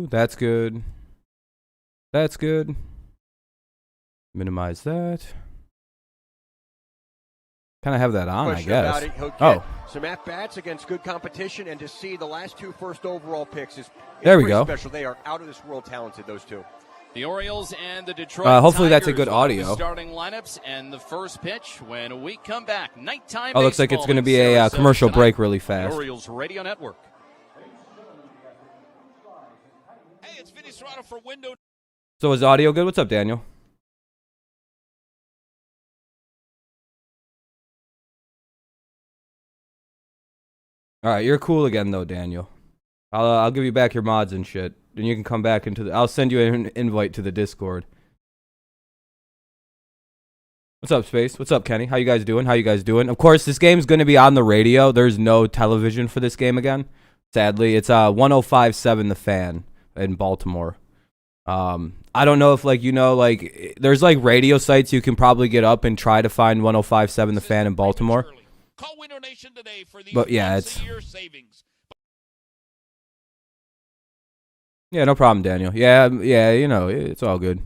That's good. That's good. Minimize that. Kind of have that on, I guess. Oh. Some at-bats against good competition, and to see the last two first overall picks is there we go. Special. They are out of this world talented, those two. The Orioles and the Detroit hopefully Tigers that's a good audio. Starting lineups and the first pitch when we come back. Nighttime. Oh, looks like it's going to be a commercial break really fast. Orioles Radio Network. Hey, it's Vinny Serrano for Window. So is the audio good? What's up, Daniel? All right, you're cool again though, Daniel. I'll give you back your mods and shit. Then you can come back into the... I'll send you an invite to the Discord. What's up, Space? What's up, Kenny? How you guys doing? How you guys doing? Of course, this game's going to be on the radio. There's no television for this game again. Sadly, it's 105.7 The Fan in Baltimore. I don't know if, like, you know, like, there's, like, radio sites you can probably get up and try to find 105.7 The Fan in Baltimore. Call Window Nation today for these but, yeah, it's... savings. Yeah, no problem, Daniel. Yeah, you know, it's all good.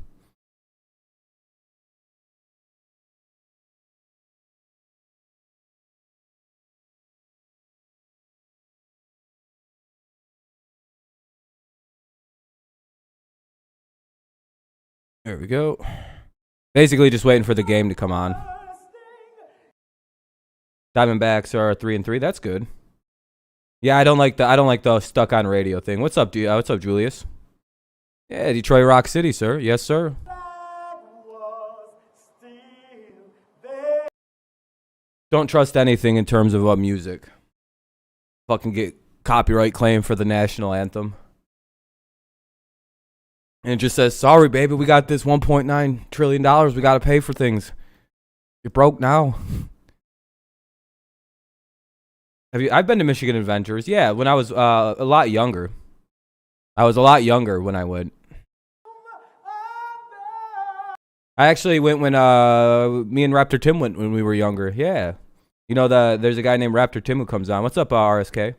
There we go. Basically just waiting for the game to come on. Diamondbacks are 3-3. That's good. Yeah, I don't like the stuck on radio thing. What's up, what's up, Julius? Yeah, Detroit Rock City, sir. Yes, sir. Don't trust anything in terms of music. Fucking get copyright claim for the national anthem. And it just says, sorry, baby, we got this $1.9 trillion. We got to pay for things. You're broke now. I've been to Michigan Adventures. Yeah, when I was a lot younger. I was a lot younger when I went. I actually went when me and Raptor Tim went when we were younger. Yeah. You know, there's a guy named Raptor Tim who comes on. What's up, RSK?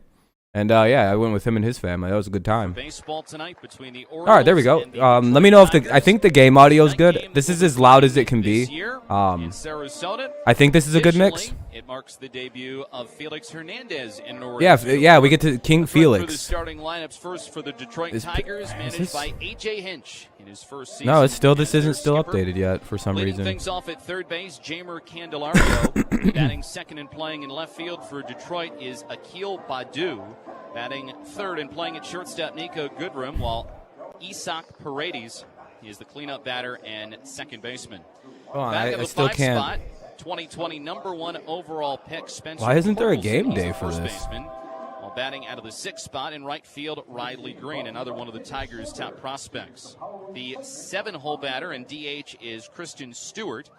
And yeah, I went with him and his family. That was a good time. Baseball tonight between the Orioles. All right, there we go. Let me know if I think the game audio is good. This is as loud as it can be. I think this is a good mix. It marks the debut of Felix Hernandez in Orioles. Yeah, we get to King Felix. The starting lineups first for the Detroit Tigers, managed by A.J. Hinch in his first season. No, this isn't still updated yet for some reason. Leading things off at third base, Jamer Candelario. Batting second and playing in left field for Detroit is Akil Baddoo. Batting third and playing at shortstop, Nico Goodrum, while Isak Paredes is the cleanup batter and second baseman. Hold on, I still can't. Spot, 2020 #1 overall pick, Spencer. Why isn't there a game Portles, day for this? Baseman, while batting out of the sixth spot in right field, Riley Green, another one of the Tigers' top prospects. The 7-hole batter and DH is Christian Stewart.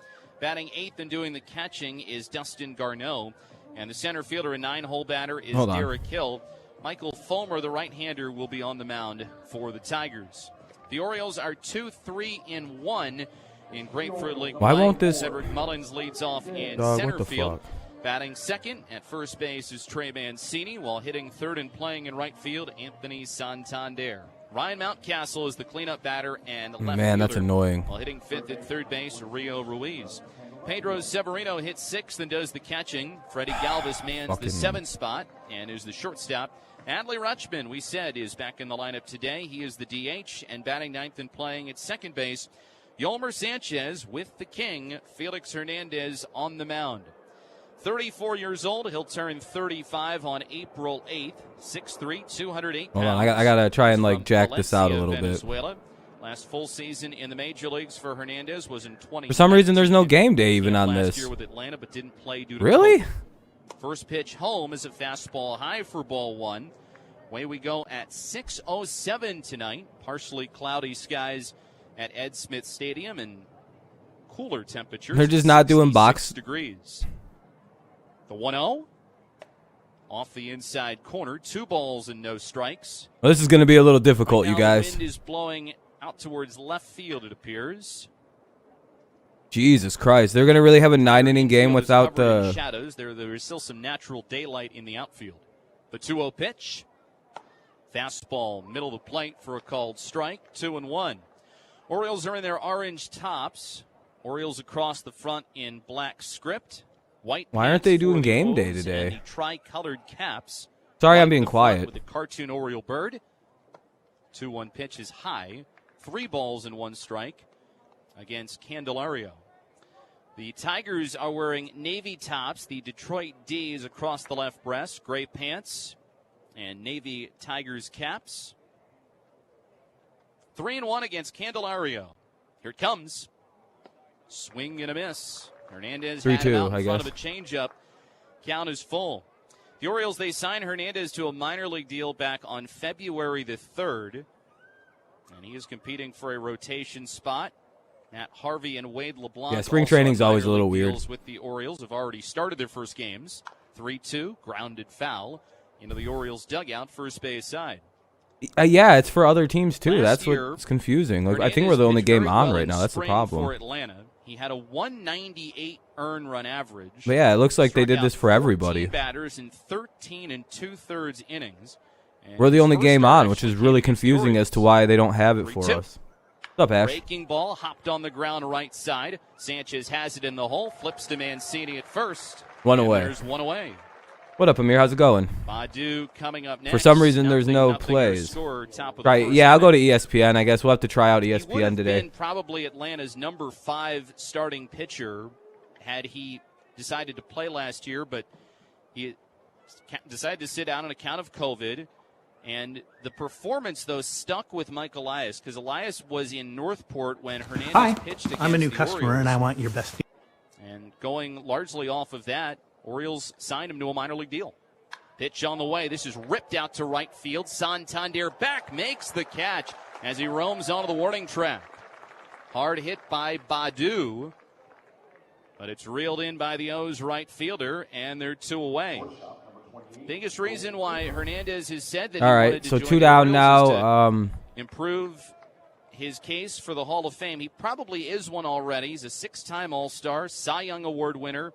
Batting eighth and doing the catching is Dustin Garneau. And the center fielder and 9-hole batter is Derek Hill. Michael Fulmer, the right-hander, will be on the mound for the Tigers. The Orioles are 2-3-1 in Grapefruit League. Why won't this? Cedric Mullins leads off in center field. Batting second at first base is Trey Mancini, while hitting third and playing in right field, Anthony Santander. Ryan Mountcastle is the cleanup batter and left fielder. That's annoying. While hitting fifth at third base, Rio Ruiz. Pedro Severino hits sixth and does the catching. Freddie Galvis mans the 7th spot and is the shortstop. Adley Rutschman, we said, is back in the lineup today. He is the DH and batting ninth and playing at second base. Yolmer Sanchez with the king, Felix Hernandez on the mound. 34 years old. He'll turn 35 on April 8th. 6'3", 208 pounds. Hold on, I got to try and, like, jack this out a little Venezuela. Last full season in the major leagues for Hernandez was in 20. For some reason, there's no game day even on this. Last year with Atlanta, but didn't play due to really? COVID. First pitch home is a fastball high for ball one. Away we go at 6:07 tonight. Partially cloudy skies at Ed Smith Stadium and cooler temperatures. They're just not doing box degrees. The 1-0 off the inside corner. 2 balls and no strikes. Well, this is going to be a little difficult, right now, you guys. The wind is blowing out towards left field, it appears. Jesus Christ. They're going to really have a 9-inning game without the shadows. There is still some natural daylight in the outfield. The 2-0 pitch. Fastball, middle of the plate for a called strike, 2-1. Orioles are in their orange tops. Orioles across the front in black script. White. Why aren't they pants for doing the game day Wolves today? and the tri-colored caps. Sorry, I'm White being the front quiet. with the cartoon Oriole bird. 2-1 pitch is high. 3 balls and 1 strike against Candelario. The Tigers are wearing navy tops. The Detroit D is across the left breast. Gray pants and navy Tigers caps. 3-1 against Candelario. Here it comes. Swing and a miss. Hernandez had it out in front of a changeup. Count is full. The Orioles, they signed Hernandez to a minor league deal back on February the 3rd. And he is competing for a rotation spot. Matt Harvey and Wade LeBlanc. Yeah, spring training's always a little weird. With the Orioles have already started their first games. 3-2, grounded foul into the Orioles dugout, first base side. Yeah, it's for other teams too. Last That's year, what's confusing. Like, I think Hernandez we're the only pitched game very on well right in now. That's the spring problem. For Atlanta, he had a 198 earned run average. But yeah, it looks like they Struck did out this for everybody. 14 batters in 13 2/3 innings. And We're the his only first game start on, which actually is really came against the confusing as to why they don't have it for 3-2. us. What's up, Ash? Breaking ball, hopped on the ground right side. Sanchez has it in the hole, flips to Mancini at first. One And away. There's one away. What up, Amir? How's it going? Badu coming up next. For some reason, there's no Nothing plays. score, top of the Right, first yeah, I'll go to inning. ESPN. I guess we'll have to try out He would ESPN have today. been probably Atlanta's number 5 starting pitcher had he decided to play last year, but he decided to sit down on account of COVID. And the performance, though, stuck with Mike Elias because Elias was in Northport when Hernandez pitched against I'm a new the customer, Orioles. and I want your best. And going largely off of that, Orioles signed him to a minor league deal. Pitch on the way. This is ripped out to right field. Santander back, makes the catch as he roams onto the warning track. Hard hit by Badu, but it's reeled in by the O's right fielder, and they're 2 away. Biggest reason why Hernandez has said that All he right, wanted to so join 2 the down Orioles is now. to improve his case for the Hall of Fame. He probably is one already. He's a 6-time All-Star, Cy Young Award winner.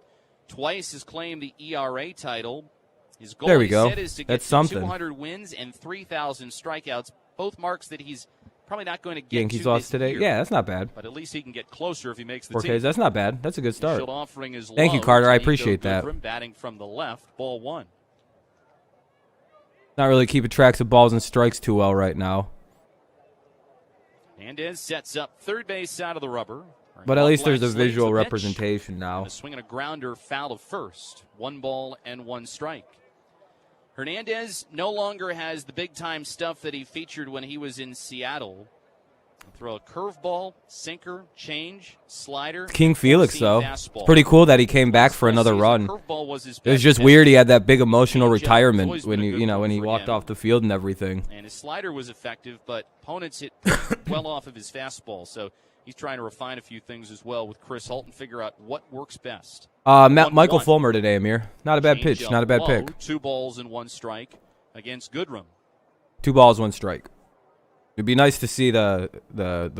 Twice has claimed the ERA title. His goal, There we he go. said, is to get That's to something. 200 wins and 3,000 strikeouts, both marks that he's probably not going to get Yankees to lost this today. year. Yeah, that's not bad. But at least he can get closer if he makes the 4 team. Ks, that's not bad. That's a good start. Initial offering is Thank you, low Carter. to I Nico appreciate that. Goodrum, batting from the left, ball 1. Not really keeping tracks of balls and strikes too well right now. Hernandez sets up third base side of the rubber. But at least there's a Black slates visual the pitch. representation now. And a swing and a grounder foul to first. 1 ball and 1 strike. Hernandez no longer has the big-time stuff that he featured when he was in Seattle. Throw a curveball, sinker, change, slider. King Felix, though. It's fastball. pretty cool that he came back for another Full run. season, curveball was his It was best just pitch. weird he had that big emotional Changeup has retirement always when been a he, good when one he for walked him. off the field and everything. And his slider was effective, but opponents hit well off of his fastball. So he's trying to refine a few things as well with Chris Holt and figure out what works best. Michael 1-1. Fulmer today, Amir. Not a bad pitch. Changeup Not a bad low, pick. 2 balls and 1 strike against Goodrum. 2 balls, 1 strike. It'd be nice to see the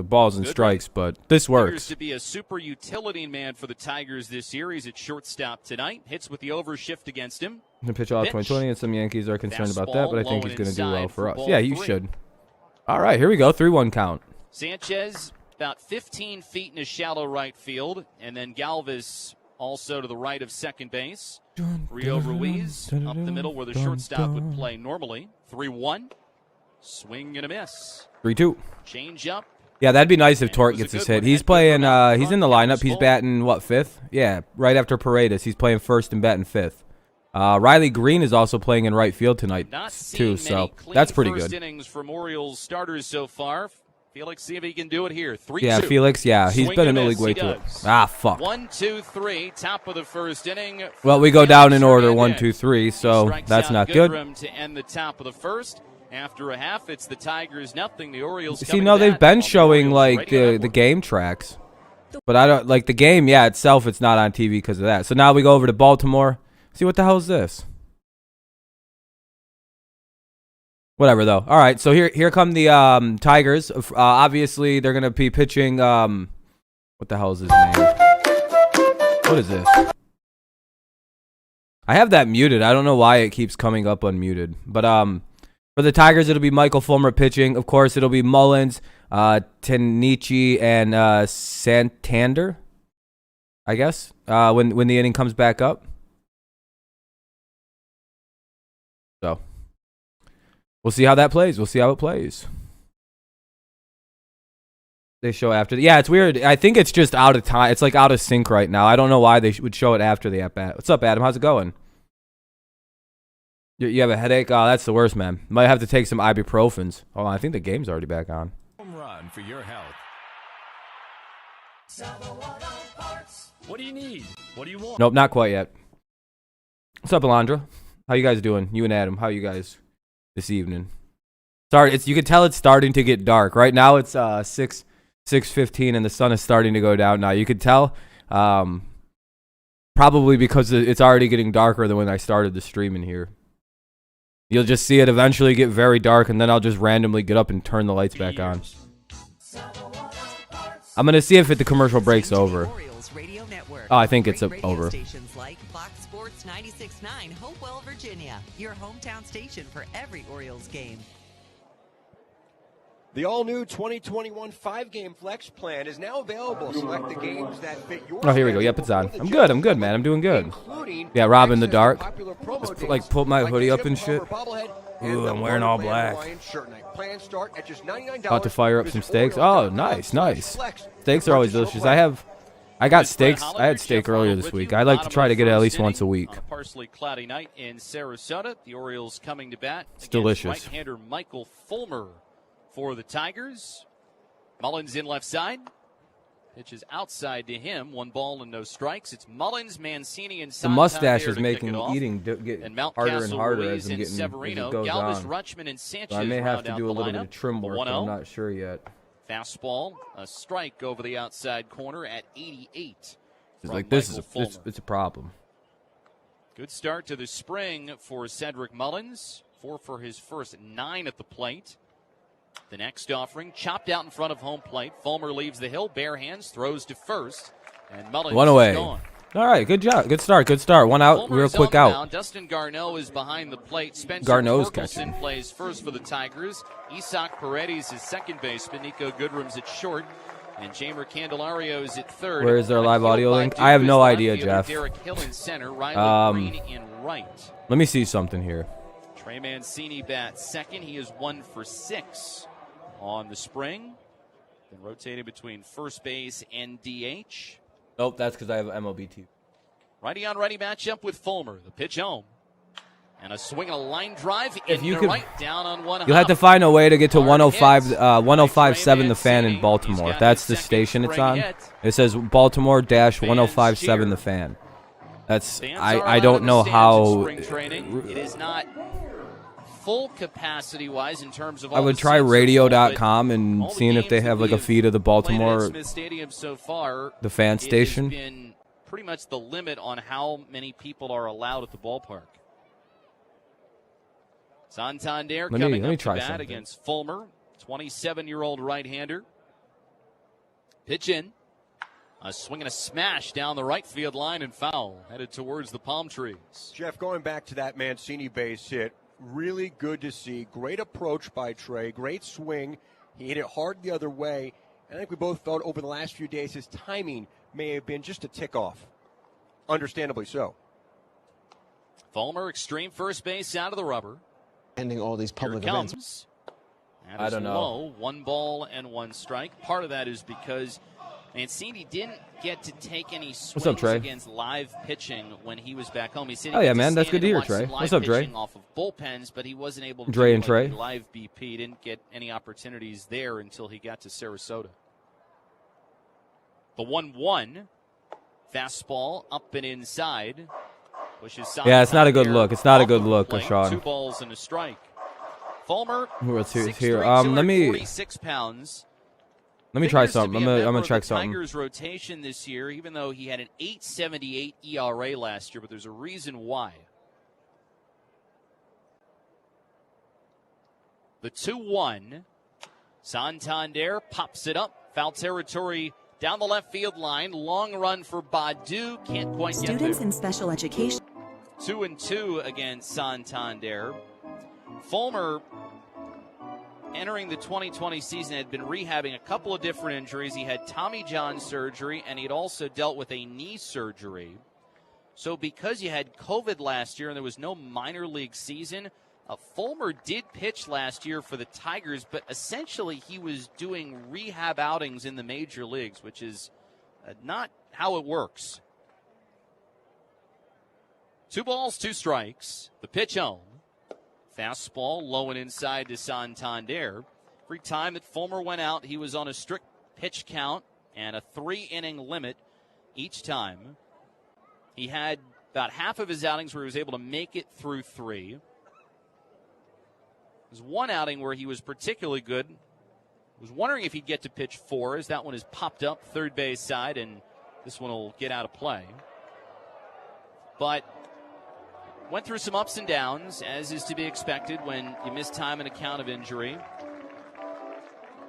balls and Good strikes, but this Appears works. to be a super utility man for the Tigers this year. He's at shortstop tonight. Hits with the overshift against him. The pitch off Pitch. 2020, and some Yankees are concerned about that, Fastball but I low think and he's going to do inside well for for us. ball Yeah, he 3. should. All right, here we go. 3-1 count. Sanchez about 15 feet in a shallow right field, and then Galvis also to the right of second base. Rio Ruiz up the middle where the shortstop would play normally. 3-1. Swing and a miss. 3-2. Change up. Yeah, that'd be nice if And Torque it was a gets his good hit. one. He's Had playing. Goodrum out He's in the front, lineup. He's full. batting what, 5th? Yeah, right after Paredes. He's playing 1st and batting 5th. Riley Green is also playing in right field tonight Not too, seen so many clean that's pretty first good. innings from Orioles starters so far. Felix, see if he can do it here. 3-2. Yeah, Felix. Yeah, he's Swing been in and the a league miss, way he too. does. Ah, fuck. 1, 2, 3. Top of the first inning. Well, we go down in order. Hernandez. 1, 2, 3. He So strikes that's out not good. Goodrum to end the top of the first. After a half, it's the Tigers nothing. The Orioles. See, coming no, to they've bat been on the showing Orioles like Radio the Network. game tracks, but I don't like the game. Yeah, itself, it's not on TV because of that. So now we go over to Baltimore. See what the hell is this? Whatever though. All right, so here come the Tigers. Obviously, they're gonna be pitching. What the hell is his name? What is this? I have that muted. I don't know why it keeps coming up unmuted. But For the Tigers, it'll be Michael Fulmer pitching. Of course, it'll be Mullins, Tanichi, and Santander, I guess, when the inning comes back up. So we'll see how that plays. We'll see how it plays. They show after. Yeah, it's weird. I think it's just out of time. It's like out of sync right now. I don't know why they would show it after the at-bat. What's up, Adam? How's it going? You have a headache? Oh, that's the worst, man. Might have to take some ibuprofens. Oh, I think the game's already back on. Home run for your health. What do you need? What do you want? Nope, not quite yet. What's up, Alondra? How you guys doing? You and Adam, how you guys this evening? Sorry, you can tell it's starting to get dark. Right now it's 6:15 and the sun is starting to go down now. You could tell probably because it's already getting darker than when I started the stream in here. You'll just see it eventually get very dark, and then I'll just randomly get up and turn the lights back on. I'm going to see if the commercial break's over. Oh, I think it's over. Stations like Fox Sports 96.9, Hopewell, Virginia, your hometown station for every Orioles game. The all-new 2021 5-game flex plan is now available. Select the games that fit your Oh, here we go. Yep, it's on. I'm good, man. I'm doing good. Yeah, Rob in the dark. Just like pull my hoodie up and shit. Ooh, I'm wearing all black. About to fire up some steaks. Oh, nice. Steaks are always delicious. I got steaks. I had steak earlier this week. I like to try to get it at least once a week. On a partially cloudy night in Sarasota, the Orioles coming to bat. It's delicious. Right-hander Michael Fulmer for the Tigers. Mullins in left side. Pitches outside to him. 1 ball and no strikes. It's Mullins, Mancini, and the mustache is making eating get harder and harder as it goes Galvis, on. Rutschman, and Sanchez So I may have to do a little bit lineup. of trim work, but I'm not sure yet. Fastball, a strike over the outside corner at 88. It's like this is it's a problem. Good start to the spring for Cedric Mullins. 4 for his first 9 at the plate. The next offering, chopped out in front of home plate. Fulmer leaves the hill, bare hands, throws to first, and Mullins One away. is gone. All right, good job. Good start. One out, Fulmer real is quick on the out. mound. Dustin Garneau is behind the plate. Spencer Garneau's Torkelson catching. plays first for the Tigers. Isak Paredes is second baseman. Nico Goodrum's at short. And Jamer Candelario is at third. Where is their live audio link? I have no idea, Jeff. Derek Hill in center. Riley Green in right. Let me see something here. Trey Mancini bats second. He is 1 for 6 on the spring. Been rotating between first base and DH. Nope, that's because I have MLB TV. Righty on righty matchup with Fulmer. The pitch home. And a swing and a line drive If you in could, right down on one. You'll have to find a way to get to 105.7 The Fan in Baltimore. That's the station it's on. It says Baltimore-1057 The Fan. That's I don't know how. It is not full capacity wise in terms of all I would try radio.com and seeing if they have like a feed of the Baltimore so far, the Fan station. It has been pretty much the limit on how many people are allowed at the ballpark. Santander coming up to bat against Fulmer, 27-year-old right-hander. Pitch in. A swing and a smash down the right field line and foul, headed towards the palm trees. Jeff, going back to that Mancini base hit, really good to see. Great approach by Trey. Great swing. He hit it hard the other way. And I think we both felt over the last few days his timing may have been just a tick off. Understandably so. Fulmer, extreme first base out of the rubber. Ending all these public events. I don't know. 1 ball and 1 strike. Part of that is because Mancini didn't get to take any swings against live pitching when he was back home. He said, "Oh yeah, man, that's good to hear, Trey. What's up, Trey?" Off of bullpens, but he wasn't able to Dre and Trey live BP. He didn't get any opportunities there until he got to Sarasota. The 1-1 fastball up and inside. Yeah, it's not a good look. It's not a good look, Sean. 2 balls and a strike. Fulmer, here. Let me 46 pounds. Let me try something. I'm gonna check something. Tigers rotation this year, even though he had an 8.78 ERA last year, but there's a reason why. The 2-1. Santander pops it up. Foul territory down the left field line. Long run for Badu. Can't quite get there. Students in special education. 2-2 against Santander. Fulmer entering the 2020 season, had been rehabbing a couple of different injuries. He had Tommy John surgery, and he had also dealt with a knee surgery. So because you had COVID last year and there was no minor league season, Fulmer did pitch last year for the Tigers, but essentially he was doing rehab outings in the major leagues, which is not how it works. 2 balls, 2 strikes. The pitch home. Fastball low and inside to Santander. Every time that Fulmer went out, he was on a strict pitch count and a 3-inning limit each time. He had about half of his outings where he was able to make it through 3. There's one outing where he was particularly good. I was wondering if he'd get to pitch 4, as that one has popped up third base side, and this one will get out of play. But went through some ups and downs, as is to be expected when you miss time on account of injury.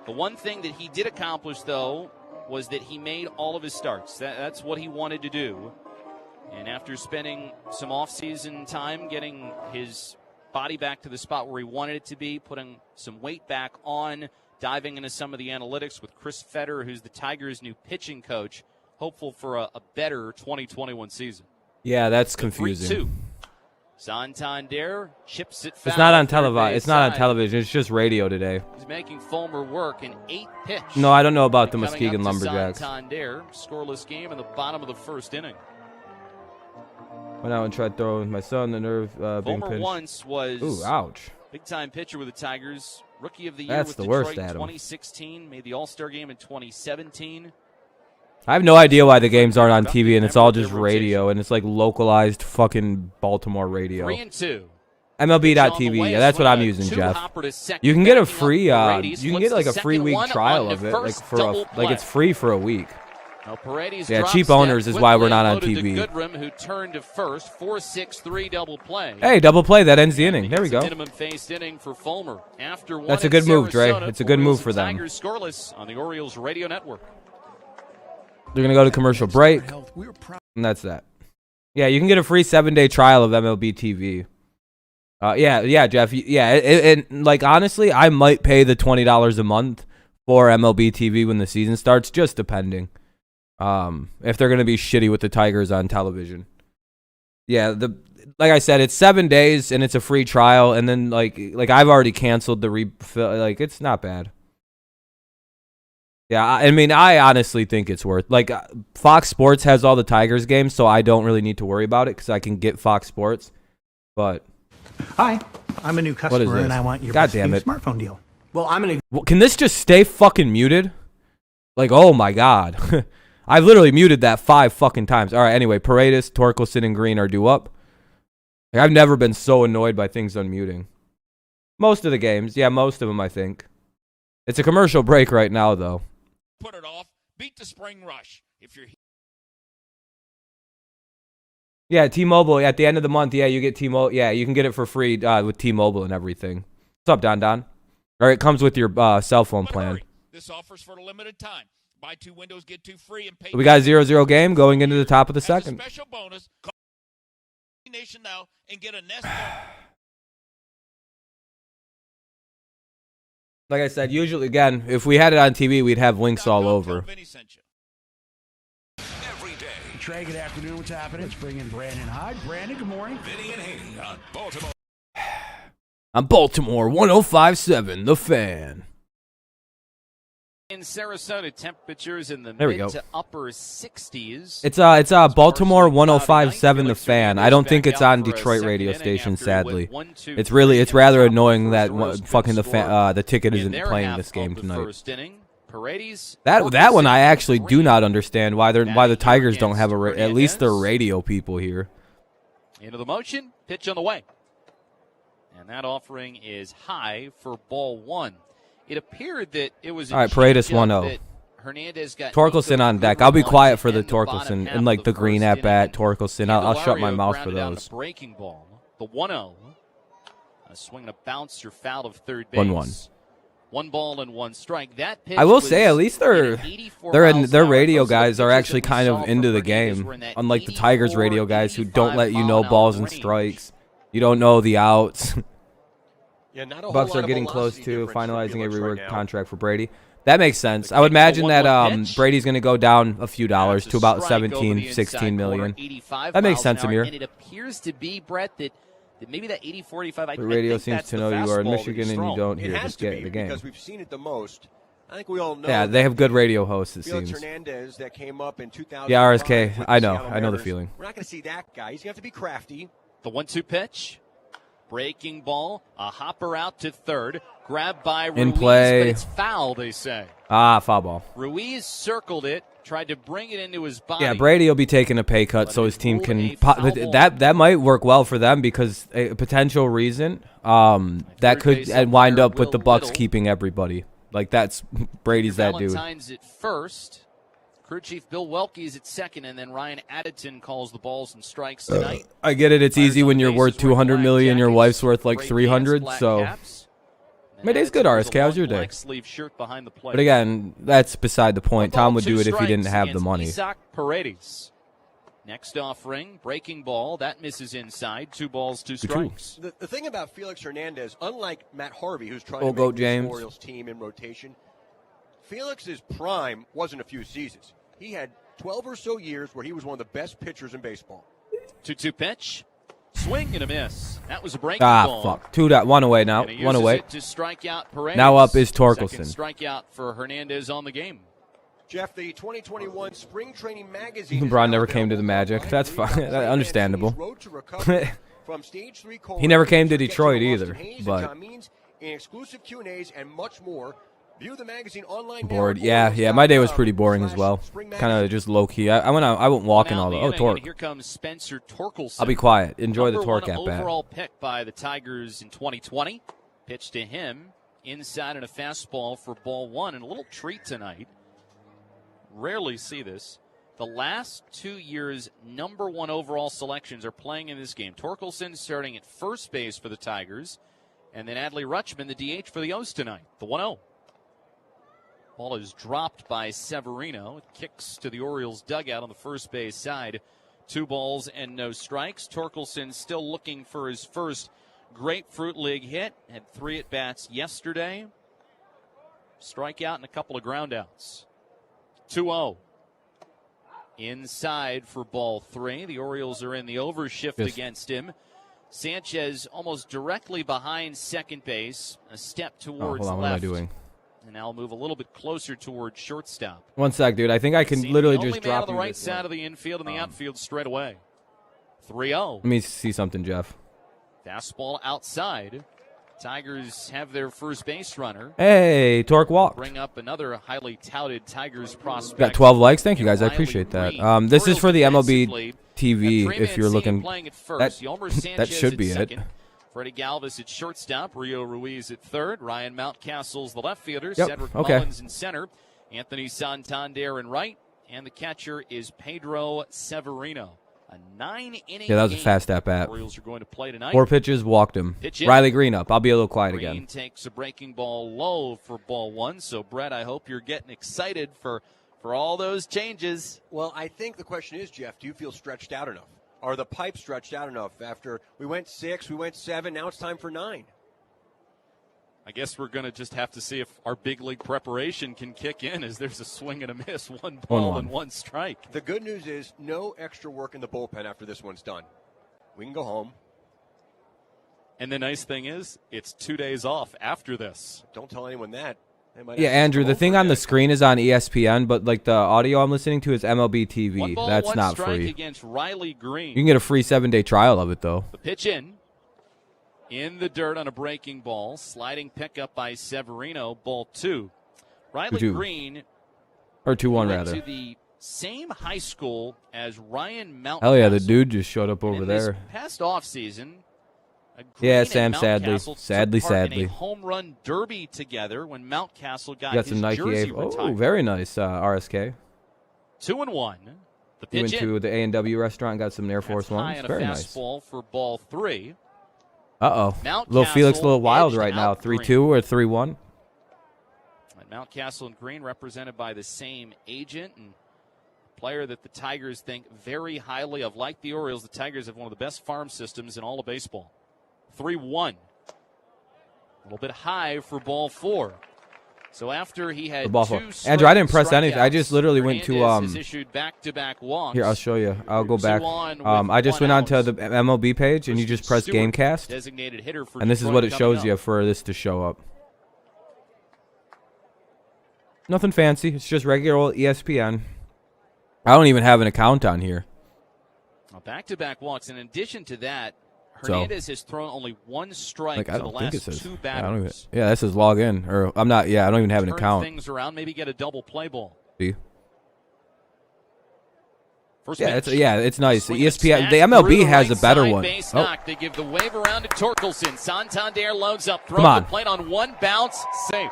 The one thing that he did accomplish, though, was that he made all of his starts. That's what he wanted to do. And after spending some off-season time getting his body back to the spot where he wanted it to be, putting some weight back on, diving into some of the analytics with Chris Fetter, who's the Tigers' new pitching coach, hopeful for a better 2021 season. Yeah, that's confusing. 3-2. Santander chips it foul. It's not on television. It's not on television. It's just radio today. He's making Fulmer work an 8th pitch. No, I don't know about the Coming Muskegon up to Lumberjacks. Santander, scoreless game in the bottom of the first inning. Went out and tried throwing with my son. The nerve being Fulmer pinched. once was Ooh, ouch. big-time pitcher with the Tigers. Rookie of the Year That's with the Detroit worst, in Adam. 2016. Made the All-Star game in 2017. I have no idea why the games aren't on TV and it's all just radio and it's like localized fucking Baltimore radio. 3-2. MLB.TV. Yeah, that's what I'm using, Jeff. You can get a free, you can get like a free week trial of it, like like it's free for a week. Yeah, cheap owners is why we're not on TV. Goodrum, who turned to first, 4-6-3 double play. Hey, double play, that ends the inning. There we go. Minimum faced inning for Fulmer. After one, that's a good move, Dre. It's a good move for them. Tigers scoreless on the Orioles radio network. They're gonna go to commercial break, and that's that. Yeah, you can get a free 7-day trial of MLB TV. Yeah, Jeff. Yeah, and like honestly, I might pay the $20 a month for MLB TV when the season starts, just depending. If they're gonna be shitty with the Tigers on television. Yeah, like I said, it's 7 days and it's a free trial, and then like I've already canceled the refill. Like it's not bad. Yeah, I mean, I honestly think it's worth. Like Fox Sports has all the Tigers games, so I don't really need to worry about it because I can get Fox Sports. But hi, I'm a new customer and I want your smartphone deal. Well, can this just stay fucking muted? Like, oh my god. I've literally muted that 5 fucking times. All right, anyway, Paredes, Torkelson, and Green are due up. Like, I've never been so annoyed by things unmuting. Most of the games. Yeah, most of them, I think. It's a commercial break right now, though. Put it off. Beat the spring rush. If you're Yeah, T-Mobile, at the end of the month, yeah, you get T-Mobile. Yeah, you can get it for free with T-Mobile and everything. What's up, Don? Or it comes with your cell phone plan. This offer's for a limited time. Buy 2 windows, get 2 free, and pay. We got a 0-0 game going into the top of the second. Special bonus. Call Nation now and get a Nest. Like I said, usually, again, if we had it on TV, we'd have links all over. Every day. Trey, good afternoon. What's happening? Let's bring in Brandon Hyde. Brandon, good morning. Vinny and Haney on Baltimore. I'm Baltimore 105.7, The Fan. In Sarasota, temperatures in the there we mid go. to upper 60s. It's Baltimore 105.7 The Fan. I don't think it's on Detroit radio station, sadly. It's rather annoying that fucking the ticket isn't playing this game tonight. That one I actually do not understand why the Tigers don't have at least their radio people here. Into the motion, pitch on the way. And that offering is high for ball 1. It appeared that it was all right. Paredes 1-0. Torkelson on deck. I'll be quiet for the Torkelson and like the Green at bat. Torkelson. I'll shut my mouth for those. Breaking ball. The 1-0. A swing and a bouncer foul of third base. 1-1. 1 ball and 1 strike. That pitch I will say at least their radio guys are actually kind of into the game, unlike the Tigers radio guys who don't let you know balls and strikes. You don't know the outs. Yeah, not a Bucks whole are lot getting of close velocity to difference for finalizing a Felix reworked right now. contract for Brady. That makes sense. I would imagine that Brady's going to go down a few dollars to about 17, 16 million. That makes sense, Amir. And it appears to be, Brett, that maybe that 80-45. The radio seems to know you are in Michigan and you don't hear just get the game. Because we've seen it the most. I think we all know. Yeah, they have good radio hosts, it Felix seems. Hernandez that came up in 2005. Yeah, RSK, I know the feeling. We're not going to see that guy. He's going to have to be crafty. The 1-2 pitch. Breaking ball. A hopper out to third. Grabbed by Ruiz, in play. but it's foul, they say. Foul ball. Ruiz circled it, tried to bring it into his body. Yeah, Brady will be taking a pay cut so his team can that might work well for them because a potential reason that could wind up with the Bucks keeping everybody. Like that's Brady's that dude. Valentine's at first. Crew chief Bill Welke's at second, and then Ryan Addington calls the balls and strikes tonight. I get it. It's easy when you're worth $200 million. Your wife's worth like $300. So my day's good. RSK, how's your day? But again, that's beside the point. Tom would do it if he didn't have the money. Isaac Paredes. Next offering, breaking ball. That misses inside. 2 balls, 2 strikes. The thing about Felix Hernandez, unlike Matt Harvey, who's trying to make the Orioles team in rotation, Felix's prime wasn't a few seasons. He had 12 or so years where he was one of the best pitchers in baseball. 2-2 pitch. Swing and a miss. That was a breaking ball. Fuck. 1 away now. 1 away. To strike out Paredes. Now up is Torkelson. Second strikeout for Hernandez on the game. Jeff, the 2021 Spring Training Magazine. LeBron never came to the Magic. That's fine. Understandable. He never came to Detroit either. But exclusive Q&As and much more. View the magazine online. Bored. Yeah. My day was pretty boring as well. Kind of just low key. I went walking all the. Oh, Torque. Here comes Spencer Torkelson. I'll be quiet. Enjoy the Torque at bat. Overall pick by the Tigers in 2020. Pitch to him inside and a fastball for ball 1, and a little treat tonight. Rarely see this. The last 2 years' number 1 overall selections are playing in this game. Torkelson starting at first base for the Tigers, and then Adley Rutschman, the DH for the O's tonight. The 1-0. Ball is dropped by Severino. It kicks to the Orioles dugout on the first base side. 2 balls and no strikes. Torkelson still looking for his first Grapefruit League hit. Had 3 at-bats yesterday. Strikeout and a couple of groundouts. 2-0. Inside for ball 3. The Orioles are in the overshift against him. Sanchez almost directly behind second base. A step towards hold on, left. what am I doing? And now I'll move a little bit closer towards shortstop. 1 sec, dude. I think I can literally just drop on the right side of the infield and the outfield straight away. 3-0. Let me see something, Jeff. Fastball outside. Tigers have their first base runner. Hey, Torque walked. Bring up another highly touted Tigers prospect. Got 12 likes. Thank you, guys. I appreciate that. This is for the MLB TV, if you're looking. That should be it. Freddie Galvis at shortstop, Rio Ruiz at third, Ryan Mountcastle's the left fielder, Yep. Cedric Mullins in center, Anthony Santander in right, and the catcher is Pedro Severino. A 9-inning that was a game fast at-bat. Orioles are going to play tonight. 4 pitches, walked him. Riley Green up. I'll be a little quiet Green again. takes a breaking ball low for ball 1. So, Brett, I hope you're getting excited for all those changes. Well, I think the question is, Jeff, do you feel stretched out enough? Are the pipes stretched out enough after we went 6, we went 7, now it's time for 9? I guess we're going to just have to see if our big league preparation can kick in as there's a swing and a miss, 1 ball and 1 strike. The good news is no extra work in the bullpen after this one's done. We can go home. And the nice thing is, it's 2 days off after this. Don't tell anyone that. Yeah, Andrew, the thing on the screen is on ESPN, but like the audio I'm listening to is MLB TV. 1 ball, That's 1 not strike free. Against Riley Green. You can get a free 7-day trial of it, though. The pitch in the dirt on a breaking ball. Sliding pickup by Severino, ball 2. Riley 2-2. Green. Or 2-1, went rather. To the same high school as Ryan Mountcastle. Hell yeah, the dude just showed up over there. This past offseason, yeah, Sam, sadly. In a home run derby together when Mountcastle got his some Nike jersey retired. retired. Oh, very nice, RSK. 2-1. The We pitch went to the A&W restaurant, got some Air Force Ones. Very nice. Fastball for ball 3. Uh-oh. Little Felix, a little wild right now. 3-2 or 3-1. And Mountcastle and Green represented by the same agent and player that the Tigers think very highly of. Like the Orioles, the Tigers have one of the best farm systems in all of baseball. 3-1. little bit high for ball 4. So after he had Andrew, I didn't press anything. I just literally went to back-to-back walks. Here, I'll show you. I'll go back. I just went onto the MLB page and you just press Gamecast. And this is what it shows you for this to show up. Nothing fancy. It's just regular old ESPN. I don't even have an account on here. Back-to-back walks. In addition to that, Hernandez has thrown only 1 strike to the last 2 batters. Yeah, this is log in. Or I'm not. Yeah, I don't even have an account. Things around, maybe get a double play ball. See? It's nice. The ESPN, the MLB has a better one. They give the wave around to Torkelson. Santander loads up, throws the plate on 1 bounce, safe.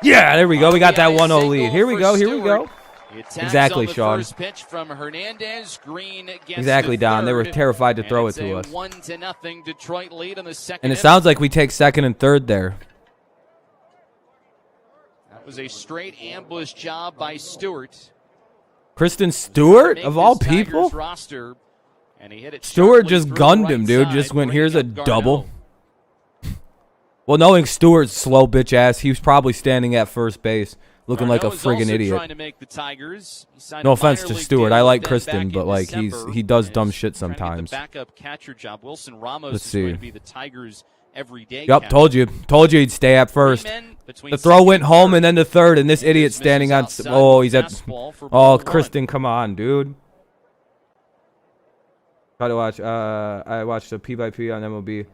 Yeah, there we go. We got that 1-0 lead. Here we go. Exactly, Sean. First pitch from Hernandez. Green exactly, Don. They were terrified to throw it to us. 1-0 Detroit lead in the second. And it sounds like we take second and third there. That was a straight ambush job by Stewart. Kristen Stewart, of all people? Roster, and he hit it Stewart just gunned him, dude. Just went, here's a double. Well, knowing Stewart's slow bitch ass, he was probably standing at first base. Looking like a friggin' idiot. To make the Tigers. No offense to Stewart. I like Kristen, but like he does dumb shit sometimes. Backup catcher job. Wilson Ramos Let's is see. going to be the Tigers' everyday. Yep, told you he'd stay at first. The throw went home and then to third, and this idiot standing on. Oh, he's at. Oh, Kristen, come on, dude. Try to watch. I watched the P-by-P on MLB.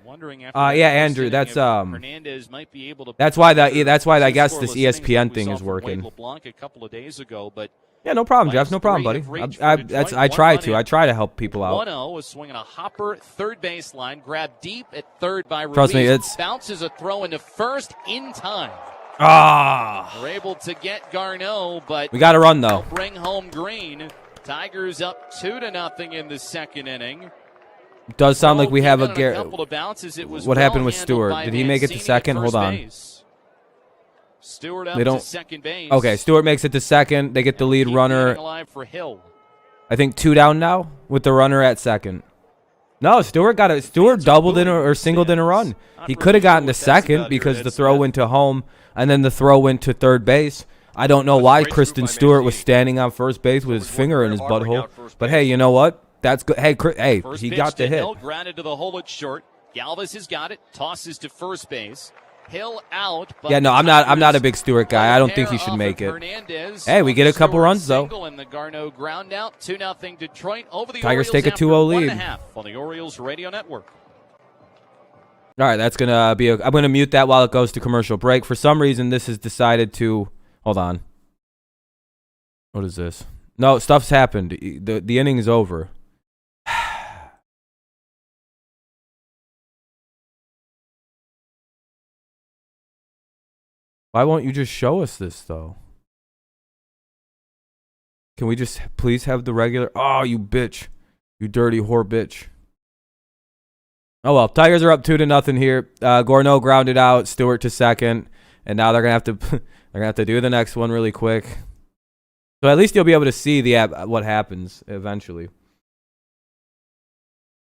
Yeah, Andrew, that's Hernandez might be able to. That's why I guess this ESPN thing is working. A couple of days ago, but yeah, no problem, Jeff. No problem, buddy. I try to help people out. 1-0 was swinging a hopper, third baseline, grabbed deep at third by Ruiz. Trust me, it's bounces a throw into first in time. We're able to get Garneau, but we got to run though. Bring home Green. Tigers up 2-0 in the second inning. It does sound like we have a couple of bounces. It was what happened with Stewart? Did he make it to second? Hold on. Stewart up to second base. Okay, Stewart makes it to second. They get the lead runner. For Hill. I think 2 down now with the runner at second. No, Stewart doubled in or singled in a run. He could have gotten to second because the throw went to home and then the throw went to third base. I don't know why Kristen Stewart was standing on first base with his finger in his butthole. But hey, you know what? That's good. Hey, he got the hit. Hill grounded to the hole at short. Galvis has got it. Tosses to first base. Hill out. Yeah, no, I'm not a big Stewart guy. I don't think he should make it. Hey, we get a couple runs though. And the Garneau ground out. 2-0 Detroit over the Tigers Orioles take a 2-0 lead. 1.5 on the Orioles radio network. All right, that's gonna be. I'm gonna mute that while it goes to commercial break. For some reason, this has decided to. Hold on. What is this? No, stuff's happened. The inning is over. Why won't you just show us this, though? Can we just please have the regular... Oh, you bitch. You dirty whore bitch. Oh, well. Tigers are up 2-0 here. Garneau grounded out. Stewart to second. And now they're going to have to... They're going to have to do the next one really quick. So at least you'll be able to see what happens eventually.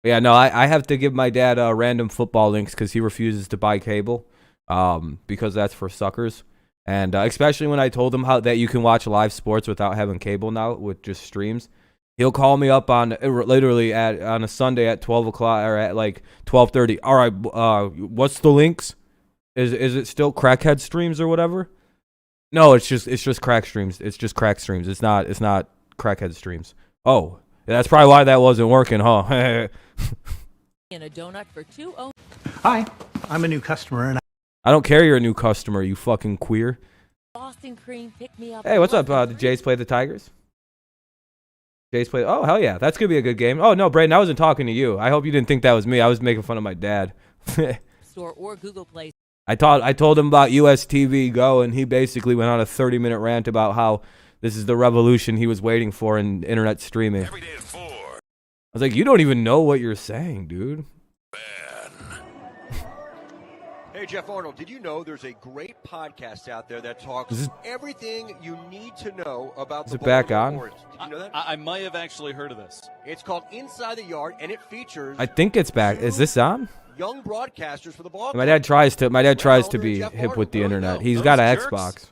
But yeah, no, I have to give my dad random football links because he refuses to buy cable because that's for suckers. And especially when I told him that you can watch live sports without having cable now with just streams. He'll call me up on literally on a Sunday at 12 o'clock or at like 12:30. All right, what's the links? Is it still Crackhead Streams or whatever? No, it's just crack streams. It's just crack streams. It's not Crackhead Streams. Oh, yeah, that's probably why that wasn't working, huh? In a donut for $2. Hi, I'm a new customer and I don't care you're a new customer, you fucking queer. Boston cream pick me up. Hey, what's up? Did Jays play the Tigers? Jays play. Oh, hell yeah. That's going to be a good game. Oh, no, Brayden, I wasn't talking to you. I hope you didn't think that was me. I was making fun of my dad. Store or Google Play. I told him about US TV Go, and he basically went on a 30-minute rant about how this is the revolution he was waiting for in internet streaming. Every day at 4. I was like, you don't even know what you're saying, dude. Hey, Jeff Arnold, did you know there's a great podcast out there that talks everything you need to know about the Baltimore Orioles? Did you know that? I might have actually heard of this. It's called Inside the Yard, and it features... I think it's back. Is this on? Young broadcasters for the ball. My dad tries to be hip with the internet. He's got an Xbox.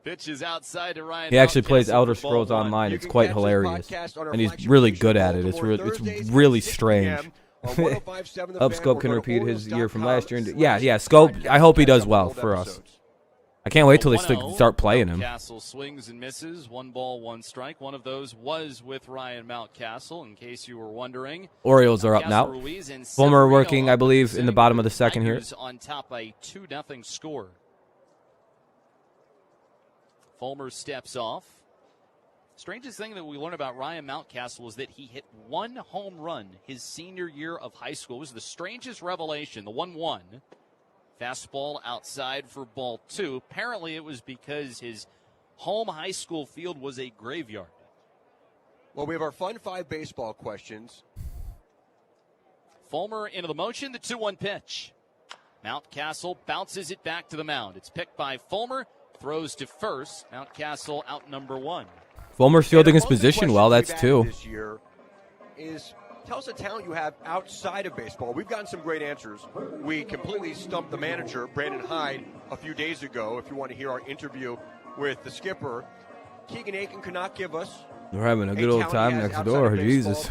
Pitch is outside to Ryan. He actually plays Elder Scrolls Online. It's quite hilarious, and he's really good at it. It's really strange. Scope can repeat his year from last year. Yeah, Scope. I hope he does well for us. I can't wait till they start playing him. Mountcastle swings and misses. 1 ball, 1 strike. One of those was with Ryan Mountcastle, in case you were wondering. Orioles are up now. Fulmer working, I believe, in the bottom of the second here. On top by a 2-0 score. Fulmer steps off. Strangest thing that we learned about Ryan Mountcastle is that he hit 1 home run his senior year of high school. It was the strangest revelation, the 1-1. Fastball outside for ball 2. Apparently it was because his home high school field was a graveyard. Well, we have our Fun 5 baseball questions. Fulmer into the motion, the 2-1 pitch. Mountcastle bounces it back to the mound. It's picked by Fulmer, throws to first. Mountcastle out number 1. Fulmer's fielding his position well, that's 2. This year is tell us the talent you have outside of baseball. We've gotten some great answers. We completely stumped the manager, Brandon Hyde, a few days ago. If you want to hear our interview with the skipper, Keegan Aiken could not give us. They're having a good old time next door. Jesus.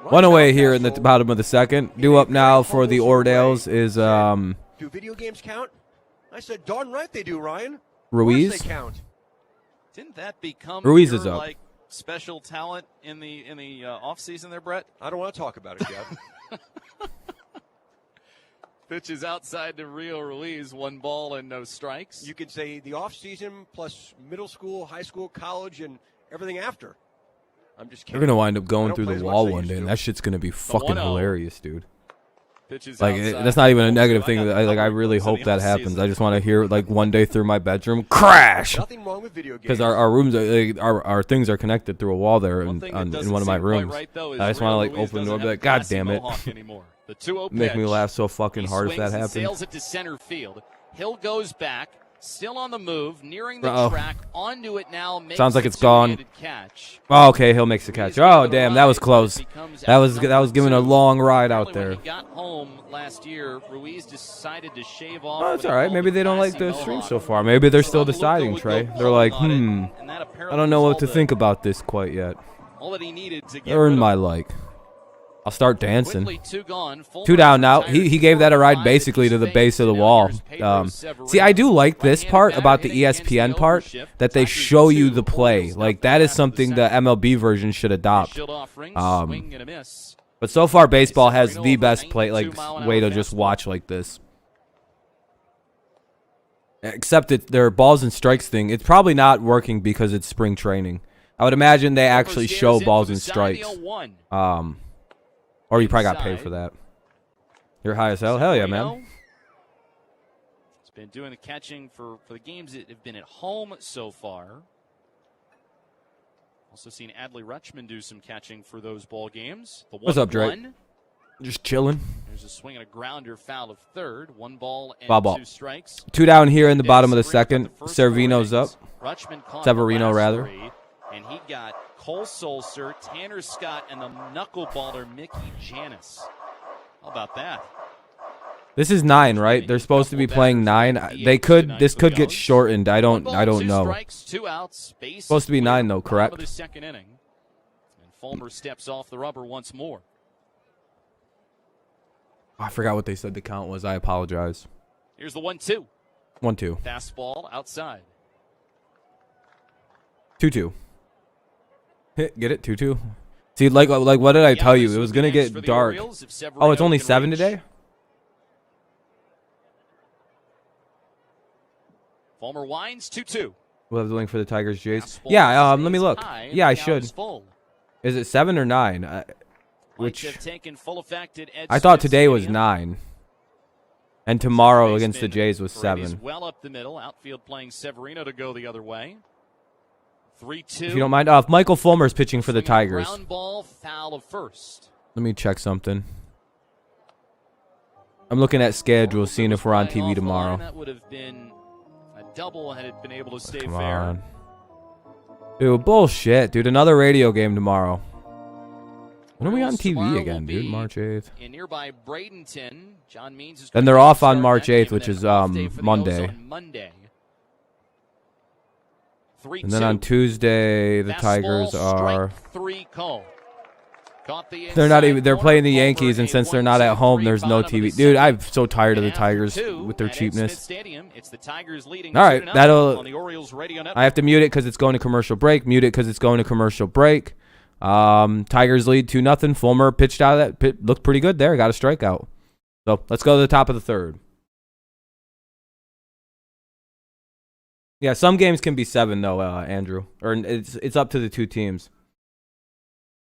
1 away here in the bottom of the second. Due up now for the Orioles is Do video games count? I said, darn right they do, Ryan. Ruiz. They count. Didn't that become Ruiz is up. Like special talent in the off season there, Brett? I don't want to talk about it, Jeff. Pitch is outside to Rio Ruiz. 1 ball and no strikes. You could say the off season plus middle school, high school, college, and everything after. I'm just kidding. They're gonna wind up going through the wall one day, and that shit's gonna be fucking hilarious, dude. Like that's not even a negative thing. I really hope that happens. I just want to hear like one day through my bedroom crash. Nothing wrong with video games. Because our rooms, our things are connected through a wall there in one of my rooms. I just want to like open the door and be like, God damn it. Make me laugh so fucking hard if that happens. Sails it to center field. Hill goes back. Still on the move, nearing the track, onto it now. Sounds like it's gone. Catch. Oh, okay, Hill makes the catch. Oh, damn, that was close. That was giving a long ride out there. When he got home last year, Ruiz decided to shave off. Oh, that's all right. Maybe they don't like the stream so far. Maybe they're still deciding, Trey. They're like, I don't know what to think about this quite yet. All that he needed to get earn my like. I'll start dancing. Two 2 down now. He gave that a ride basically to the base of the wall. See, I do like this part about the ESPN part, that they show you the play. Like, that is something the MLB version should adopt. But so far, baseball has the best play, like, way to just watch like this. Except that their balls and strikes thing, it's probably not working because it's spring training. I would imagine they actually show balls and strikes. Or you probably got paid for that. You're high as hell. Hell yeah, man. He's been doing the catching for the games that have been at home so far. Also seen Adley Rutschman do some catching for those ball games. What's up, Drake? Just chilling. There's a swing and a grounder foul of third. 1 ball and Ball. 2 strikes. 2 down here in the bottom of the second. Severino's up. Severino, rather. And he got Cole Sulcer, Tanner Scott, and the knuckleballer Mickey Janis. How about that? This is 9, right? They're supposed to be playing 9. This could get shortened. I don't know. 2 outs. Supposed to be 9 though, correct? The second inning. And Fulmer steps off the rubber once more. I forgot what they said the count was. I apologize. Here's the 1-2. 1-2. Fastball outside. 2-2. Get it? 2-2. See, like what did I tell you? It was gonna get dark. Oh, it's only 7 today. Fulmer winds 2-2. We'll have the link for the Tigers Jays. Yeah, let me look. Yeah, I should. Is it 7 or 9? Which I thought today was 9, and tomorrow against the Jays was 7. Well up the middle, outfield playing Severino to go the other way. 3-2. If you don't mind, if Michael Fulmer's pitching for the Tigers. Ground ball, foul of first. Let me check something. I'm looking at schedules, seeing if we're on TV tomorrow. That would have been a double had it been able to stay Come fair. on. Dude, bullshit. Dude, another radio game tomorrow. When are we on TV again, dude? March 8th. In nearby Bradenton, John Means is Then they're off on March 8th, which is Monday. And then on Tuesday, the Tigers are... They're not even. They're playing the Yankees, and since they're not at home, there's no TV. Dude, I'm so tired of the Tigers with their cheapness. All right, that'll. I have to mute it because it's going to commercial break. Mute it because it's going to commercial break. Tigers lead 2-0. Fulmer pitched out of that. Looked pretty good there. Got a strikeout. So let's go to the top of the third. Yeah, some games can be 7 though, Andrew. Or it's up to the two teams.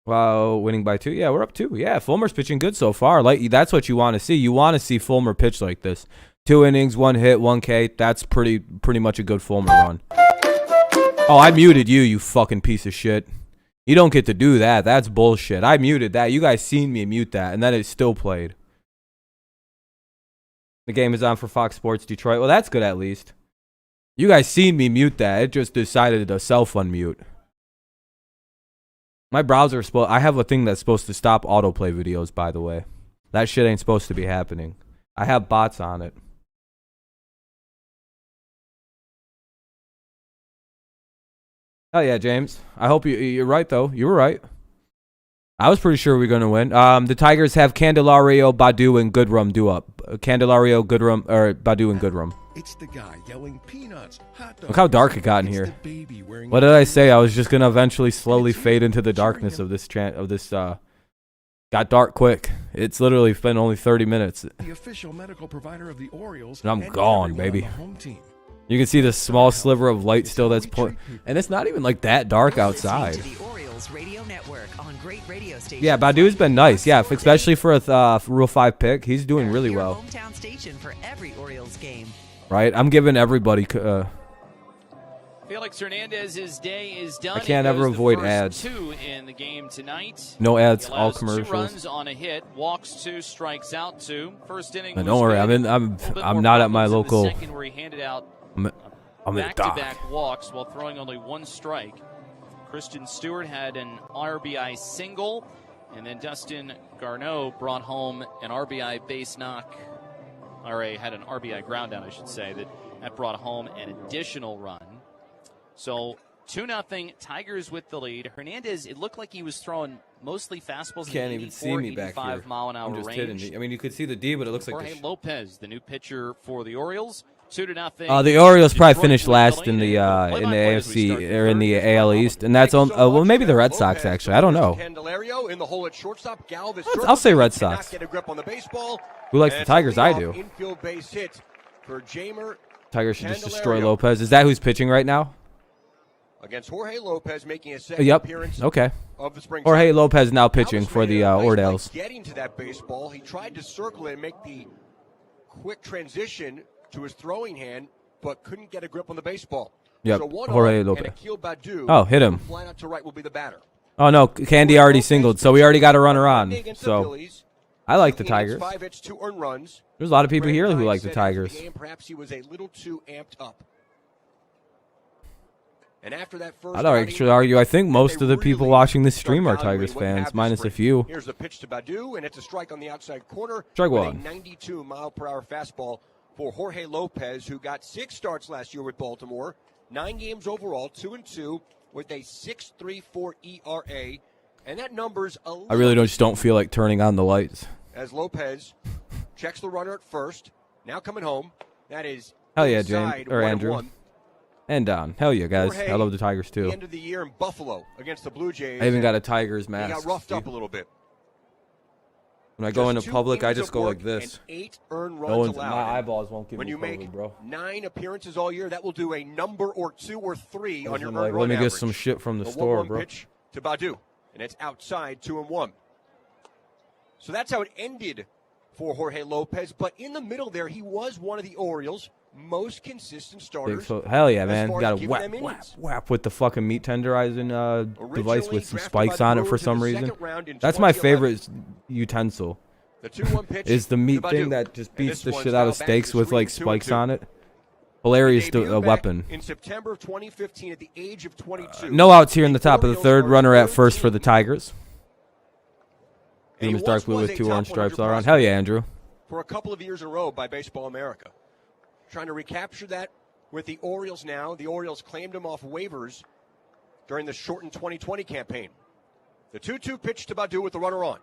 Wow, winning by 2. Yeah, we're up 2. Yeah, Fulmer's pitching good so far. Like that's what you want to see. You want to see Fulmer pitch like this. 2 innings, 1 hit, 1 K. That's pretty much a good Fulmer run. Oh, I muted you, you fucking piece of shit. You don't get to do that. That's bullshit. I muted that. You guys seen me mute that, and then it still played. The game is on for Fox Sports Detroit. Well, that's good at least. You guys seen me mute that. It just decided to self-unmute. My browser I have a thing that's supposed to stop autoplay videos, by the way. That shit ain't supposed to be happening. I have bots on it. Oh yeah, James. I hope you're right though. You were right. I was pretty sure we were gonna win. The Tigers have Candelario, Badu, and Goodrum due up. Candelario, Goodrum, or Badu and Goodrum. It's the guy yelling peanuts, hot dogs. Look how dark it got in here. What did I say? I was just gonna eventually slowly fade into the darkness of this got dark quick. It's literally been only 30 minutes. The official medical provider of the Orioles. And I'm gone, baby. You can see the small sliver of light still that's and it's not even like that dark outside. Yeah, Badu's been nice. Yeah, especially for a Rule 5 pick. He's doing really well. Right? I'm giving everybody Felix Hernandez's day is done. I can't ever avoid ads. 2 in the game tonight. No ads, all commercials. 2 runs on a hit, walks 2, strikes out 2. First inning. Don't worry, I'm not at my local. Second where he handed out back-to-back walks while throwing only 1 strike. Christian Stewart had an RBI single, and then Dustin Garneau brought home an RBI base knock. Had an RBI ground down, I should say, that brought home an additional run. So 2-0, Tigers with the lead. Hernandez, it looked like he was throwing mostly fastballs in the 84, 85 mile an hour range. I mean, you could see the D, but it looks like Jorge Lopez, the new pitcher for the Orioles. 2-0. The Orioles probably finished last in the AFC or in the AL East, and that's on. Well, maybe the Red Sox actually. I don't know. I'll say Red Sox. Who likes the Tigers? I do. Tigers should just destroy Lopez. Is that who's pitching right now? Against Jorge Lopez, making a second appearance okay. of the spring. Jorge Lopez now pitching for the Orioles. Getting to that baseball, he tried to circle it and make the quick transition to his throwing hand, but couldn't get a grip on the baseball. Yep, so Jorge Lopez. Badu, hit him. Flying out to right will be the batter. Oh no, Candy already singled, so we already got a runner on. So I like the Tigers. 5 hits, 2 earned runs. There's a lot of people here who like the Tigers. Perhaps he was a little too amped up. And after that first I'd actually argue I think most of the people watching this stream are Tigers fans, minus a few. Here's the pitch to Badu, and it's a strike on the outside corner. Strike one. A 92-mile-per-hour fastball for Jorge Lopez, who got 6 starts last year with Baltimore, 9 games overall, 2-2, with a 6.34 ERA, and that number's a little. I really just don't feel like turning on the lights. As Lopez checks the runner at first, now coming home. That is hell yeah, James or Andrew. 1-1. And down. Hell yeah, guys. I love the Tigers, too. The end of the year in Buffalo against the Blue Jays. I even got a Tigers mask. He got roughed up a little bit. When I go into public, I just go like this. 8 earned runs allowed. My eyeballs won't give when me you COVID, make bro. 9 appearances all year, that will do a number or 2 or 3 on your earned run Let me average. get some shit from the store, bro. Pitch to Badu, and it's outside 2-1. So that's how it ended for Jorge Lopez. But in the middle there, he was one of the Orioles' most consistent starters. Hell yeah, man. Got a whap with the fucking meat tenderizing device with some spikes on it for some reason. That's my favorite utensil. The 2-1 pitch is the meat to thing Badu. that just And beats this the one's shit out of fouled back steaks to the with like screen, spikes 2-2. on it. Hilarious Debuted back weapon. in September of 2015 at the age of 22. No outs here in the top of the Orioles third. are Runner at third first for team. the Tigers. And he Team is dark once blue was with a 2 top orange 100 stripes all around. prospect Hell yeah, Andrew. For a couple of years in a row by Baseball America. Trying to recapture that with the Orioles now. The Orioles claimed him off waivers during the shortened 2020 campaign. The 2-2 pitch to Badu with the runner on.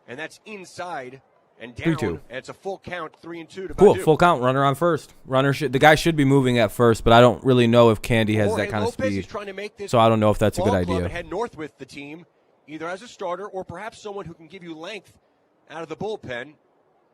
And that's inside and down. 3-2. And it's a full count, 3-2 to Badu. Cool, full count. Runner on first. The guy should be moving at first, but I don't really know if Candy has Jorge that kind of Lopez is speed. trying to make this So I don't know if that's a ball good club idea. and head north with the team, either as a starter or perhaps someone who can give you length out of the bullpen.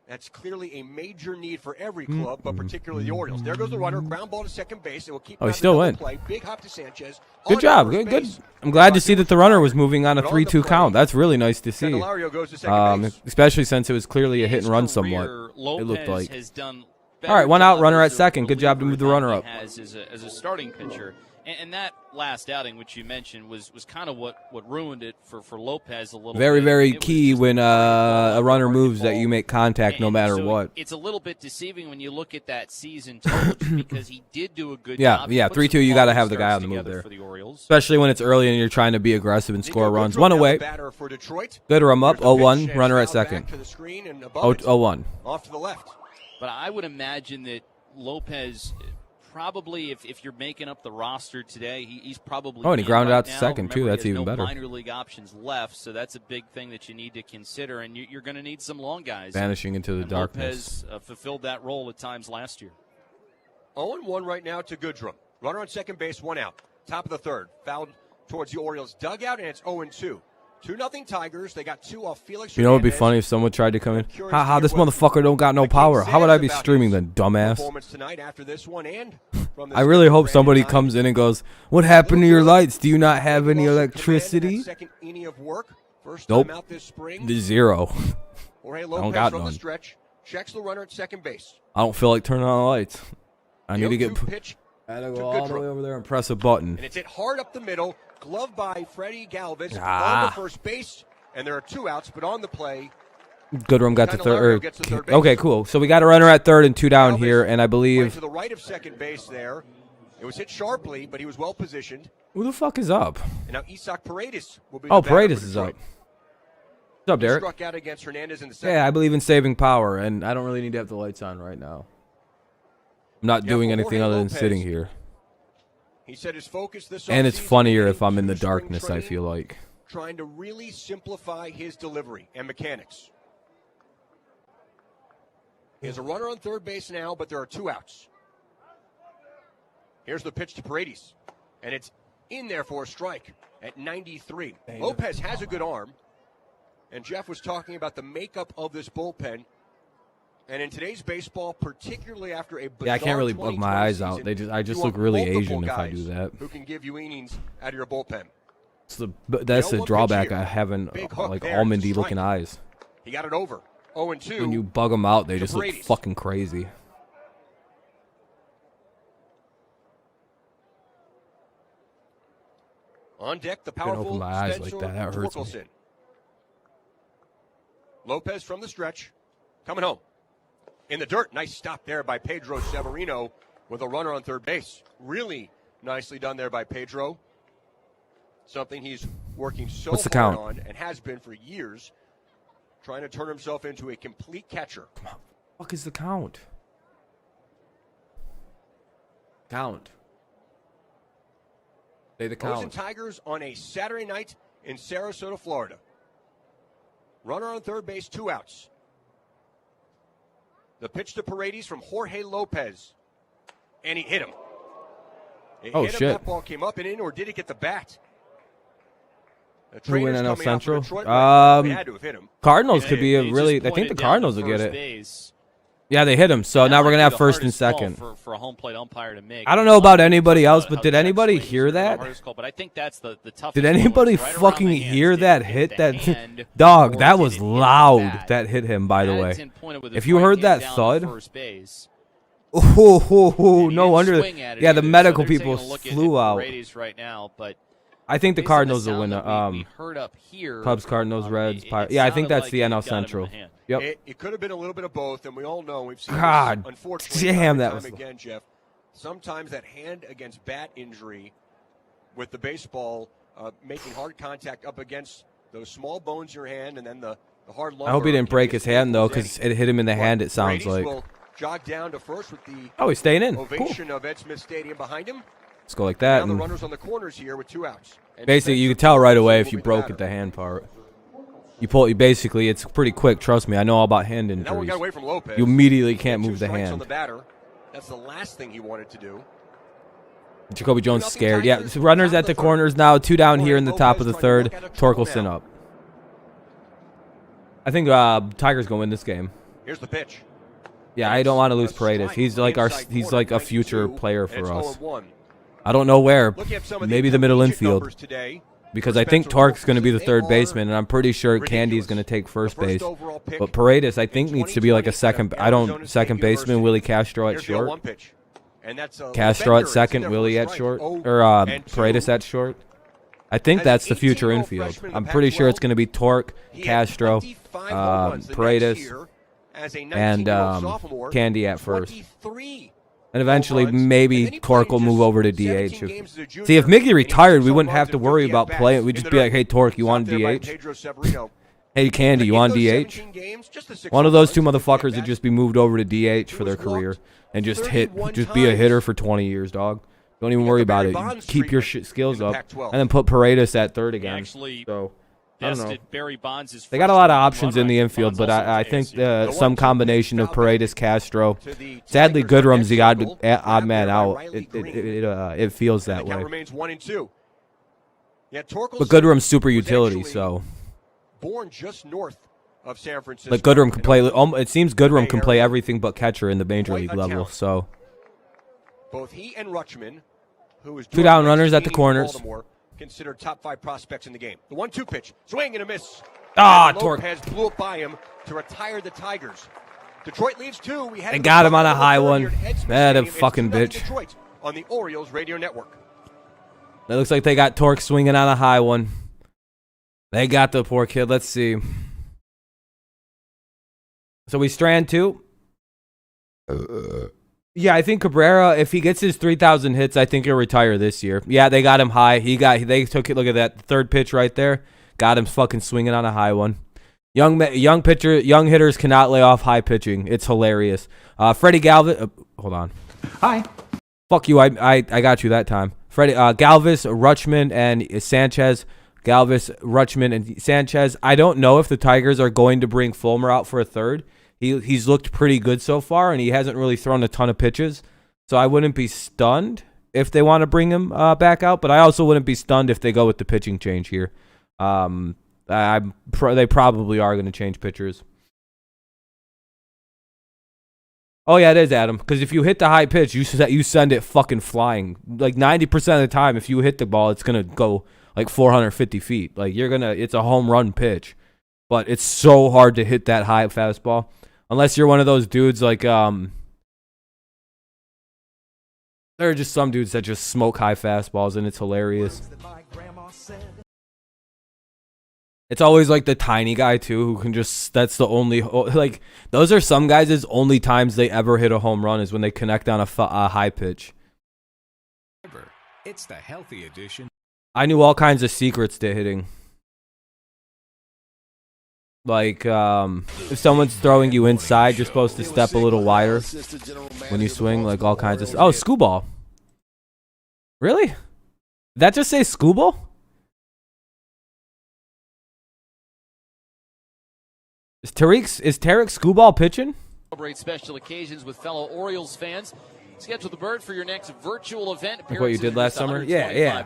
That's clearly a major need for every club, but particularly the Orioles. There goes the runner, ground ball to second base. It will keep. Oh, he still went. Play. Big hop to Sanchez. Good job. Good. I'm glad to see that the runner was moving on a 3-2 count. That's really nice to see. Goes to second base. Especially since it was clearly a hit and run somewhat. It looked like. All right, 1 out, runner at second. Good job to move the runner up. As a starting pitcher. And that last outing, which you mentioned, was kind of what ruined it for Lopez a little Very, bit. very key when a runner moves that you make contact no matter so what. It's a little bit deceiving when you look at that season total just because he did do a good job. Yeah, 3-2, you got to have the guy on the move there. Especially when it's early and you're trying to be aggressive and score runs. 1 away. Good run up, 0-1, runner at second. 0-1. Off to the left. But I would imagine that Lopez probably, if you're making up the roster today, he's probably. Oh, and he grounded right out to now. second, too. Remember, That's he has even no better. Minor league options left, so that's a big thing that you need to consider, and you're going to need some long guys. Vanishing into the darkness. Lopez fulfilled that role at times last year. 0-1 right now to Goodrum. Runner on second base, 1 out. Top of the third. Fouled towards the Orioles dugout, and it's 0-2. 2-0 Tigers. They got 2 off Felix. You know what would be funny if someone tried to come in? Haha, this motherfucker don't got no power. How would I be streaming then, dumbass? I really hope somebody comes in and goes, what happened to your lights? Do you not have any electricity? Nope. Zero. I don't got none. Checks the runner at second base. I don't feel like turning on the lights. I need to get. I gotta go all the way over there and press a button. And it's hit hard up the middle. Glove by Freddie Galvis on the first base, and there are 2 outs, but on the play. Goodrum got to third. Okay, cool. So we got a runner at third and 2 down here, and I believe to the right of second base there. It was hit sharply, but he was well positioned. Who the fuck is up? And now Isak Paredes will be. Paredes is up. What's up, Derek? Struck out against Hernandez in the second. Yeah, I believe in saving power, and I don't really need to have the lights on right now. I'm not doing anything other than sitting here. He said his focus this and it's funnier if I'm in the darkness, I feel like. Trying to really simplify his delivery and mechanics. He has a runner on third base now, but there are 2 outs. Here's the pitch to Paredes, and it's in there for a strike at 93. Lopez has a good arm, and Jeff was talking about the makeup of this bullpen. And in today's baseball, particularly after a bizarre I can't really bug my eyes out. I just look really Asian if I do that. Who can give you innings out of your bullpen? That's the drawback of having like almondy looking eyes. He got it over. 0-2. When you bug them out, they just look fucking crazy. On deck, the powerful open my eyes like that. That hurts me. Lopez from the stretch, coming home. In the dirt, nice stop there by Pedro Severino with a runner on third base. Really nicely done there by Pedro. Something he's working so hard on and has been for years, trying to turn himself into a complete catcher. Come on. What fuck is the count? Count. Say the count. O's and Tigers on a Saturday night in Sarasota, Florida. Runner on third base, 2 outs. The pitch to Paredes from Jorge Lopez. And he hit him. Oh, shit. That ball came up and in, or did it get the bat? Who win NL Central? They had to have hit him. Cardinals could be a really. I think the Cardinals will get it. Yeah, they hit him. So now we're gonna have first and second. For a home plate umpire to make. I don't know about anybody else, but did anybody hear that? But I think that's the toughest. Did anybody fucking hear that hit? That dog. That was loud. That hit him. By the way, if you heard that thud. Oh, no wonder. Yeah, the medical people flew out. Right now, but I think the Cardinals will win. We heard up here. Cubs, Cardinals, Reds. Yeah, I think that's the NL Central. Yep. It could have been a little bit of both, and we all know we've seen God this, unfortunately, damn, that was again, Jeff. Sometimes that hand against bat injury with the baseball making hard contact up against those small bones in your hand, and then the hard lumber. I hope he didn't break his hand though, because it hit him in the hand. It sounds like. Will jog down to first with the he's staying in. Ovation of Ed Smith Stadium behind him. Let's go like that. Now the runners on the corners here with 2 outs. And basically, you can tell right away if you broke at the hand part. You pull. You basically, it's pretty quick. Trust me, I know all about hand injuries. That one got away from Lopez. You immediately can't move the hand. On the batter. That's the last thing he wanted to do. Jacoby Jones scared. Yeah, so runners at the corners now. 2 down here in the top of the third. Torkelson up. I think Tigers gonna win this game. Here's the pitch. Yeah, I don't want to lose Paredes. He's like a future player for us. I don't know where. Maybe the middle infield. Because I think Tork's going to be the third baseman, and I'm pretty sure Candy's going to take first base. But Paredes, I think, needs to be like a second baseman. Willie Castro at short. Castro at second, Willie at short, or Paredes at short. I think that's the future infield. I'm pretty sure it's going to be Tork, Castro, Paredes, and Candy at first. And eventually, maybe Tork will move over to DH. See, if Mickey retired, we wouldn't have to worry about playing. We'd just be like, hey, Tork, you want DH? Hey, Candy, you want DH? One of those two motherfuckers would just be moved over to DH for their career and just be a hitter for 20 years, dog. Don't even worry about it. Keep your skills up, and then put Paredes at third again. So, I don't know. They got a lot of options in the infield, but I think some combination of Paredes, Castro. Sadly, Goodrum's the odd man out. It feels that way. But Goodrum's super utility, so. Born just north of San Francisco. Like Goodrum can play. It seems Goodrum can play everything but catcher in the major league level. So. Both he and Rutschman, who is 2 down runners at the corners. Considered top 5 prospects in the game. The 1-2 pitch, swing and a miss. Tork. Lopez blew it by him to retire the Tigers. Detroit leads 2. They got him on a high one. That a fucking bitch. Detroit on the Orioles radio network. It looks like they got Tork swinging on a high one. They got the poor kid. Let's see. So we strand 2. Yeah, I think Cabrera, if he gets his 3,000 hits, I think he'll retire this year. Yeah, they got him high. They took it. Look at that third pitch right there. Got him fucking swinging on a high one. Young hitters cannot lay off high pitching. It's hilarious. Freddie Galvis. Hold on. Hi. Fuck you. I got you that time. Freddie Galvis, Rutschman, and Sanchez. Galvis, Rutschman, and Sanchez. I don't know if the Tigers are going to bring Fulmer out for a third. He's looked pretty good so far, and he hasn't really thrown a ton of pitches. So I wouldn't be stunned if they want to bring him back out, but I also wouldn't be stunned if they go with the pitching change here. They probably are going to change pitchers. Oh, yeah, it is, Adam, because if you hit the high pitch, you send it fucking flying. Like 90% of the time, if you hit the ball, it's going to go like 450 feet. Like it's a home run pitch, but it's so hard to hit that high fastball. Unless you're one of those dudes like, there are just some dudes that just smoke high fastballs, and it's hilarious. It's always like the tiny guy, too, who can just, that's the only, like, those are some guys' only times they ever hit a home run is when they connect on a high pitch. It's the healthy edition. I knew all kinds of secrets to hitting. Like, if someone's throwing you inside, you're supposed to step a little wider when you swing, like all kinds of... Oh, Scooball. Really? Did that just say Scooball? Is Tarek Scooball pitching? Celebrate special occasions with fellow Orioles fans. Schedule the bird for your next virtual event. Like what you did last summer? Yeah.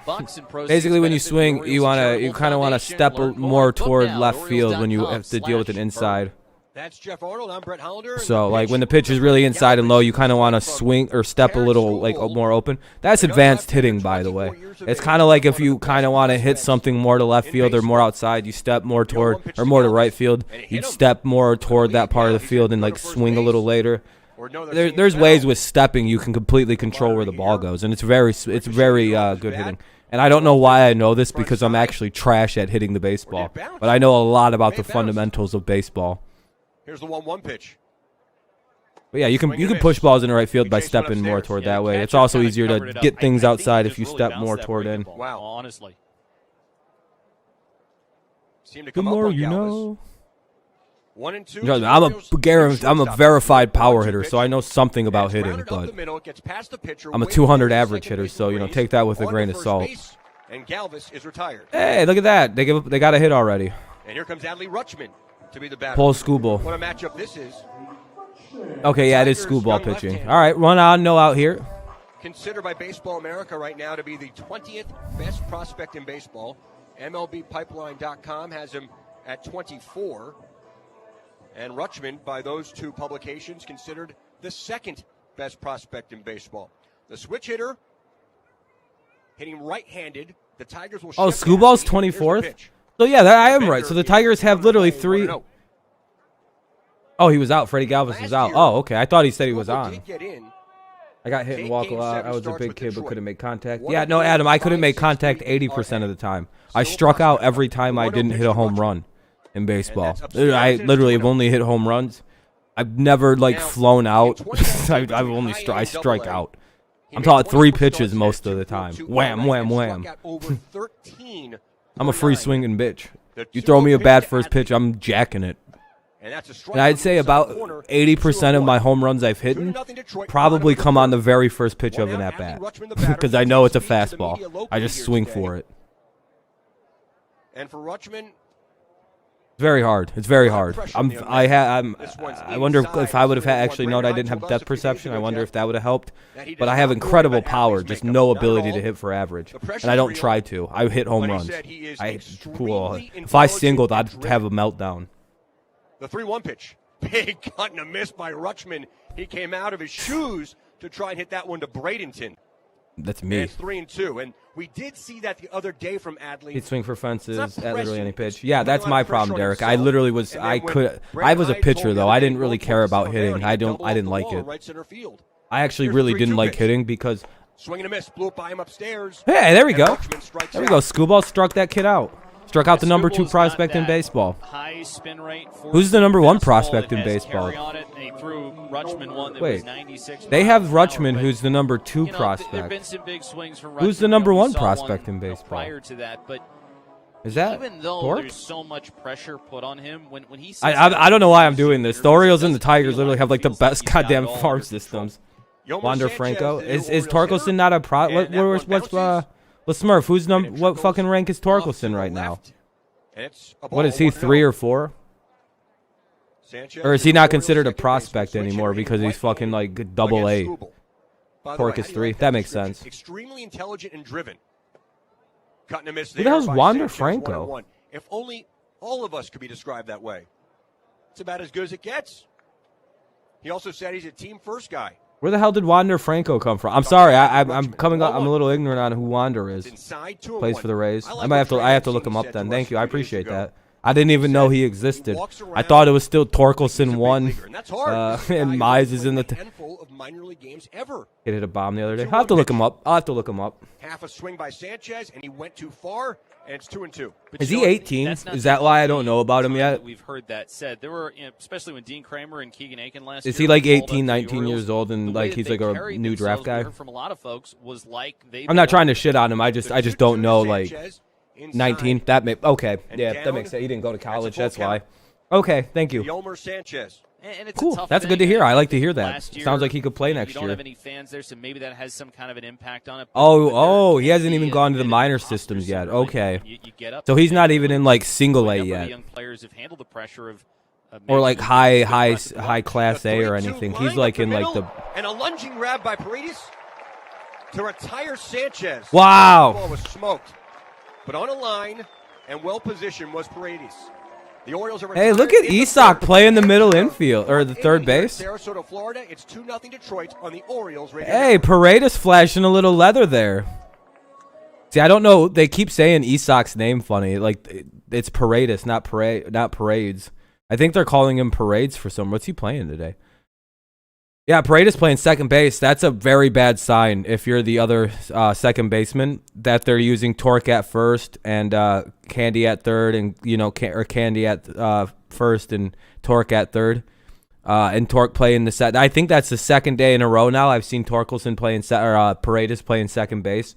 Basically, when you swing, you kind of want to step more toward left field when you have to deal with an inside. That's Jeff Arnold. I'm Brett Hollander. So, like, when the pitch is really inside and low, you kind of want to swing or step a little, like, more open. That's advanced hitting, by the way. It's kind of like if you kind of want to hit something more to left field or more outside, you step more toward, or more to right field. You'd step more toward that part of the field and, like, swing a little later. There's ways with stepping you can completely control where the ball goes, and it's very good hitting. And I don't know why I know this because I'm actually trash at hitting the baseball, but I know a lot about the fundamentals of baseball. Here's the 1-1 pitch. But yeah, you can push balls in the right field by stepping more toward that way. It's also easier to get things outside if you step more toward in. Wow, honestly. The more you know. 1-2. I'm a verified power hitter, so I know something about hitting, but I'm a 200 average hitter, so take that with a grain of salt. And Galvis is retired. Hey, look at that! They got a hit already. And here comes Adley Rutschman to be the batter. Paul Skubal. What a matchup this is. Okay, yeah, it is Skubal pitching. All right, run on, no out here. Considered by Baseball America right now to be the 20th best prospect in baseball. MLBpipeline.com has him at 24. And Rutschman, by those two publications, considered the second best prospect in baseball. The switch hitter, hitting right-handed. The Tigers will. Oh, Skubal's 24th. So yeah, I am right. So the Tigers have literally 3. Oh, he was out. Freddie Galvis was out. Oh, okay. I thought he said he was on. I got hit and walk a lot. I was a big kid but couldn't make contact. Yeah, no, Adam, I couldn't make contact 80% of the time. I struck out every time I didn't hit a home run in baseball. I literally have only hit home runs. I've never flown out. I strike out. I'm taught 3 pitches most of the time. Wham, wham, wham. I'm a free swinging bitch. You throw me a bad first pitch, I'm jacking it. And I'd say about 80% of my home runs I've hit probably come on the very first pitch of an at-bat. Because I know it's a fastball. I just swing for it. And for Rutschman, it's very hard. It's very hard. I wonder if I would have actually known I didn't have depth perception. I wonder if that would have helped. But I have incredible power, just no ability to hit for average. And I don't try to. I hit home runs. If I singled, I'd have a meltdown. The 3-1 pitch. Big cut and a miss by Rutschman. He came out of his shoes to try and hit that one to Bradenton. That's me. And it's 3-2. And we did see that the other day from Adley. He'd swing for fences at literally any pitch. Yeah, that's my problem, Derek. I literally was. I was a pitcher though. I didn't really care about hitting. I didn't like it. I actually really didn't like hitting because. Swing and a miss. Blew it by him upstairs. Hey, there we go. There we go. Skubal struck that kid out. Struck out the number 2 prospect in baseball. High spin rate. Who's the number 1 prospect in baseball? Wait, they have Rutschman, who's the number 2 prospect. Who's the number 1 prospect in baseball? Prior to that, but is that even though Torque? there's so much pressure put on him when he I don't know why I'm doing this. The Orioles and the Tigers literally have the best goddamn farm systems. Wander Franco is Torkelson not a pro? What's Smurf? Who's what fucking rank is Torkelson right now? What is he, 3 or 4? Or is he not considered a prospect anymore because he's fucking double A? Torque is 3. That makes sense. Extremely intelligent and driven. Cutting a miss there. Who the hell's Wander Franco? If only all of us could be described that way. It's about as good as it gets. He also said he's a team first guy. Where the hell did Wander Franco come from? I'm sorry, I'm coming up. I'm a little ignorant on who Wander is. Plays for the Rays. I have to look him up then. Thank you, I appreciate that. I didn't even know he existed. I thought it was still Torkelson 1, and Mize is in the. He hit a bomb the other day. I'll have to look him up. Half a swing by Sanchez, and he went too far, and it's 2-2. Is he 18? Is that why I don't know about him yet? We've heard that said. There were, especially when Dean Kramer and Keegan Aiken last year. Is he 18, 19 years old, and he's a new draft guy? From a lot of folks was I'm not trying to shit on him. I just don't know 19. That may okay. Yeah, that makes sense. He didn't go to college. That's why. Okay, thank you. Yolmer Sanchez. And it's cool. That's good to hear. I like to hear that. Sounds like he could play next year. You don't have any fans there, so maybe that has some kind of an impact on it. Oh, he hasn't even gone to the minor systems yet. Okay. So he's not even in single A yet. Young players have handled the pressure of or high class A or anything. He's in the. And a lunging grab by Paredes to retire Sanchez. Wow. The ball was smoked. But on a line and well positioned was Paredes. The Orioles are hey, look at Isak play in the middle infield or the third base. Sarasota, Florida. It's 2-0 Detroit on the Orioles. Hey, Paredes flashing a little leather there. See, I don't know. They keep saying Isak's name funny. It's Paredes, not Parades. I think they're calling him Parades for some. What's he playing today? Yeah, Paredes playing second base. That's a very bad sign if you're the other second baseman, that they're using Torque at first and Candy at third, and or Candy at first and Torque at third, and Torque playing the set. I think that's the second day in a row now I've seen Torkelson playing Paredes playing second base,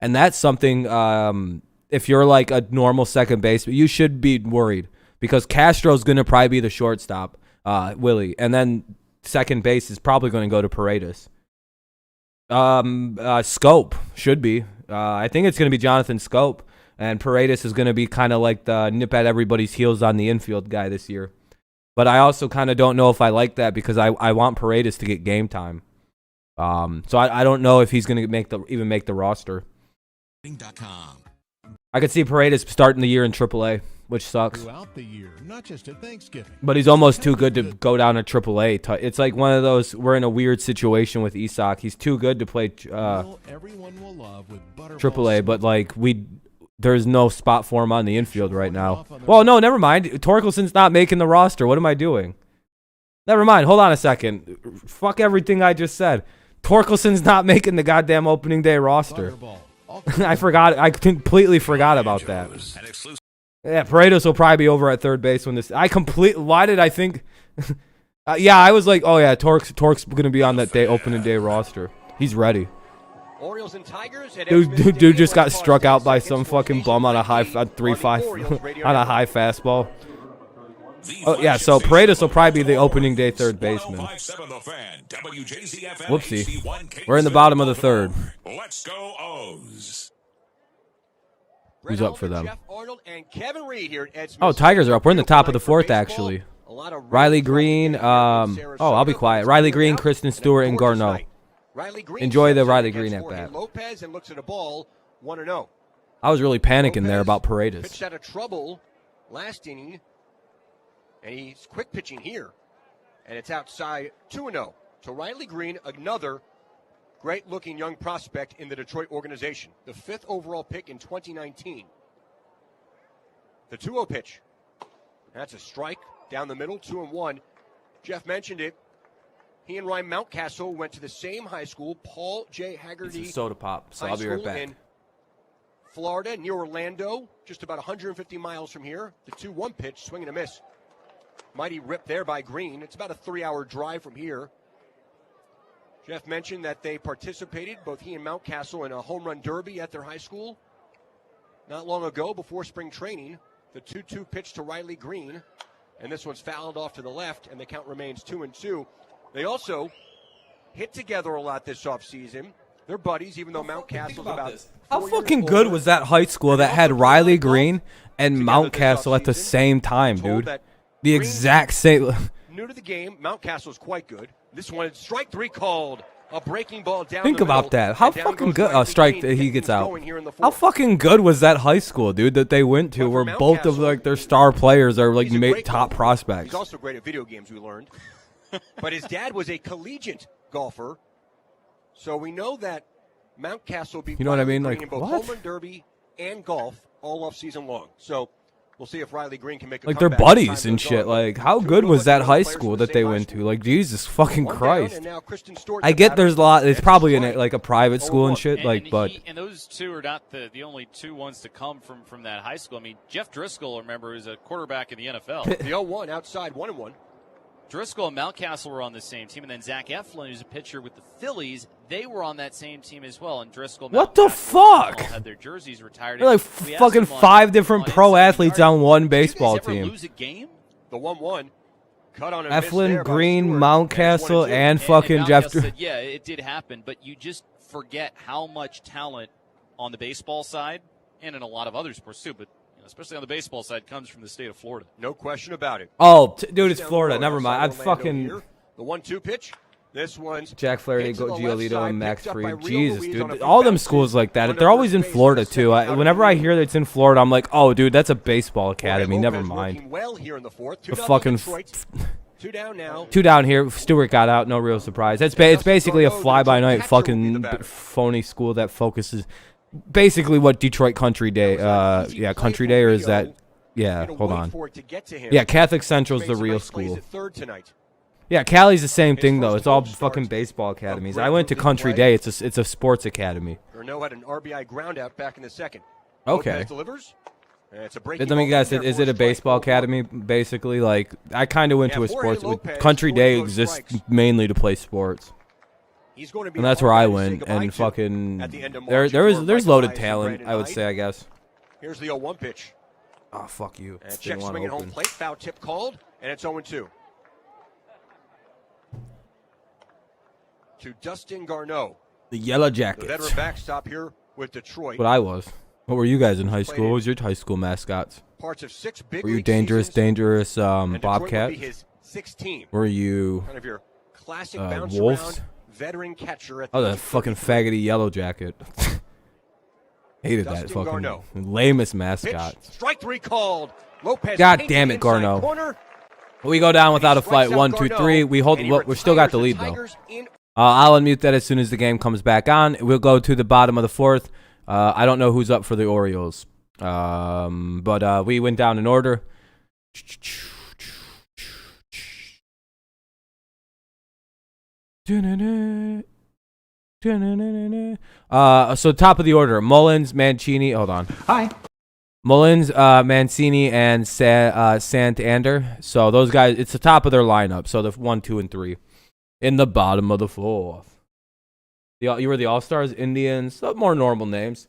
and that's something. If you're like a normal second baseman, you should be worried because Castro's gonna probably be the shortstop, Willie, and then second base is probably going to go to Paredes. Scope should be. I think it's going to be Jonathan Scope, and Paredes is going to be kind of like the nip at everybody's heels on the infield guy this year. But I also kind of don't know if I like that because I want Paredes to get game time. So I don't know if he's going to even make the roster. I could see Paredes starting the year in AAA, which sucks. Throughout the year, not just at Thanksgiving. But he's almost too good to go down to AAA. It's like one of those, we're in a weird situation with Isak. He's too good to play AAA, but like there's no spot for him on the infield right now. Well, no, never mind. Torkelson's not making the roster. What am I doing? Never mind. Hold on a second. Fuck everything I just said. Torkelson's not making the goddamn opening day roster. I forgot. I completely forgot about that. Yeah, Paredes will probably be over at third base when this. Why did I think? Yeah, I was like, oh yeah, Torque's gonna be on that opening day roster. He's ready. Orioles and Tigers. Dude just got struck out by some fucking bum on a high 3-5 on a high fastball. Oh yeah, so Paredes will probably be the opening day third baseman. Whoopsie, we're in the bottom of the third. Let's go O's. Who's up for them? Oh, Tigers are up. We're in the top of the fourth, actually. Riley Green. I'll be quiet. Riley Green, Kristen Stewart, and Garneau. Enjoy the Riley Green at bat. I was really panicking there about Paredes. Pitched out of trouble last inning, and he's quick pitching here, and it's outside 2-0 to Riley Green, another great-looking young prospect in the Detroit organization, the 5th overall pick in 2019. The 2-0 pitch. That's a strike down the middle, 2-1. Jeff mentioned it. He and Ryan Mountcastle went to the same high school, Paul J. Haggerty. It's a soda pop, so I'll be right back. In Florida, near Orlando, just about 150 miles from here. The 2-1 pitch, swing and a miss. Mighty rip there by Green. It's about a 3-hour drive from here. Jeff mentioned that they participated, both he and Mountcastle, in a home run derby at their high school not long ago before spring training. The 2-2 pitch to Riley Green, and this one's fouled off to the left, and the count remains 2-2. They also hit together a lot this offseason. They're buddies, even though Mountcastle's about How fucking good was that high school that had Riley Green and Mountcastle at the same time, dude? The exact same. New to the game, Mountcastle's quite good. This one, strike 3 called. A breaking ball down Think the middle, about that. How fucking good? Strike that he gets out. How fourth. fucking good was that high school, dude, that they went to, where both of like their star players are like top prospects? He's also great at video games, we learned. But his dad was a collegiate golfer, so we know that Mountcastle beat. You know what I mean? Like what? Home run derby and golf all off season long. So we'll see if Riley Green can make a like they're buddies and shit. Like how good was that high school that they went to? Like Jesus fucking Christ! I get there's a lot. It's probably in like a private school and shit. And those two are not the only two ones to come from that high school. I mean, Jeff Driscoll, remember, is a quarterback in the NFL. The 0-1 outside 1-1. Driscoll and Mountcastle were on the same team, and then Zach Eflin, who's a pitcher with the Phillies, they were on that same team as well. And Driscoll, what the fuck? Had their jerseys retired. They're like fucking 5 different pro athletes on one baseball team. Lose a game? The 1-1 cut on a Eflin, Green, Mountcastle, and fucking Jeff. Said, yeah, it did happen, but you just forget how much talent on the baseball side and in a lot of other sports too, but especially on the baseball side, comes from the state of Florida. No question about it. Oh, dude, it's Florida. Never mind. I'd fucking. The 1-2 pitch. This one's Jack Flaherty, Giolito, and Max Fried. Jesus, dude. All them schools like that. They're always in Florida, too. Whenever I hear that it's in Florida, I'm like, oh, dude, that's a baseball academy. Never mind. Well here in the fourth. The fucking. 2 down now. 2 down here. Stewart got out. No real surprise. It's basically a fly-by-night fucking phony school that focuses. Basically what Detroit Country Day, Country Day, or is that, hold on. Yeah, Catholic Central's the real school. Yeah, Cali's the same thing though. It's all fucking baseball academies. I went to Country Day. It's a sports academy. Garneau had an RBI groundout back in the second. Okay. Lopez delivers. It's a breaking Let me guess. ball Is it a baseball academy? Basically, like I kind of went to a sports. Country Day exists mainly to play sports. He's going to be And that's where I went, and fucking there's loaded talent, I would say, I guess. Here's the 0-1 pitch. Oh, fuck you. And check swing at home plate, foul tip called, and it's 0-2. To Dustin Garneau. The Yellow Jackets. The veteran backstop here with Detroit. What I was. What were you guys in high school? What was your high school mascots? Parts of 6 big were you dangerous Bobcat? His 16. Were you kind of your classic bounce Wolves? Around veteran catcher at the that fucking faggoty Yellow Jacket. Hated Dustin that fucking Garneau. lamest mascot. Pitch, strike 3 called. Lopez. God damn it, Garneau. Corner. We go down without a fight. 1, 2, 3. We hold. We still got the lead though. I'll unmute that as soon as the game comes back on. We'll go to the bottom of the 4th. I don't know who's up for the Orioles, but we went down in order. So top of the order: Mullins, Mancini. Hold on. Hi. Mullins, Mancini, and Santander. So those guys, it's the top of their lineup. So the 1, 2, and 3. In the bottom of the 4th. You were the All-Stars, Indians, more normal names.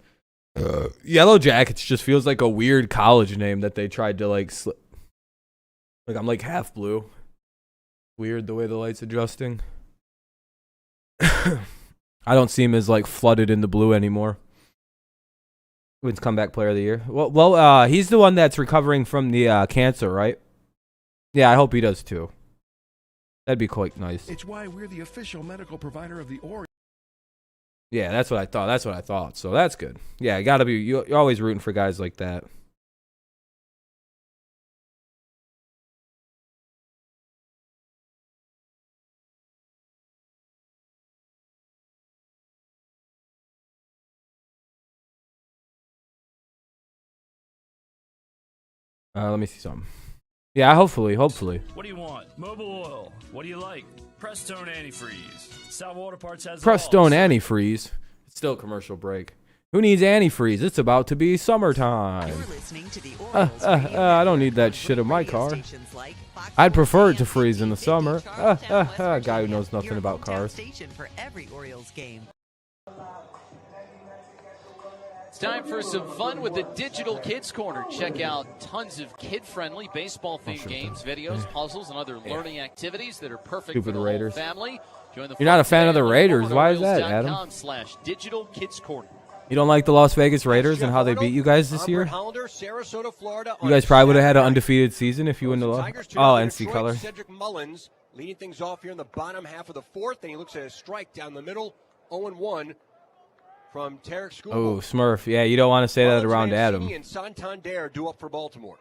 Yellow Jackets just feels like a weird college name that they tried to like I'm like half blue. Weird the way the light's adjusting. I don't seem as like flooded in the blue anymore. Wins comeback player of the year. Well, he's the one that's recovering from the cancer, right? Yeah, I hope he does too. That'd be quite nice. It's why we're the official medical provider of the Orioles. Yeah, that's what I thought. So that's good. Yeah, you gotta be. You're always rooting for guys like that. Let me see something. Yeah, hopefully. What do you want? Mobile oil. What do you like? Prestone antifreeze. Sal Water Parts has Prestone antifreeze. It's still a commercial break. Who needs antifreeze? It's about to be summertime. You're listening to the Orioles I don't need that shit in my car. I'd prefer it to freeze in the summer. Guy who knows nothing about cars. Station for every Orioles game. It's time for some fun with the Digital Kids Corner. Check out tons of kid-friendly baseball-themed games, videos, puzzles, and other learning activities that are perfect for the whole family. Join the You're not a fan of the Raiders. Why is that, Adam? /Digital Kids Corner. You don't like the Las Vegas Raiders and how they beat you guys this year? You guys probably would have had an undefeated season if you wouldn't have lost. Oh, NC color. Cedric Mullins leading things off here in the bottom half of the 4th, and he looks at a strike down the middle, 0-1 from Tarek Skubal. Oh, Smurf. Yeah, you don't want to say that around Adam. And Santander due up for Baltimore.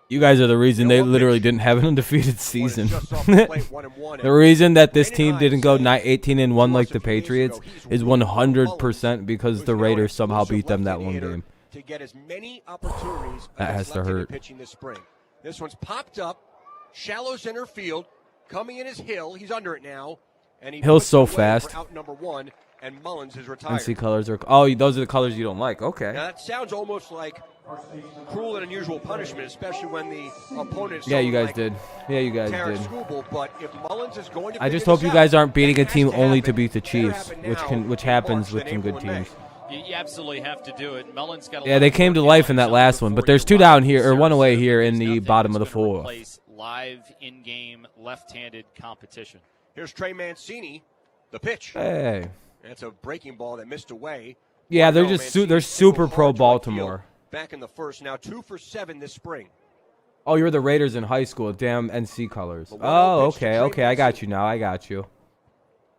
You guys are the reason they literally didn't have an undefeated season. The reason that this team didn't go 18-1 like the Patriots is 100% because the Raiders somehow beat them that one game. To get as many opportunities that has to hurt. Pitching this spring. This one's popped up, shallow center field, coming in is Hill. He's under it now, and Hill's so fast. Out number 1, and Mullins is retired. NC colors are. Oh, those are the colors you don't like. Okay. Now that sounds almost like cruel and unusual punishment, especially when the opponent. Yeah, you guys did. Yeah, you guys did. Skubal, but if Mullins is going to I just hope you guys aren't beating a team only to beat the Chiefs, which happens with some good teams. You absolutely have to do it. Mullins got. Yeah, they came to life in that last one, but there's 2 down here or 1 away here in the bottom of the 4th. Live in-game left-handed competition. Here's Trey Mancini, the pitch. Hey. That's a breaking ball that missed away. Yeah, they're just they're super pro Baltimore. Back in the 1st, now 2 for 7 this spring. Oh, you're the Raiders in high school. Damn NC colors. Oh, okay. I got you now. I got you.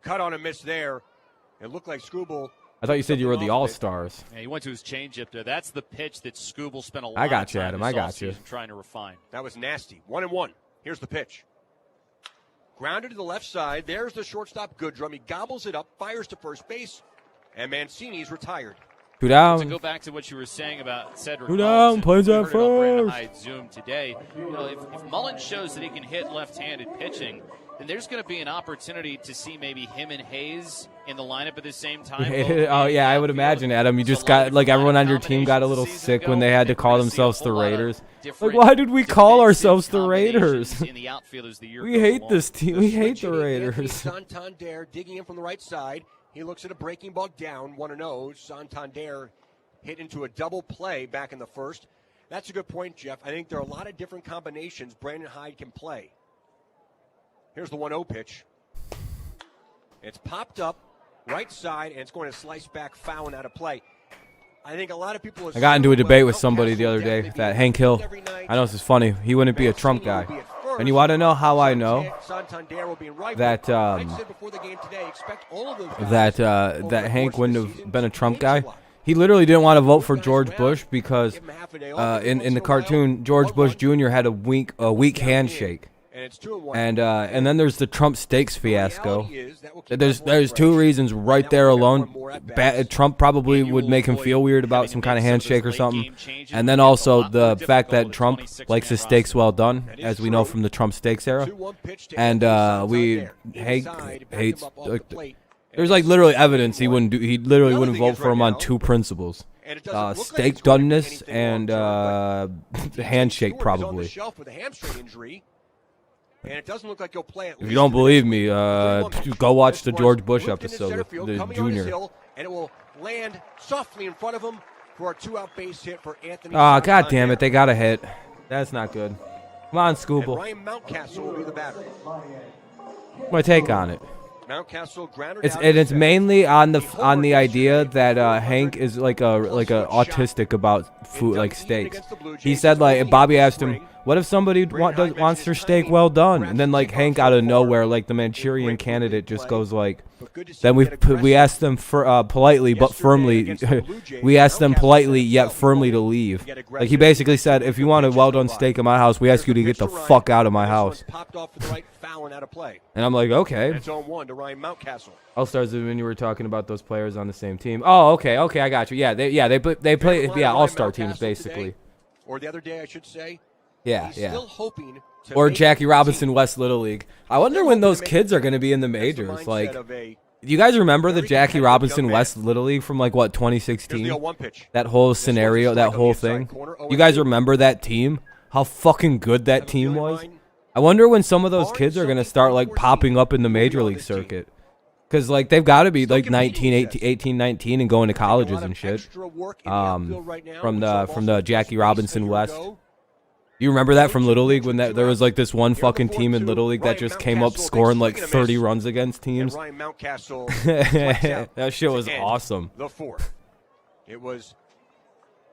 Cut on a miss there. It looked like Skubal. I thought you said you were the All-Stars. Yeah, he went to his changeup there. That's the pitch that Skubal spent a lot I got of you, time Adam. I got you. Trying to refine. That was nasty. 1-1. Here's the pitch. Grounded to the left side. There's the shortstop Goodrum. He gobbles it up, fires to first base, and Mancini's retired. 2 down. To go back to what you were saying about Cedric 2 down, plays at first. first. Zoom today. You know, if Mullins shows that he can hit left-handed pitching, then there's going to be an opportunity to see maybe him and Hayes in the lineup at the same time. Oh, yeah, I would imagine, Adam. You just got, like, everyone on your team got a little sick when they had to call themselves the Raiders. Like, why did we call ourselves the Raiders? We hate this team. We hate the Raiders. Santander digging in from the right side. He looks at a breaking ball down, 1-0. Santander hit into a double play back in the first. That's a good point, Jeff. I think there are a lot of different combinations Brandon Hyde can play. Here's the 1-0 pitch. It's popped up right side, and it's going to slice back foul and out of play. I think a lot of people. I got into a debate with somebody the other day that Hank Hill. I know this is funny. He wouldn't be a Trump guy. And you want to know how I know that that Hank wouldn't have been a Trump guy? He literally didn't want to vote for George Bush because in the cartoon, George Bush Jr. had a weak handshake. And then there's the Trump steaks fiasco. There's two reasons right there alone. Trump probably would make him feel weird about some kind of handshake or something. And then also the fact that Trump likes his steaks well done, as we know from the Trump steaks era. And Hank hates. There's like literally evidence he literally wouldn't vote for him on two principles: steak doneness and handshake probably. And it doesn't look like he'll play it. If you don't believe me, go watch the George Bush episode with the Junior. And it will land softly in front of him for a 2-out base hit for Anthony. Ah, God damn it! They got a hit. That's not good. Come on, Scooble. Ryan Mountcastle will be the batter. My take on it. Mountcastle grounded it's mainly on the idea that Hank is like a autistic about food, like steaks. He said, like, Bobby asked him, what if somebody wants their steak well done? And then, like, Hank out of nowhere, like the Manchurian Candidate, just goes like, then we asked them politely but firmly, we asked them politely yet firmly to leave. Like, he basically said, if you want a well done steak in my house, we ask you to get the fuck out of my house. And I'm like, okay. It's 0-1 to Ryan Mountcastle. All-Stars when you were talking about those players on the same team. Oh, okay, I got you. Yeah, they play All-Star teams basically. Or the other day, I should say. Yeah. Still hoping to or Jackie Robinson West Little League. I wonder when those kids are going to be in the majors. Like, do you guys remember the Jackie Robinson West Little League from like what 2016? That whole scenario, that whole thing. You guys remember that team? How fucking good that team was? I wonder when some of those kids are going to start like popping up in the major league circuit. Because like they've got to be like 18, 19 and going to colleges and shit. From the Jackie Robinson West. You remember that from Little League when there was like this one fucking team in Little League that just came up scoring like 30 runs against teams? That shit was awesome. It was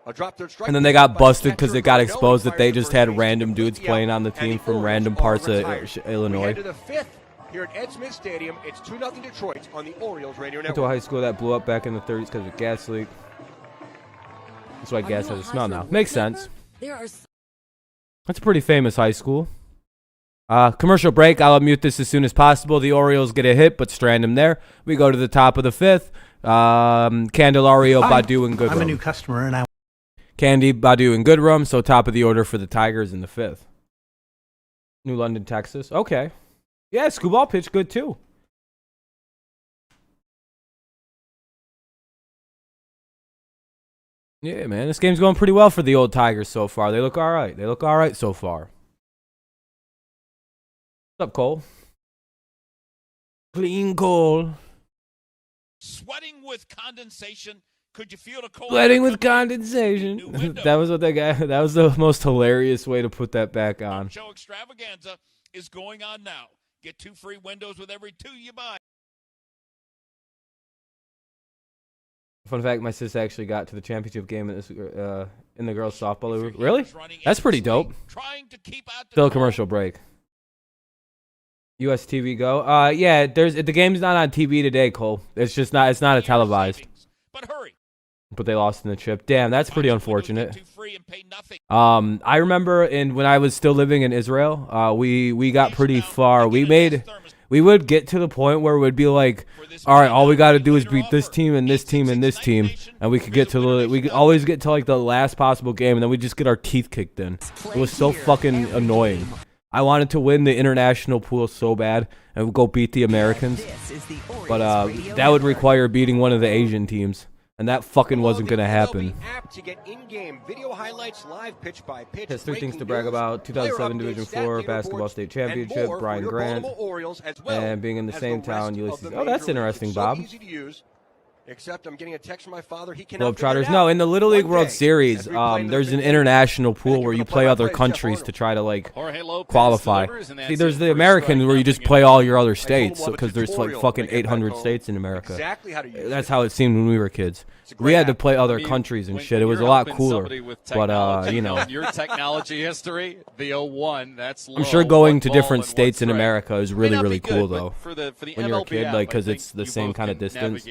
a drop third strike. And then they got busted because it got exposed that they just had random dudes playing on the team from random parts of Illinois. To the fifth here at Ed Smith Stadium. It's 2-0 Detroit on the Orioles radio network. Went to a high school that blew up back in the 30s because of a gas leak. That's why gas has a smell now. Makes sense. That's a pretty famous high school. Commercial break. I'll unmute this as soon as possible. The Orioles get a hit, but strand him there. We go to the top of the fifth. Candelario, Badu, and Goodrum. I'm a new customer, and I... Candy, Badu, and Goodrum. So top of the order for the Tigers in the fifth. New London, Texas. Okay. Yeah, Scooball pitched good, too. Yeah, man, this game's going pretty well for the old Tigers so far. They look all right. They look all right so far. What's up, Cole? Clean Cole. Sweating with condensation. Could you feel the cold? Sweating with condensation. That was what that guy. That was the most hilarious way to put that back on. Show extravaganza is going on now. Get 2 free windows with every 2 you buy. Fun fact, my sister actually got to the championship game in the girls' softball league. Really? That's pretty dope. Still a commercial break. US TV Go. Yeah, the game's not on TV today, Cole. It's just not. It's not a televised. But hurry. But they lost in the chip. Damn, that's pretty unfortunate. I remember when I was still living in Israel, we got pretty far. We would get to the point where it would be like, all right, all we got to do is beat this team and this team and this team, and we could always get to like the last possible game, and then we just get our teeth kicked in. It was so fucking annoying. I wanted to win the international pool so bad and go beat the Americans. But that would require beating one of the Asian teams. And that fucking wasn't going to happen. Has 3 things to brag about. 2007 Division 4 Basketball State Championship, Brian Grant. And being in the same town, Ulysses. Oh, that's interesting, Bob. Except I'm getting a text from my father. He cannot Globetrotters. No, in the Little League World Series, there's an international pool where you play other countries to try to like qualify. See, there's the American where you just play all your other states because there's like fucking 800 states in America. That's how it seemed when we were kids. We had to play other countries and shit. It was a lot cooler. But you know, your technology history, the 01. That's low. I'm sure going to different states in America is really really cool though. When you're a kid, like because it's the same kind of distance.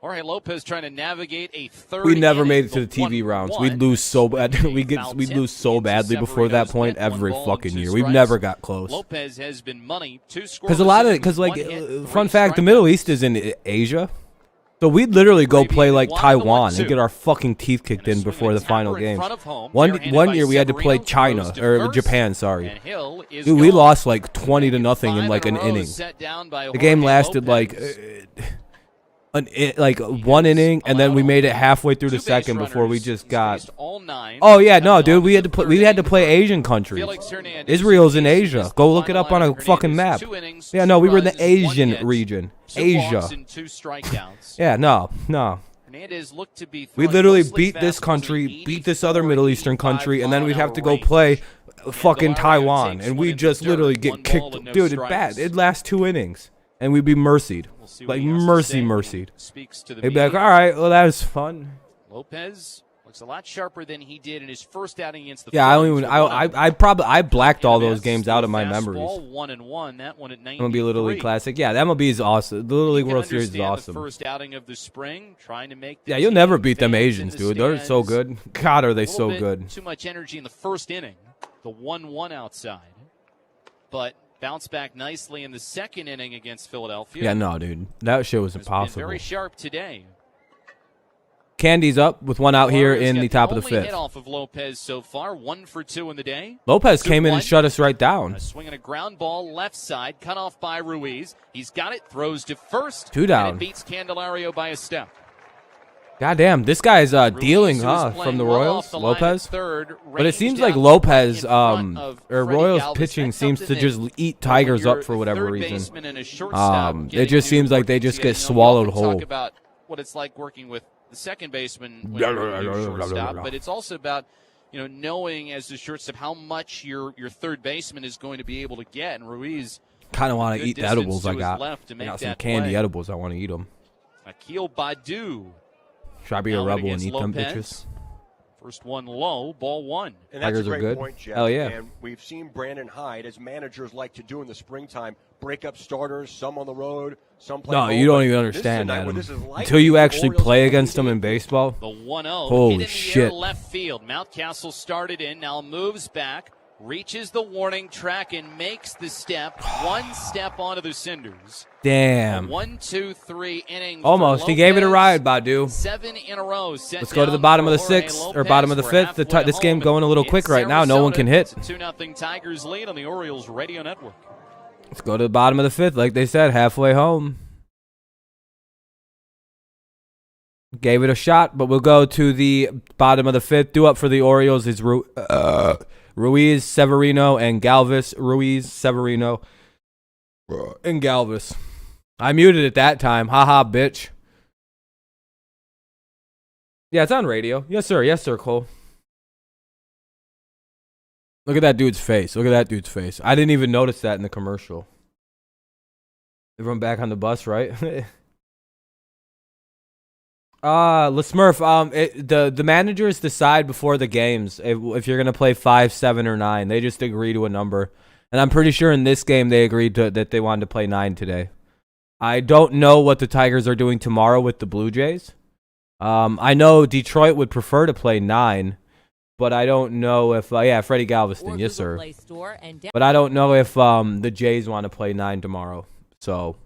Jorge Lopez trying to navigate a third. We never made it to the TV rounds. We'd lose so bad. We'd lose so badly before that point every fucking year. We've never got close. Lopez has been money. Because fun fact, the Middle East is in Asia, so we'd literally go play like Taiwan and get our fucking teeth kicked in before the final game. One year we had to play China or Japan. Sorry, dude, we lost like 20-0 in like an inning. The game lasted like. Like 1 inning, and then we made it halfway through the second before we just got. Oh yeah, no, dude, we had to play Asian countries. Israel's in Asia. Go look it up on a fucking map. Yeah, no, we were in the Asian region. Asia. Yeah, no. We literally beat this country, beat this other Middle Eastern country, and then we'd have to go play fucking Taiwan, and we just literally get kicked. Dude, it's bad. It'd last 2 innings. And we'd be mercied. Like, mercied. They'd be like, all right, well, that was fun. Lopez looks a lot sharper than he did in his first outing against the Yeah, I blacked all those games out of my memories. 1-1, that one at 93. MLB Little League Classic. Yeah, the MLB is awesome. The Little League World Series is awesome. The first outing of the spring, trying to make yeah, you'll never beat them Asians, dude. They're so good. God, are they so good. Too much energy in the first inning. The 1-1 outside. But bounced back nicely in the second inning against Philadelphia. Yeah, no, dude. That shit was impossible. Very sharp today. Candy's up with 1 out here in the top of the 5th. Hit off of Lopez so far, 1 for 2 in the day. Lopez came in and shut us right down. A swing and a ground ball left side, cut off by Ruiz. He's got it, throws to first. 2 down. And it beats Candelario by a step. Goddamn, this guy's dealing, from the Royals, Lopez. But it seems like Lopez, or Royals pitching seems to just eat Tigers up for whatever reason. It just seems like they just get swallowed whole. Talk about what it's like working with the second baseman when you're shortstop, but it's also about knowing as a shortstop how much your third baseman is going to be able to get. And Ruiz kind of want to eat the edibles I got. I got some candy edibles. I want to eat them. Akil Badu. Should I be a rebel and eat them bitches? First one low, ball 1. And that's Tigers a great are good. Point, Jeff. Hell yeah. And we've seen Brandon Hyde, as managers like to do in the springtime, break up starters, some on the road, some play home. You don't even understand, Adam. Until you actually play against them in baseball. The 1-0. Holy shit. Left field. Mountcastle started in, now moves back, reaches the warning track, and makes the step. 1 step onto the cinders. Damn. 1, 2, 3 innings. Almost. He gave it a ride, Badu. 7 in a row. Let's go to the bottom of the 6th or bottom of the 5th. This game going a little quick right now. No one can hit. 2-0 Tigers lead on the Orioles radio network. Let's go to the bottom of the 5th, like they said, halfway home. Gave it a shot, but we'll go to the bottom of the 5th. Due up for the Orioles is Ruiz, Severino, and Galvis. Ruiz, Severino, and Galvis. I muted it that time. Haha, bitch. Yeah, it's on radio. Yes, sir. Yes, sir, Cole. Look at that dude's face. Look at that dude's face. I didn't even notice that in the commercial. Everyone back on the bus, right? LaSmurf, the managers decide before the games if you're going to play 5, 7, or 9. They just agree to a number. And I'm pretty sure in this game they agreed that they wanted to play 9 today. I don't know what the Tigers are doing tomorrow with the Blue Jays. I know Detroit would prefer to play 9, but I don't know if Freddie Galveston, yes sir. But I don't know if the Jays want to play 9 tomorrow. So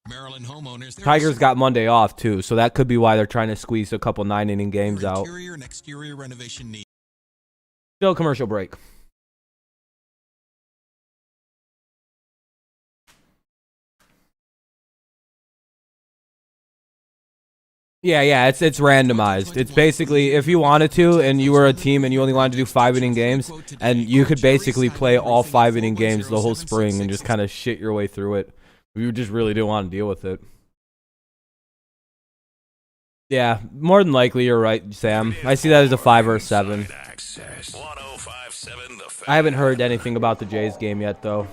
Maryland homeowners, Tigers got Monday off too, so that could be why they're trying to squeeze a couple 9-inning games out. Interior and exterior renovation needs. Still commercial break. Yeah, it's randomized. It's basically if you wanted to and you were a team and you only wanted to do 5-inning games, and you could basically play all 5-inning games the whole spring and just kind of shit your way through it. You just really didn't want to deal with it. Yeah, more than likely you're right, Sam. I see that as a 5 or a 7. I haven't heard anything about the Jays game yet, though.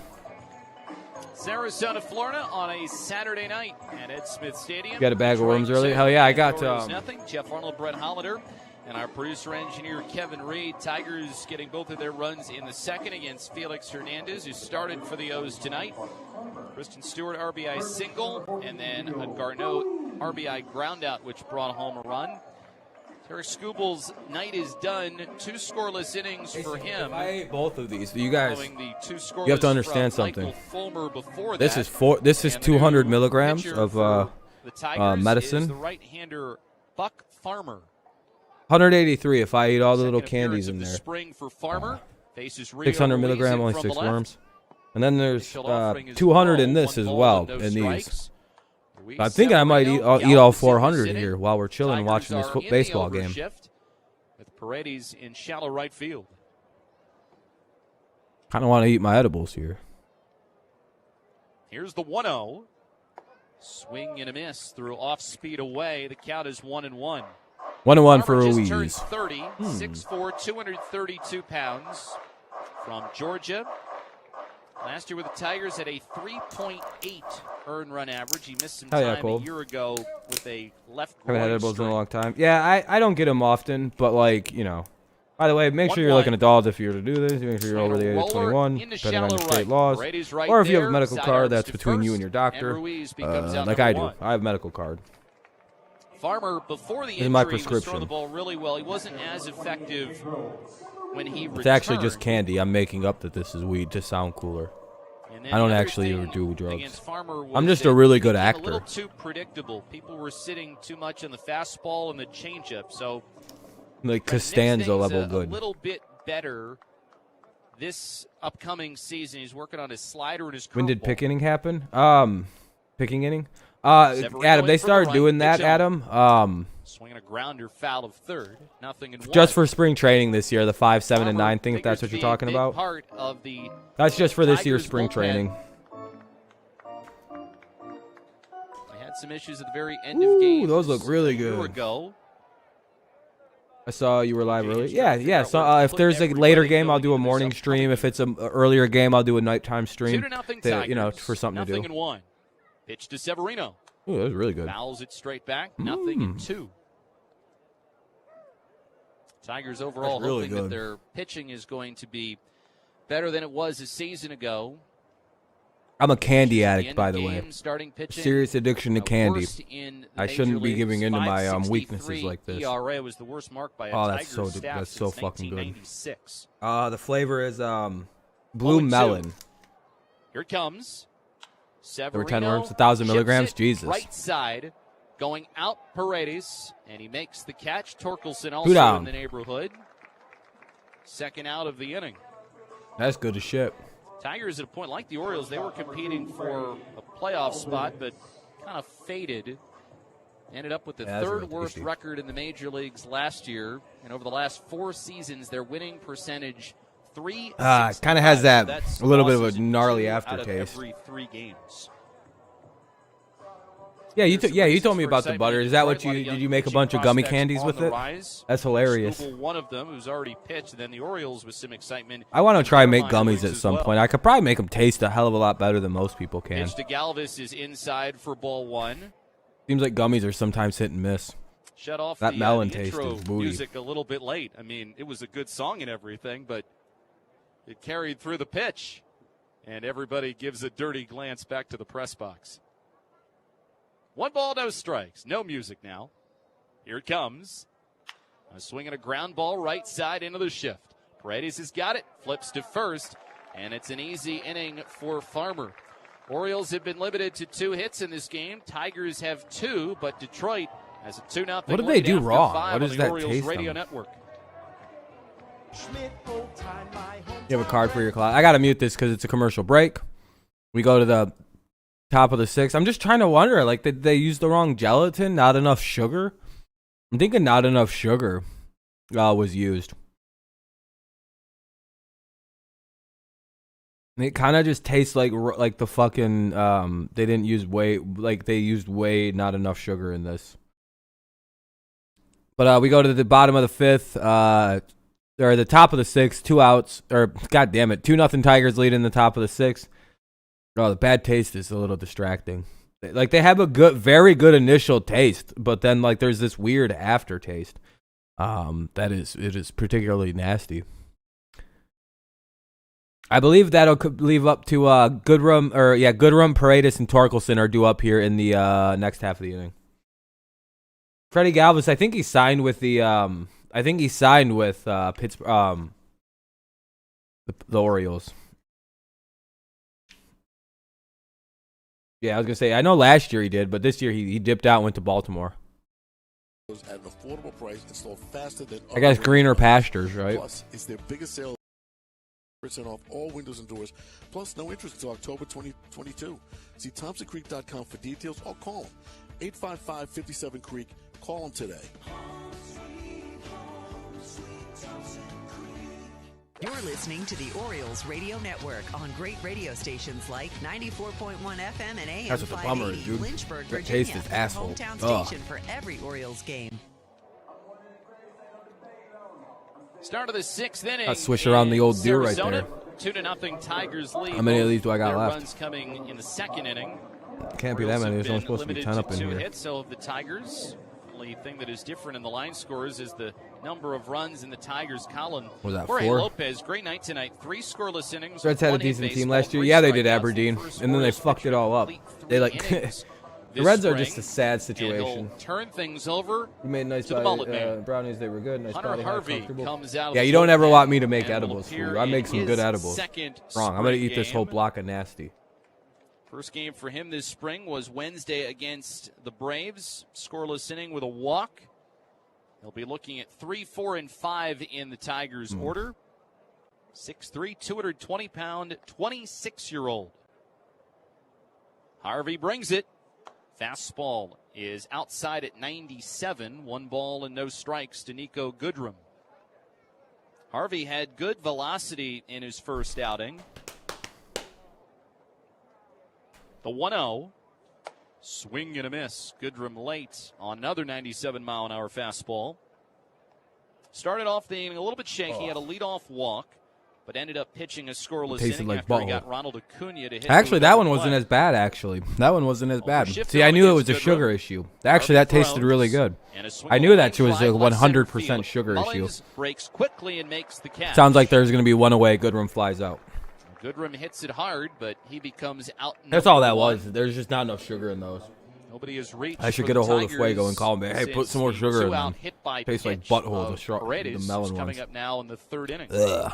Sarasota, Florida, on a Saturday night at Ed Smith Stadium. You got a bag of worms early? Hell yeah, I got nothing. Jeff Arnold, Brett Hollander, and our producer-engineer Kevin Reed. Tigers getting both of their runs in the second against Felix Hernandez, who started for the O's tonight. Kristen Stewart, RBI single, and then a Garneau RBI groundout, which brought home a run. Derek Skubal's night is done. 2 scoreless innings for him. I ate both of these. You guys, you have to understand something. This is 200 milligrams of medicine. Is the right-hander Buck Farmer. 183 if I eat all the little candies in there. Spring for Farmer. 600 milligram, only 6 worms. And then there's 200 in this as well, in these. I'm thinking I might eat all 400 here while we're chilling and watching this baseball game. With Paredes in shallow right field. Kind of want to eat my edibles here. Here's the 1-0. Swing and a miss through off speed away. The count is 1-1. 1-1 for Ruiz. Turned 30, 6'4", 232 pounds from Georgia. Last year with the Tigers at a 3.8 earned run average. He missed some time a year ago with a left groin. Haven't had edibles in a long time. Yeah, I don't get them often, but like, you know. By the way, make sure you're looking at adults if you're to do this. Make sure you're over the age of 21, depending on your state laws. Or if you have a medical card, that's between you and your doctor. Like I do. I have a medical card. Farmer, before the injury, was throwing the ball really well. He wasn't as effective when he returned. It's actually just candy. I'm making up that this is weed to sound cooler. I don't actually do drugs. I'm just a really good actor. A little too predictable. People were sitting too much on the fastball and the changeup. So, like Costanza level good. A little bit better this upcoming season. He's working on his slider and his curveball. When did pick inning happen? Picking inning? Adam, they started doing that, Adam. Swinging a grounder foul of third. Nothing in one. Just for spring training this year, the 5, 7, and 9 thing, if that's what you're talking about. Part of the that's just for this year's spring training. They had some issues at the very end of games. Those look really good. A year ago. I saw you were live early. Yeah. So if there's a later game, I'll do a morning stream. If it's an earlier game, I'll do a nighttime stream. 2-0 you know, for something to do. Nothing in one. Pitch to Severino. Ooh, that was really good. Fouls it straight back. Nothing in 2. Tigers overall really hoping that their pitching is going to be better than it was a season ago. I'm a candy addict, by the way. Pitching, serious addiction to candy. I shouldn't be giving into my weaknesses like this. ERA was the worst mark by a that's so fucking good. 1996. The flavor is blue melon. Here it comes. There were 10 worms, 1,000 milligrams. Jesus. Right side, going out Paredes, and he makes the catch. Torkelson also in the neighborhood. Second out of the inning. That's good as shit. Tigers at a point like the Orioles, they were competing for a playoff spot, but kind of faded. Ended up with the third worst record in the major leagues last year, and over the last 4 seasons, their winning percentage. It kind of has that a little bit of a gnarly aftertaste. Every 3 games. Yeah, you told me about the butter. Is that what did you make a bunch of gummy candies with it? That's hilarious. One of them who's already pitched, and then the Orioles with some excitement. I want to try and make gummies at some point. I could probably make them taste a hell of a lot better than most people can. Pitch to Galvis is inside for ball 1. Seems like gummies are sometimes hit and miss. Shut off that melon the taste intro is booty. Music a little bit late. I mean, it was a good song and everything, but it carried through the pitch, and everybody gives a dirty glance back to the press box. 1 ball, no strikes. No music now. Here it comes. A swing and a ground ball right side into the shift. Paredes has got it. Flips to first, and it's an easy inning for Farmer. Orioles have been limited to 2 hits in this game. Tigers have 2, but Detroit has a 2-0 lead. What did they do wrong? What does that Orioles taste Radio on? Network. You have a card for your class. I gotta mute this because it's a commercial break. We go to the top of the 6th. I'm just trying to wonder, like, did they use the wrong gelatin? Not enough sugar? I'm thinking not enough sugar was used. It kind of just tastes like the fucking they didn't use they used not enough sugar in this. But we go to the bottom of the 5th, or the top of the 6th, 2 outs, or god damn it, 2-0 Tigers lead in the top of the 6th. Oh, the bad taste is a little distracting. Like, they have a very good initial taste, but then like there's this weird aftertaste. It is particularly nasty. I believe that'll leave up to Goodrum, Paredes, and Torkelson are due up here in the next half of the inning. Freddie Galvis, I think he signed with the Pittsburgh, the Orioles. Yeah, I was gonna say, I know last year he did, but this year he dipped out and went to Baltimore. At an affordable price, installed faster than I guess greener pastures, right? Plus, it's their biggest sale. % off all windows and doors, plus no interest until October 2022. See ThompsonCreek.com for details or call them 855-57-CREEK. Call them today. You're listening to the Orioles Radio Network on great radio stations like 94.1 FM and AM. That's what the bummer is, dude. Lynchburg, That Virginia, taste is asshole. hometown station for every Orioles game. Start of the 6th inning. I swish around the old deer right there. 2-0 Tigers lead. How many of these do I got left? Runs coming in the 2nd inning. Can't be that many. There's only supposed to be 10 up in here. Hits, so the Tigers. Only thing that is different in the line scores is the number of runs in the Tigers column. Was that Jorge 4? Lopez, great night tonight. 3 scoreless innings. Reds had a decent team last year. Yeah, they did Aberdeen, and then they fucked it all up. They the Reds are just a sad situation. Turn things over. We made nice brownies. They were good. Nice Hunter Harvey comes out. Yeah, you don't ever want me to make edibles for you. I make some good edibles. Wrong. I'm gonna eat this whole block of nasty. First game for him this spring was Wednesday against the Braves. Scoreless inning with a walk. He'll be looking at 3, 4, and 5 in the Tigers' order. 6'3", 220-pound, 26-year-old. Harvey brings it. Fastball is outside at 97. 1 ball and no strikes to Nico Goodrum. Harvey had good velocity in his first outing. The 1-0. Swing and a miss. Goodrum late on another 97-mile-an-hour fastball. Started off the inning a little bit shaky. Had a leadoff walk, but ended up pitching a scoreless inning after he got Ronald Acuna to hit. Actually, that one wasn't as bad, actually. That one wasn't as bad. See, I knew it was a sugar issue. Actually, that tasted really good. I knew that was a 100% sugar issue. Breaks quickly and makes the catch. Sounds like there's going to be one away. Goodrum flies out. Goodrum hits it hard, but he becomes out. That's all that was. There's just not enough sugar in those. Nobody has reached. I should get a hold of Fuego and call him. Hey, put some more sugar in them. Tastes like butthole. The melon ones. Coming up now in the 3rd inning. Ugh.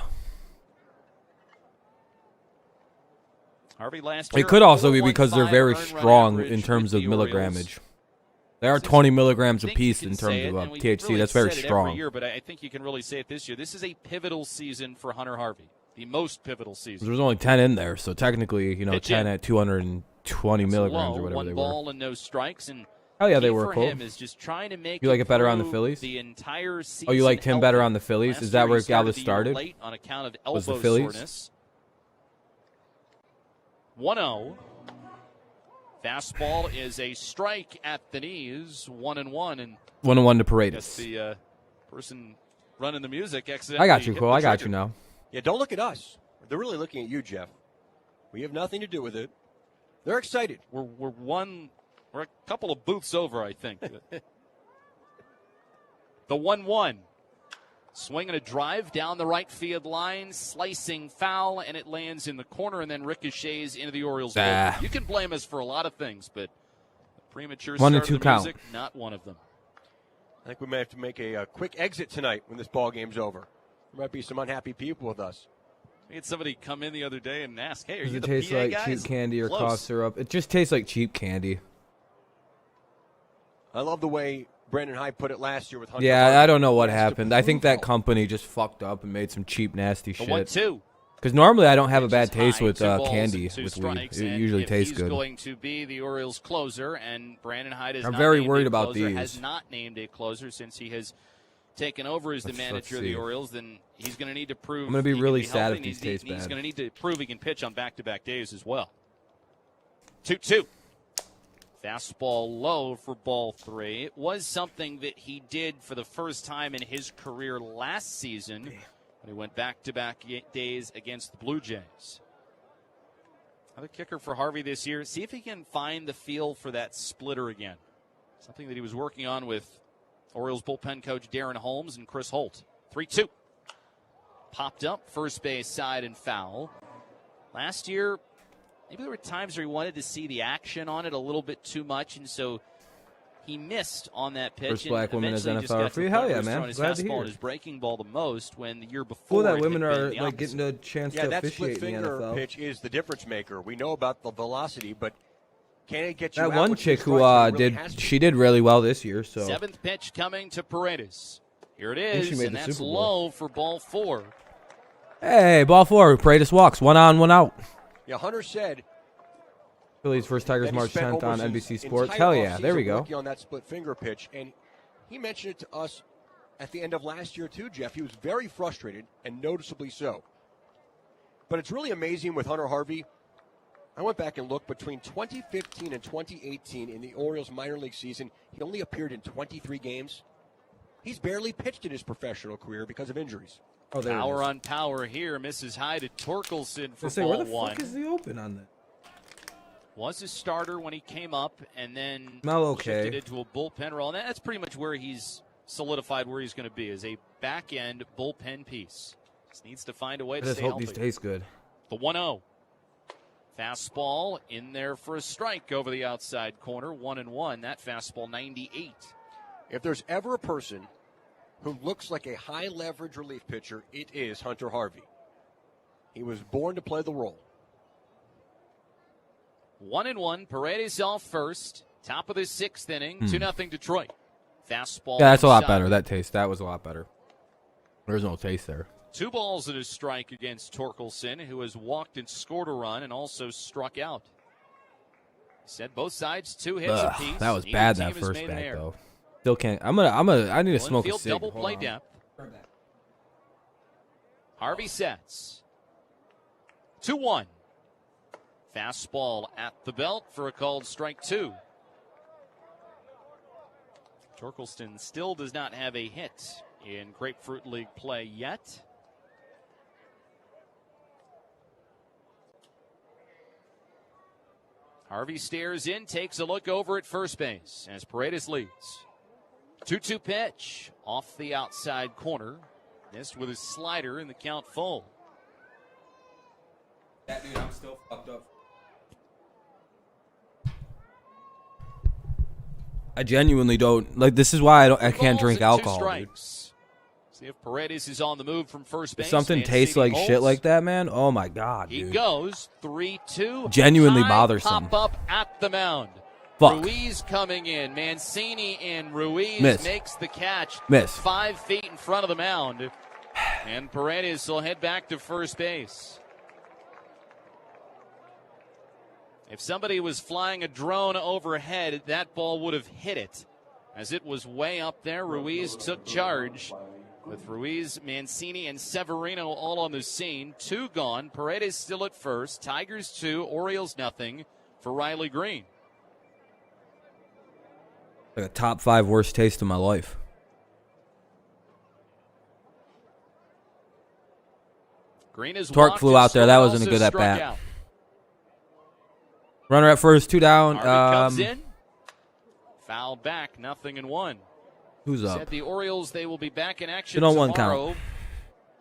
Harvey last year. It could also be because they're very strong in terms of milligrammage. They are 20 milligrams apiece in terms of THC. That's very strong. Every year, but I think you can really say it this year. This is a pivotal season for Hunter Harvey. The most pivotal season. There's only 10 in there, so technically, 10 at 220 milligrams or whatever they were. 1 ball and no strikes, and oh yeah, they were cool. Him is just trying to make you like it better on the Phillies? The entire season. Oh, you liked him better on the Phillies? Is that where Galvis started? Late on account of elbow was the Phillies? soreness. 1-0. Fastball is a strike at the knees. 1-1, and 1-1 to Paredes. The person running the music accidentally. I got you, Cole. I got you now. Yeah, don't look at us. They're really looking at you, Jeff. We have nothing to do with it. They're excited. We're a couple of booths over, I think. The 1-1. Swing and a drive down the right field line, slicing foul, and it lands in the corner and then ricochets into the Orioles. You can blame us for a lot of things, but premature start of the music, not one of them. I think we may have to make a quick exit tonight when this ball game's over. There might be some unhappy people with us. We had somebody come in the other day and ask, hey, are Does you it the taste PA like guys? cheap candy or Close. cough syrup? It just tastes like cheap candy. I love the way Brandon Hyde put it last year with Hunter. Yeah, Harvey. I don't know what happened. I think that company just fucked up and made some cheap, nasty shit. 1-2. Because normally I don't have a bad taste with candy, with weed. It usually tastes good. He's going to be the Orioles closer, and Brandon Hyde is I'm not very named worried a about closer, these. has not named a closer since he has taken over as the manager of the Orioles. Then he's going to need to prove. I'm going to be really sad healthy, if these taste bad. He's going to need to prove he can pitch on back-to-back days as well. 2-2. Fastball low for ball 3. It was something that he did for the first time in his career last season when he went back-to-back days against the Blue Jays. Another kicker for Harvey this year. See if he can find the feel for that splitter again. Something that he was working on with Orioles bullpen coach Darren Holmes and Chris Holt. 3-2. Popped up, first base side and foul. Last year, maybe there were times where he wanted to see the action on it a little bit too much, and so he missed on that pitch. First black woman as NFL referee. Hell yeah, man. His Glad to fastball hear. and his breaking ball the most when the year before. Cool that it women had been are the like opposite. getting a chance Yeah, to that officiate split in the finger NFL. pitch is the difference maker. We know about the velocity, but can it get you That out one with chick two who strikes? It really has to. she did really well this year. So Seventh pitch coming to Paredes. Here it think she is, made and the that's Super Bowl. low for ball 4. hey, ball 4. Paredes walks. 1 on, 1 out. Yeah, Hunter said Phillies versus Tigers that he March spent 10th on almost NBC his Sports. entire Hell yeah, offseason there we go. working on that split finger pitch, and he mentioned it to us at the end of last year too, Jeff. He was very frustrated, and noticeably so. But it's really amazing with Hunter Harvey. I went back and looked between 2015 and 2018 in the Orioles minor league season. He only appeared in 23 games. He's barely pitched in his professional career because of injuries. Oh, there it Power is. on power here. Misses high to Torkelson for Say, ball where the 1. fuck is the open on that? Was a starter when he came up, and then Smell okay. shifted into a bullpen role. And that's pretty much where he's solidified where he's going to be, as a back-end bullpen piece. Just needs to find a way I to just stay hope healthy. these taste good. The 1-0. Fastball in there for a strike over the outside corner. 1-1. That fastball 98. If there's ever a person who looks like a high-leverage relief pitcher, it is Hunter Harvey. He was born to play the role. 1-1. Paredes off first. Top of the 6th inning. 2-0 Detroit. Fastball. Yeah, that's a lot inside. better. That was a lot better. There's no taste there. 2 balls and a strike against Torkelson, who has walked and scored a run and also struck out. Said both sides 2 hits apiece. That was Neither bad, team that has first made an bat, error. though. Still can't. I need to smoke a Infield cig. double Hold play on. depth. Harvey sets. 2-1. Fastball at the belt for a called strike 2. Torkelson still does not have a hit in Grapefruit League play yet. Harvey stares in, takes a look over at first base as Paredes leads. 2-2 pitch off the outside corner. Missed with his slider in the count full. That dude, I'm still fucked up. I genuinely don't like. This is why I can't drink alcohol, dude. See if Paredes is on the move from first base. If something Mancini tastes like holds. shit like that, man. Oh my god, He dude. goes 3-2. Genuinely High bothersome. Pop up at the mound. Fuck. Ruiz coming in. Mancini in. Ruiz Miss. makes the catch. Miss. 5 feet in front of the mound. And Paredes will head back to first base. If somebody was flying a drone overhead, that ball would have hit it. As it was way up there, Ruiz took charge. With Ruiz, Mancini, and Severino all on the scene. 2 gone. Paredes still at first. Tigers 2, Orioles nothing for Riley Green. Like a top 5 worst taste of my life. Green is Torque flew out there. That wasn't a good at bat. Out. Runner at first, 2 down. Harvey comes in. Fouled back, 0-1. Who's up? Said the Orioles, they will be back in action 2-1 tomorrow. count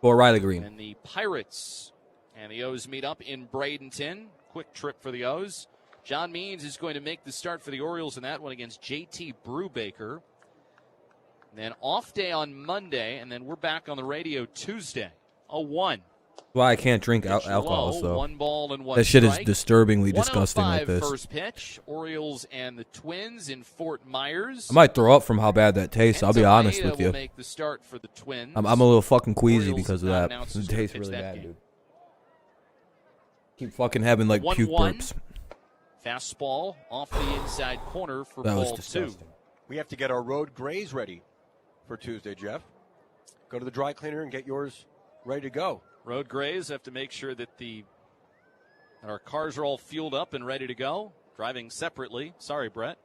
for Riley Green. And the Pirates and the O's meet up in Bradenton. Quick trip for the O's. John Means is going to make the start for the Orioles in that one against JT Brubaker. And then off day on Monday, and then we're back on the radio Tuesday. 0-1. Why I can't drink alcohol, so 1 ball and 1 that shit is strike. disturbingly disgusting like this. First pitch, Orioles and the Twins in Fort Myers. I might throw up from how bad that tastes. I'll be honest with you. Make the start for the Twins. I'm a little fucking queasy Orioles because of that. It tastes really bad, dude. Keep fucking having like puke burps. Fastball off the inside corner for that ball was disgusting. 2. We have to get our road grays ready for Tuesday, Jeff. Go to the dry cleaner and get yours ready to go. Road grays have to make sure that our cars are all fueled up and ready to go. Driving separately. Sorry, Brett.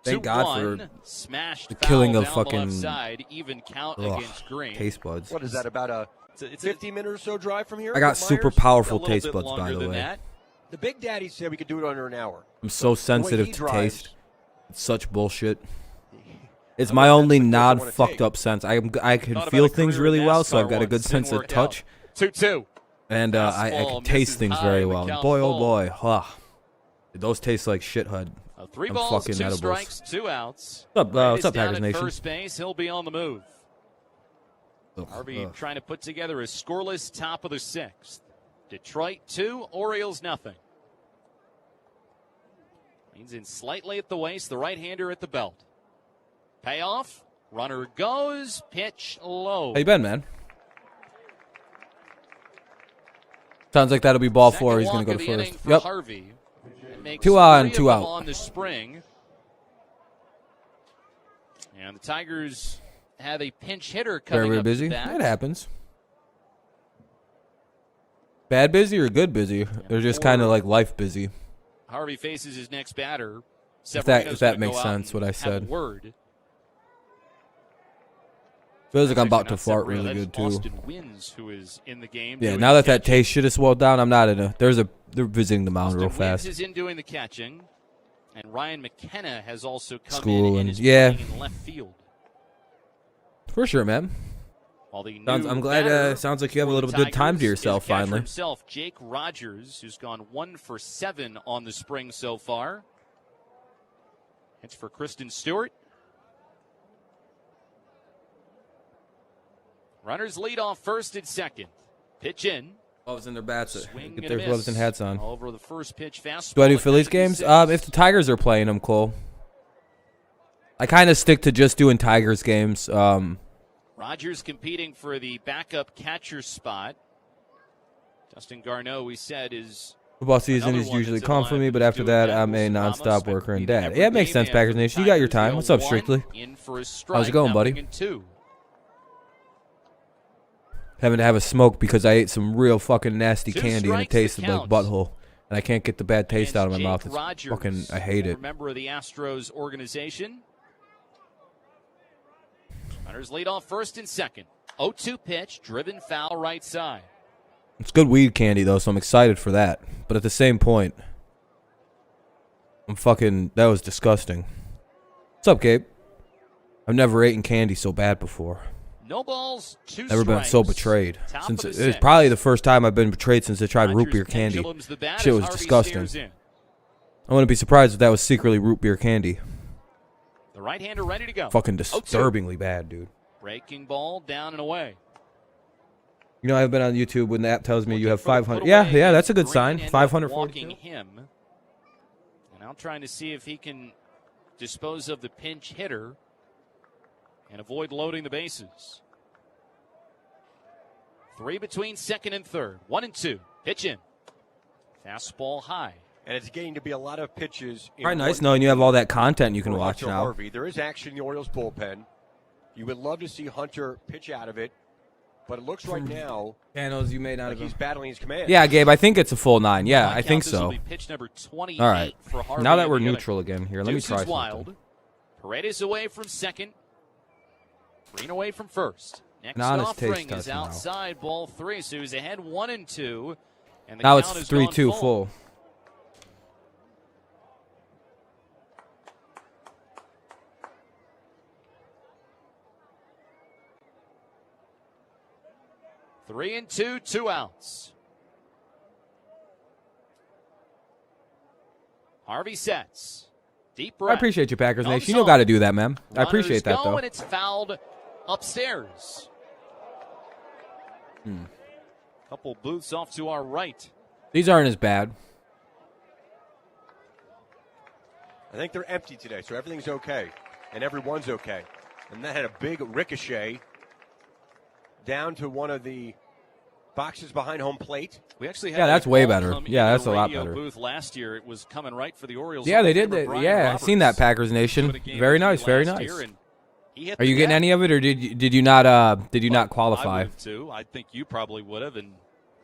Thank God for smashed the killing of down fucking the left side, even count against Green. Taste buds. What is that, about a 50-minute or so drive from here? I got super powerful taste buds, by the way. That. The Big Daddy said we could do it under an hour. I'm so sensitive to taste. It's such bullshit. It's my only non-fucked up sense. I can feel things really well, so I've got a good sense of touch. 2-2. And I can taste things very well. And boy, oh boy, those taste like shithead. 3 I'm balls, fucking 2 edibles. strikes, 2 outs. What's up, Packers at Nation? First base, he'll be on the move. Harvey trying to put together a scoreless top of the 6th. Detroit 2, Orioles nothing. Leans in slightly at the waist, the right-hander at the belt. Payoff, runner goes, pitch low. How you been, man? Sounds like that'll be ball 4. He's going to go to first. Yep. Harvey. 2 on, 2 out. On the spring. And the Tigers have a pinch hitter coming very up busy. to bat. That happens. Bad busy or good busy? They're just kind of like life busy. Harvey faces his next batter. If that makes sense, what I said. Word. Feels like I'm about to fart really good too. Austin Wins, who is in the game. Yeah, now that taste shit is swelled down, I'm not in a. They're visiting the mound real fast. Wins is in doing the catching, and Ryan McKenna has also come in and is yeah, playing in left field. For sure, man. I'm glad. Sounds like you have a little good time to yourself finally. Himself, Jake Rogers, who's gone 1 for 7 on the spring so far. It's for Kristen Stewart. Runners lead off first and second. Pitch in. Gloves in their bats. Get their gloves and hats on. Over the first pitch, fastball. Do I do Phillies games? If the Tigers are playing them, Cole. I kind of stick to just doing Tigers games. Rogers competing for the backup catcher spot. Dustin Garneau, we said, is football season is usually calm for me, but after that, I'm a nonstop worker and dad. Yeah, it makes sense, Packers Nation. You got your time. What's up, Strictly? How's it going, buddy? Having to have a smoke because I ate some real fucking nasty candy and it tasted like butthole. And I can't get the bad taste out of my mouth. It's fucking, I hate it. Member of the Astros organization. Runners lead off first and second. 0-2 pitch, driven foul right side. It's good weed candy, though, so I'm excited for that. But at the same point, that was disgusting. What's up, Gabe? I've never eaten candy so bad before. No balls, 2 Never been so betrayed. It's probably the first time I've been betrayed since I tried root beer candy. Shit was disgusting. I wouldn't be surprised if that was secretly root beer candy. The right-hander ready to go. Fucking disturbingly bad, dude. Breaking ball down and away. You know, I've been on YouTube when the app tells me you have 500. Yeah, that's a good sign. 542. Him. And I'm trying to see if he can dispose of the pinch hitter and avoid loading the bases. 3 between second and third. 1 and 2. Pitch in. Fastball high. And it's getting to be a lot of pitches. All right, nice knowing you have all that content you can watch now. Harvey. There is action in the Orioles bullpen. You would love to see Hunter pitch out of it, but it looks right now you may not like he's battling his command. Yeah, Gabe, I think it's a full 9. Yeah, I think so. Will be pitch number 28 all right. For Harvey now that we're neutral again here, let me try something. Wild. Paredes away from second. Green away from first. Next offering is outside, ball 3. So he's ahead 1 and 2. And the now it's count is 3-2 full. Three and 2, 2 outs. Harvey sets. Deep breath. I appreciate you, Packers Nation. You don't got to do that, man. I appreciate that, though. And it's fouled upstairs. Couple booths off to our right. These aren't as bad. I think they're empty today, so everything's okay. And everyone's okay. And that had a big ricochet down to one of the boxes behind home plate. We actually had that's way better. Yeah, that's a lot better. Booth last year, it was coming right for the Orioles. Yeah, they did that. Yeah, I've seen that, Packers Nation. Very nice, very nice. Are you getting any of it, or did you not qualify? I would too. I think you probably would have. And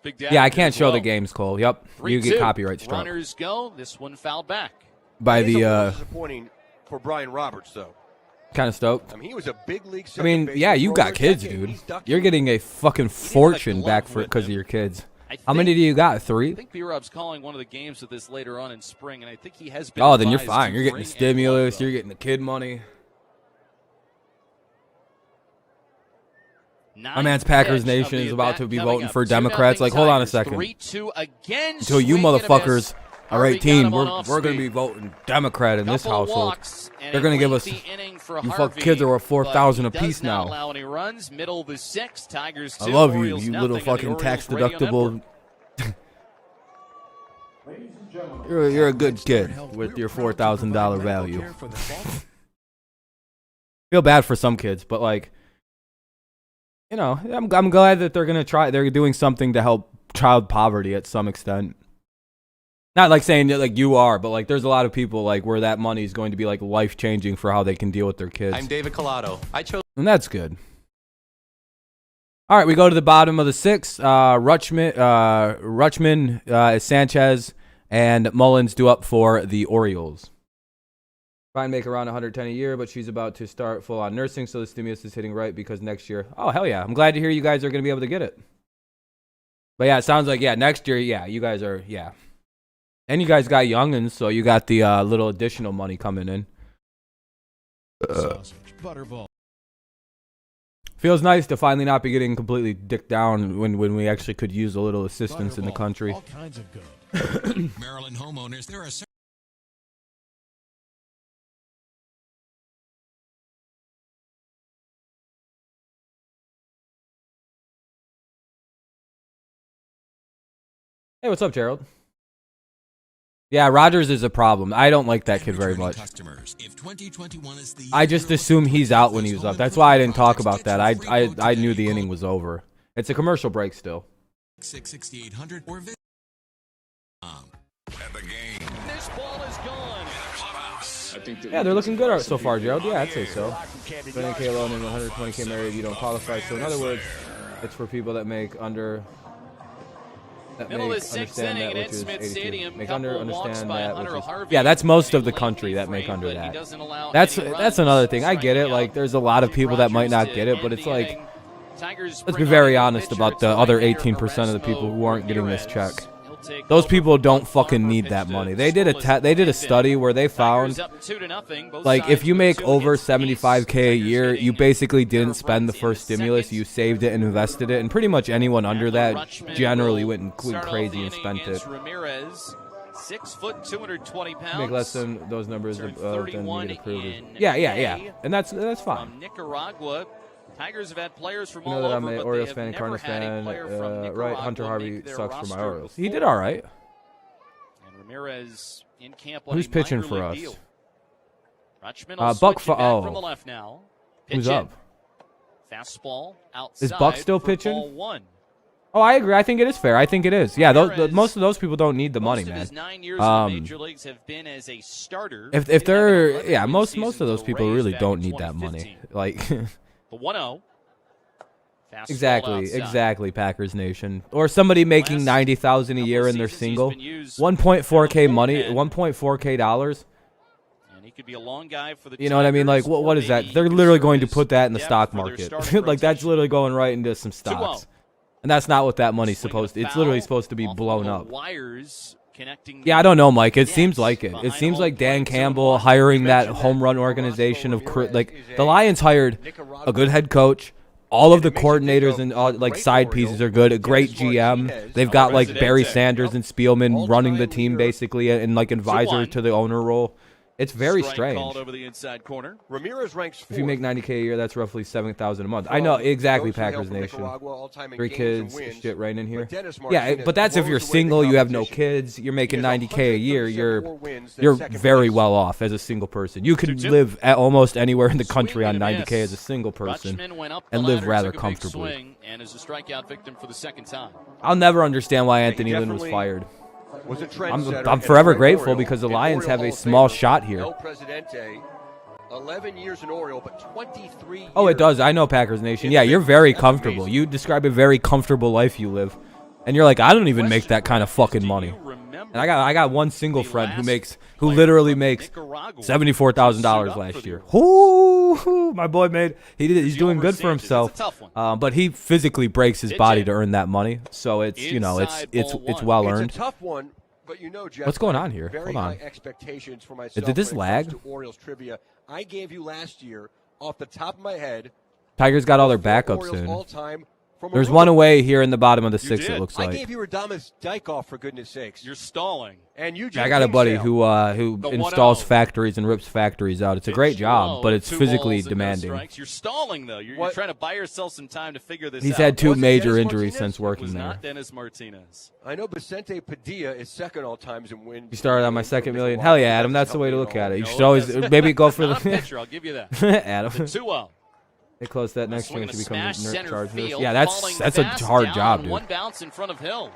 Big Daddy yeah, I can't show the games, Cole. Yep, you get copyright struck. Runners go. This one fouled back by the. Disappointing for Brian Roberts, though. Kind of stoked. I mean, he was a big league. I mean, yeah, you got kids, dude. You're getting a fucking fortune back for because of your kids. How many do you got? 3? I think B-Rob's calling one of the games of this later on in spring, and I think he has been. Oh, then you're fine. You're getting the stimulus. You're getting the kid money. My man's Packers Nation is about to be voting for Democrats. Like, hold on a second. 3-2 again. Until you motherfuckers are 18, we're going to be voting Democrat in this household. They're going to give us. You fuck kids are worth $4,000 apiece now. Allow any runs. Middle of the 6th. Tigers 2. I love you, Orioles you little fucking tax deductible. You're a good kid with your $4,000 value. Feel bad for some kids, but like, you know, I'm glad that they're gonna try. They're doing something to help child poverty at some extent. Not like saying that like you are, but like there's a lot of people like where that money is going to be like life changing for how they can deal with their kids. I'm David Collado. I chose, and that's good. All right, we go to the bottom of the 6th. Rutschman, Sanchez, and Mullins due up for the Orioles. Fine, make around 110 a year, but she's about to start full-on nursing, so the stimulus is hitting right because next year. Oh, hell yeah. I'm glad to hear you guys are going to be able to get it. But yeah, it sounds like, yeah, next year, yeah, you guys are, yeah. And you guys got youngins, so you got the little additional money coming in. Sausage, butterball. Feels nice to finally not be getting completely dicked down when we actually could use a little assistance in the country. All kinds of good. Maryland homeowners, there are Hey, what's up, Gerald? Yeah, Rogers is a problem. I don't like that kid very much. I just assume he's out when he was up. That's why I didn't talk about that. I knew the inning was over. It's a commercial break still. 66800 or visit At the game. This ball is gone. Yeah, they're looking good so far, Gerald. Yeah, I'd say so. 20K loan and 120K married, you don't qualify. So in other words, it's for people that make under. That Middle make of the 6th understand inning that, at which is Smith 82. Stadium. Make Couple under walks understand by that, Hunter which is Harvey. yeah. That's most of the Late country that frame, make under but he that. doesn't allow That's any that's runs. another thing. I get it. Striking Like out. there's a lot of people that might not Rogers get it, to but it's end the like inning. Tigers let's be bring very on a honest pitcher. about the It's other right-hander 18% of the people who aren't getting this Ramirez. check. He'll take Those over people from don't fucking Farmer need pitch that to money. They did a Sproles study where they found Tigers up 2-0. Both like if sides you make 1-2 over against East. 75K a year, Tigers you getting basically didn't their spend the runs first in stimulus. second. You saved it and invested it, and pretty much anyone under that Rutschman generally will went start off crazy the and inning spent against it. Ramirez, 6 foot, 220 pounds. Make less than those numbers, Turned then you 31 get approved. in Yeah, May and that's fine. From Nicaragua. Tigers have had players from You know all that over, I'm an but Orioles they have fan, never Cardinals had a fan. player from Right, Nicaragua Hunter Harvey make their sucks for my roster Orioles. He before. did all right. And Ramirez in camp on Who's a pitching minor for league us? deal. Rutschman will Buck switch it back oh. from the left now. Who's Pitch in. up? Fastball outside. Is Buck still for pitching? ball 1. Oh, I agree. I think it is fair. I think it is. Yeah, Ramirez, most of those people don't need the money, most of man. his 9 years in the major leagues have been as a starter. If He did have an they're 11-win yeah, most season of those to people Rays really back don't in need that money. 2015. Like The 1-0. Fastball outside. exactly, Packers Nation. Or somebody making Last $90,000 a couple year in their seasons, he's single. been used 1.4K out money, of the bullpen. 1.4K dollars. And he could be a long guy for the You know what I mean? Like, Tigers, or what is that? maybe They're he could literally serve going to as put that in the depth stock for their market. starting Like, that's rotation. literally going right into some 2-0. stocks. And that's not what that money's Swing supposed to. and It's literally foul supposed to be off blown the up. Wires connecting Yeah, I don't know, Mike. It nets seems like it. It behind seems home like Dan plate. So Campbell hiring that home run organization of like the Lions hired a good head coach. All of the coordinators and all, like side pieces are good. A great GM. They've got like Barry Sanders and Spielman running the team basically and like advisor to the owner role. It's very Strike strange. Called over the inside corner. Ramirez ranks 4th. If you make $90K a year, that's roughly $7,000 a month. I know exactly, Packers Nation. 3 kids, shit right in here. Yeah, but that's if you're single, you have no kids, you're making $90K a year, you're very well off as a single person. You could live at almost anywhere in the country on $90K as a single person and live rather comfortably. And is a strikeout victim for the second time. I'll never understand why Anthony Lynn was fired. I'm forever grateful because the Lions have a small shot here. 11 years in Oriole, but 23 years. Oh, it does. I know, Packers Nation. Yeah, you're very comfortable. You describe a very comfortable life you live. And you're like, I don't even make that kind of fucking money. And I got one single friend who literally makes $74,000 last year. Ooh, my boy he's doing good for himself. But he physically breaks his body to earn that money. So it's it's well earned. It's a tough one, but you know, Jeff, what's going on here? Very Hold on. high expectations for myself. Did this lag? To Orioles trivia. I gave you last year off the top of my head. Tigers got all their backups in. There's one away here in the bottom of the 6th, it looks like. I gave you Radames Dykoff, for goodness sakes. You're stalling. And you I got a buddy who installs factories and rips factories out. It's a great job, but it's physically demanding. You're stalling, though. You're trying to buy yourself some time to figure this out. He's had 2 major injuries since working there. Not Dennis Martinez. I know Vicente Padilla is second all times in wins. You started on my second million. Hell yeah, Adam. That's the way to look at it. You should always maybe go for the pitcher. I'll give you that. Adam. 2-0. They close that next game to become the Chargers. Field, yeah, that's a hard job, dude. One bounce in front of Hill.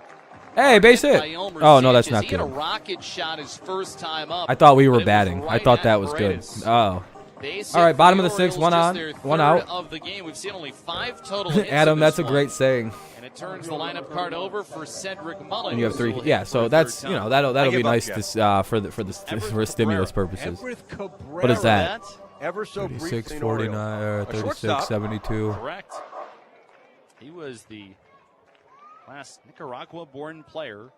Hey, base hit. Oh, no, that's not good. He had a rocket shot his first time up. I thought we were batting. I thought that was good. Oh. All right, bottom of the 6th, one on, one out. Of the game. We've seen only 5 total hits Adam, that's a great saying. And it turns the lineup card over for Cedric Mullins. And you have 3. Yeah, so that's, that'll be nice for stimulus purposes. What is that? Ever so 36, 49, 36, 72. Correct. He was the last Nicaragua-born player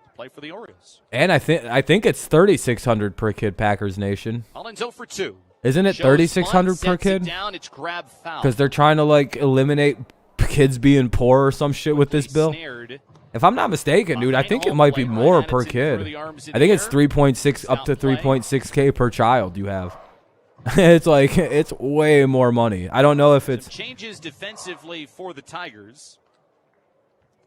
to play for the Orioles. And I think it's 3,600 per kid, Packers Nation. Mullins 0 for 2. Isn't it 3,600 per kid? Because they're trying to eliminate kids being poor or some shit with this bill. If I'm not mistaken, dude, I think it might be more per kid. I think it's 3.6 up to 3.6K per child you have. It's way more money. I don't know if it's changes defensively for the Tigers.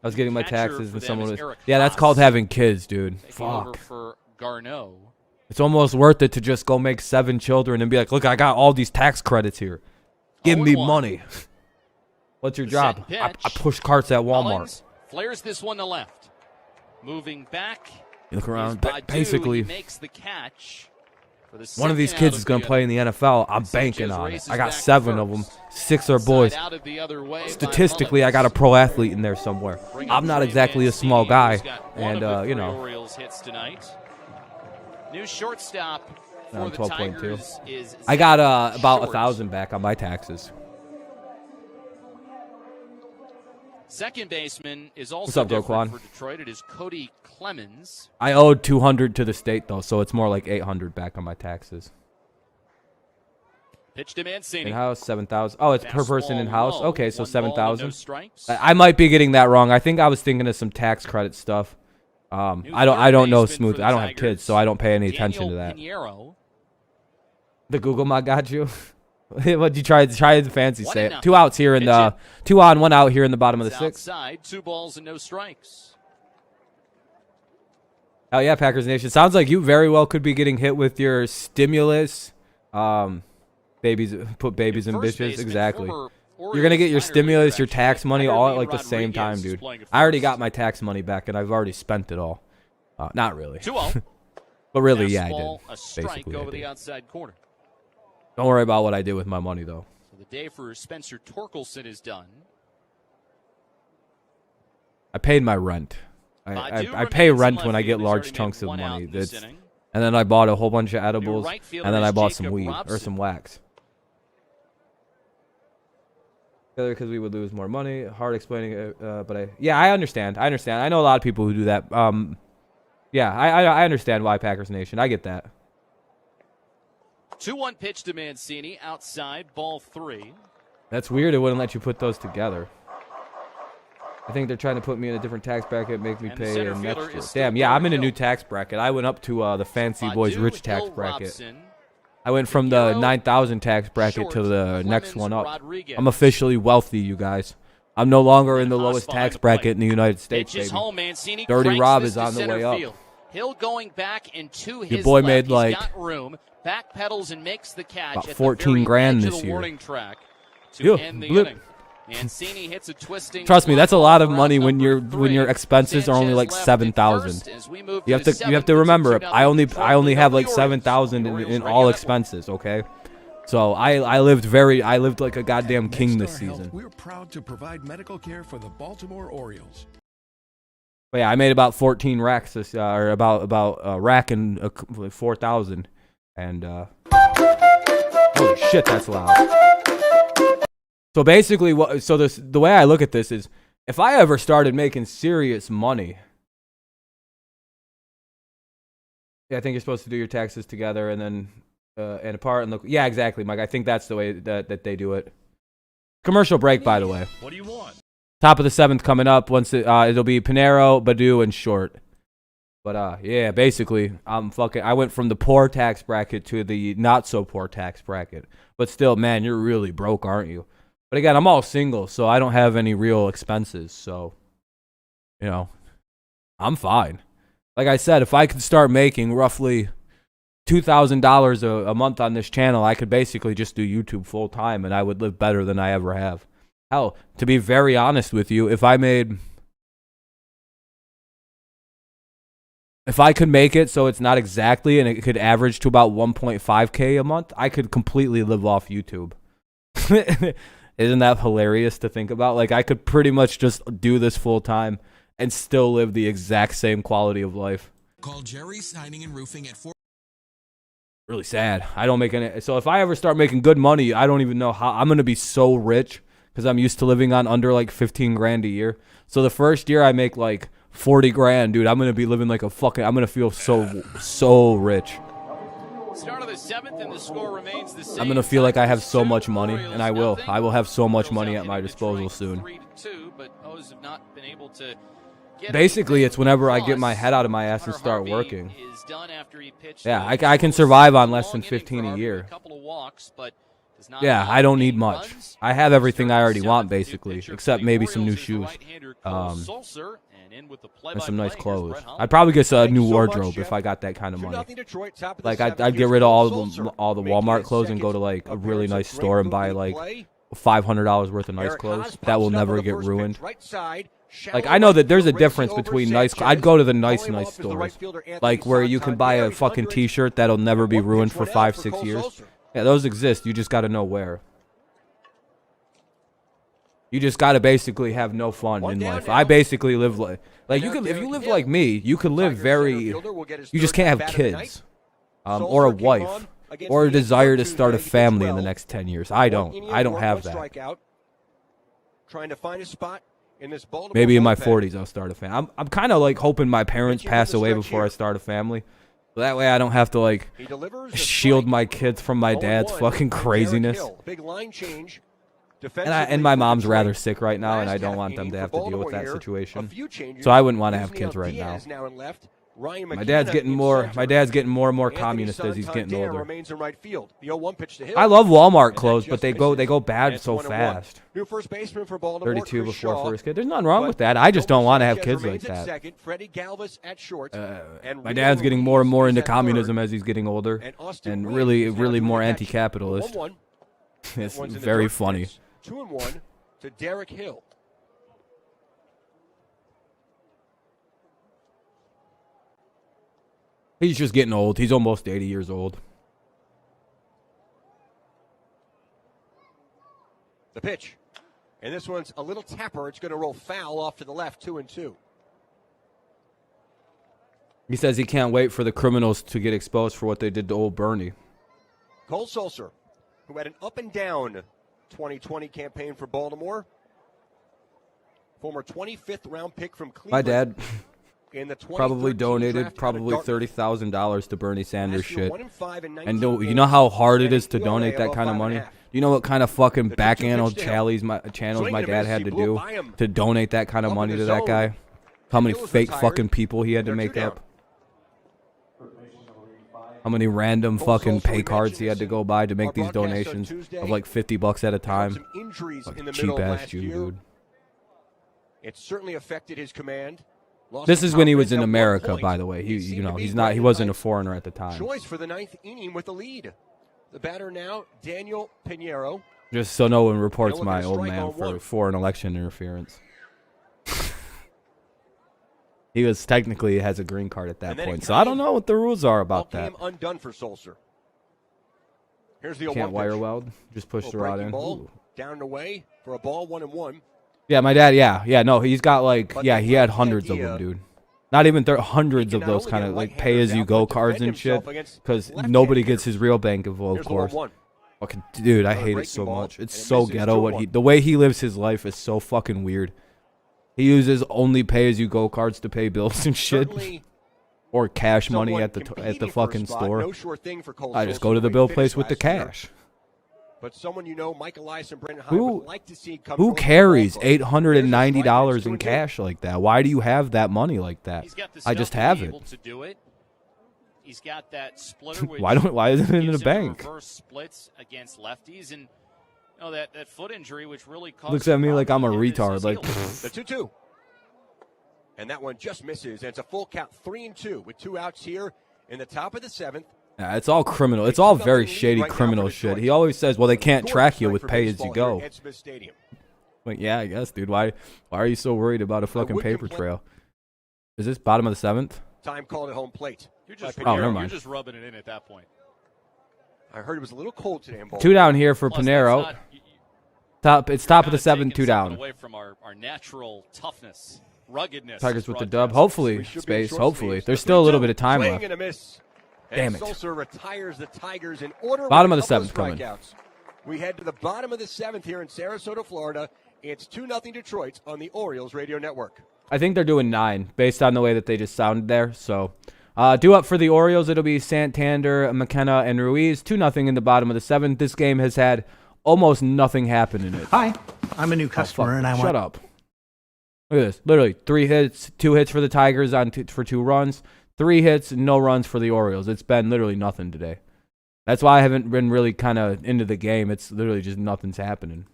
I was getting my taxes and someone was that's called having kids, dude. Fuck. For Garneau. It's almost worth it to just go make 7 children and be like, look, I got all these tax credits here. Give me money. What's your job? I push carts at Walmart. Mullins flares this one to left. Moving back. You look around. Basically, he makes the catch. One of these kids is going to play in the NFL. I'm banking on it. I got 7 of them. 6 are boys. Statistically, I got a pro athlete in there somewhere. I'm not exactly a small guy. And, New shortstop for the Tigers is I got about 1,000 back on my taxes. Second baseman is also What's up, different for Detroit. It is Cody Clemens. I owed $200 to the state, though, so it's more like $800 back on my taxes. Pitch to Mancini. In-house, 7,000. Oh, it's per person in-house? Okay, so 7,000. I might be getting that wrong. I think I was thinking of some tax credit stuff. I don't know smooth. I don't have kids, so I don't pay any attention to that. The Google mod got you? What'd you try the fancy say it? 2 outs here in the 2 on, 1 out here in the bottom of the 6th. Outside, 2 balls and no strikes. Oh yeah, Packers Nation. Sounds like you very well could be getting hit with your stimulus. Babies and bitches. Exactly. You're gonna get your stimulus, your tax money all at like the same time, dude. I already got my tax money back and I've already spent it all. Not really. 2-0. But really, yeah, I did. A strike over the outside corner. Don't worry about what I did with my money, though. So the day for Spencer Torkelson is done. I paid my rent. I pay rent when I get large chunks of money. And then I bought a whole bunch of edibles, and then I bought some weed or some wax. Because we would lose more money. Hard explaining it, but I understand. I know a lot of people who do that. I understand why, Packers Nation. I get that. 2-1 pitch to Mancini, outside, ball 3. That's weird. It wouldn't let you put those together. I think they're trying to put me in a different tax bracket, make me pay an extra. Damn, yeah, I'm in a new tax bracket. I went up to the Fancy Boys Rich tax bracket. I went from the 9,000 tax bracket to the next one up. I'm officially wealthy, you guys. I'm no longer in the lowest tax bracket in the United States, baby. Dirty Rob is on the way up. Hill going back into his Your boy made like back pedals and makes the catch about 14 grand this year. Mancini hits a twisting. Trust me, that's a lot of money when your expenses are only like 7,000. You have to remember, I only have like 7,000 in all expenses. Okay, so I lived like a goddamn king this season. We're proud to provide medical care for the Baltimore Orioles. But yeah, I made about 14 racks this, or about a rack and 4,000, and holy shit, that's loud. So basically, the way I look at this is, if I ever started making serious money, yeah, I think you're supposed to do your taxes together and then and apart and look. Yeah, exactly, Mike. I think that's the way that they do it. Commercial break, by the way. What do you want? Top of the 7th coming up. Once it'll be Pinero, Badu, and Short. But yeah, basically, I went from the poor tax bracket to the not so poor tax bracket. But still, man, you're really broke, aren't you? But again, I'm all single, so I don't have any real expenses. So, you know, I'm fine. Like I said, if I could start making roughly $2,000 a month on this channel, I could basically just do YouTube full time, and I would live better than I ever have. Hell, to be very honest with you, if I could make it so it's not exactly, and it could average to about 1.5K a month, I could completely live off YouTube. Isn't that hilarious to think about? Like, I could pretty much just do this full time and still live the exact same quality of life. Call Jerry Siding and Roofing at 4. Really sad. I don't make any. So if I ever start making good money, I don't even know how. I'm gonna be so rich because I'm used to living on under like 15 grand a year. So the first year I make like 40 grand, dude. I'm gonna be living like a fucking. I'm gonna feel so rich. Start of the 7th, and the score remains the same. I'm gonna feel like I have so much money, and I will. I will have so much money at my disposal soon. Basically, it's whenever I get my head out of my ass and start working. Yeah, I can survive on less than 15 a year. Yeah, I don't need much. I have everything I already want, basically, except maybe some new shoes. And some nice clothes. I'd probably get a new wardrobe if I got that kind of money. Like, I'd get rid of all the Walmart clothes and go to, like, a really nice store and buy, like, $500 worth of nice clothes. That will never get ruined. Like, I know that there's a difference between nice. I'd go to the nice stores, like where you can buy a fucking T-shirt that'll never be ruined for 5-6 years. Yeah, those exist. You just got to know where. You just got to basically have no fun in life. I basically live like you could. If you live like me, you could live very. You just can't have kids, or a wife, or a desire to start a family in the next 10 years. I don't have that. Trying to find a spot. Maybe in my 40s I'll start a family. I'm kind of like hoping my parents pass away before I start a family. So that way I don't have to like shield my kids from my dad's fucking craziness. And my mom's rather sick right now, and I don't want them to have to deal with that situation. So I wouldn't want to have kids right now. My dad's getting more and more communist as he's getting older. I love Walmart clothes, but they go bad so fast. 32 before first kid. There's nothing wrong with that. I just don't want to have kids like that. My dad's getting more and more into communism as he's getting older, and really more anti-capitalist. It's very funny. 2-1 to Derek Hill. He's just getting old. He's almost 80 years old. The pitch. And this one's a little tapper. It's going to roll foul off to the left, 2-2. He says he can't wait for the criminals to get exposed for what they did to old Bernie. Cole Sulser, who had an up-and-down 2020 campaign for Baltimore. Former 25th round pick from Cleveland. My dad probably donated $30,000 to Bernie Sanders shit. And you know how hard it is to donate that kind of money? You know what kind of fucking The 2-2 backhand pitch to channels Swing my and a dad miss. had He to blew do by him. to donate that kind of Up in money the to that zone. guy? How many Hill was fake retired. fucking people he had to They're make 2 up? How many random Full fucking social, pay we cards he had to mentioned go buy to our make these broadcast on donations Tuesday. of like $50 at a time? Some injuries in the Cheap middle of ass last Jew, year. dude. It certainly affected his command. Lost This some is when he was confidence in at one America, point. by the way. He seemed to be He threatened wasn't by a foreigner at the time. choice for the 9th inning with the lead. The batter now, Daniel Pinheiro. Just so no one reports They're my looking to old strike man on for one. foreign election interference. He was technically has a green card at that And then point, it so I don't know what the rules are All about that. came undone for Sulcer. Here's the 0-1 Can't wire pitch. weld. Just push the Little rod breaking in. ball, Ooh. down and away for a ball, 1-1. Yeah, my dad. Yeah. No, he's got like But he they had like the hundreds of idea them, dude. Not even hundreds he of can not those only kind get of like right-handers pay as you out, go but cards defend and shit, himself against because left-handed nobody gets hitters. his real bankable, of Here's the course. 1-1. Fucking dude, I Another hate it breaking so ball, much. It's and it so misses, ghetto. 2-1. The way he lives his life is so fucking weird. He uses only pay as you go cards to pay bills and shit, Certainly or cash money someone at the competing for a fucking spot. store. No sure thing for Cole I just Sulcer, go to the great bill finish place with the last year. cash. But someone you know, Mike Elias and Brendan Hyde Who would like to see come who north of the carries ball club. $890 in There's a cash like that? Why do you have that money like that? He's got the I just stuff to have be it. able to do it. He's got that splitter. Which Why isn't it in gives the him bank? Reverse splits against lefties, and that foot injury, which really caused Looks at me like I'm a problems in retard. his Like, heels. The 2-2. And that one just misses. And it's a full count, 3-2 with 2 outs here in the top of the 7th. yeah, it's all criminal. It's all very shady criminal shit. He always says, "Well, they can't track you with pay as you go." At Smith Stadium. Like, yeah, I guess, dude. Why are you so worried about a fucking would paper complain- trail? Is this bottom of the 7th? Time called at home plate. You're just, by Oh, never Pinheiro. mind. You're just rubbing it in at that point. I heard it was a little cold today in Baltimore. 2 down here for Plus, Pinheiro. that's It's top of kinda the 7th, taking 2 something down. away from our natural toughness, ruggedness. Tigers as with the dub. broadcasters. Hopefully, We should be in space. short Hopefully, sleeves. there's The still a little 3-2. bit of time Swing left. and a miss. Damn And it. Sulcer retires the Tigers in order. Bottom with of a the couple 7th coming. strikeouts. We head to the bottom of the 7th here in Sarasota, Florida. It's 2-0 Detroit on the Orioles radio network. I think they're doing 9 based on the way that they just sounded there. So, due up for the Orioles, it'll be Santander, McKenna, and Ruiz. 2-0 in the bottom of the 7th. This game has had almost nothing happen in it. Hi, I'm a new customer, and I want... Shut up. Look at this. Literally, 3 hits, 2 hits for the Tigers for 2 runs, 3 hits, no runs for the Orioles. It's been literally nothing today. That's why I haven't been really kind of into the game. It's literally just nothing's happening.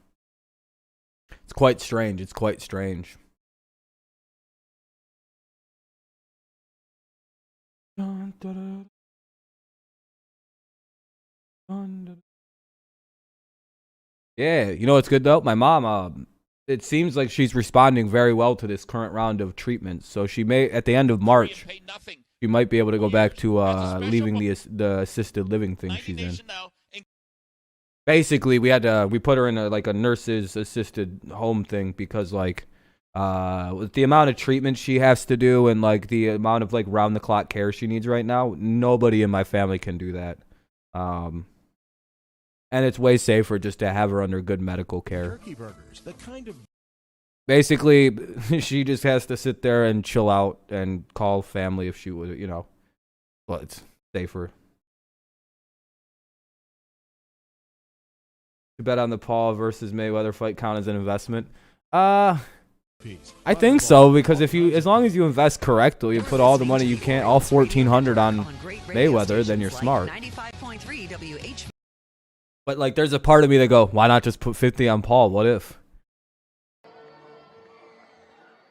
It's quite strange. It's quite strange. Yeah, you know what's good though? My mom, it seems like she's responding very well to this current round of treatment. So she may, at the end of March, she might be able to go back to leaving the assisted living thing she's in. Basically, we put her in a nurse's assisted home thing because with the amount of treatment she has to do and like the amount of like round the clock care she needs right now, nobody in my family can do that. And it's way safer just to have her under good medical care. Turkey burgers, the kind of Basically, she just has to sit there and chill out and call family if she would, well, it's safer. You bet on the Paul versus Mayweather fight count as an investment? I think so, because as long as you invest correctly and put all the money you can, all $1,400 on Mayweather, then you're smart. But like, there's a part of me that go, why not just put 50 on Paul? What if?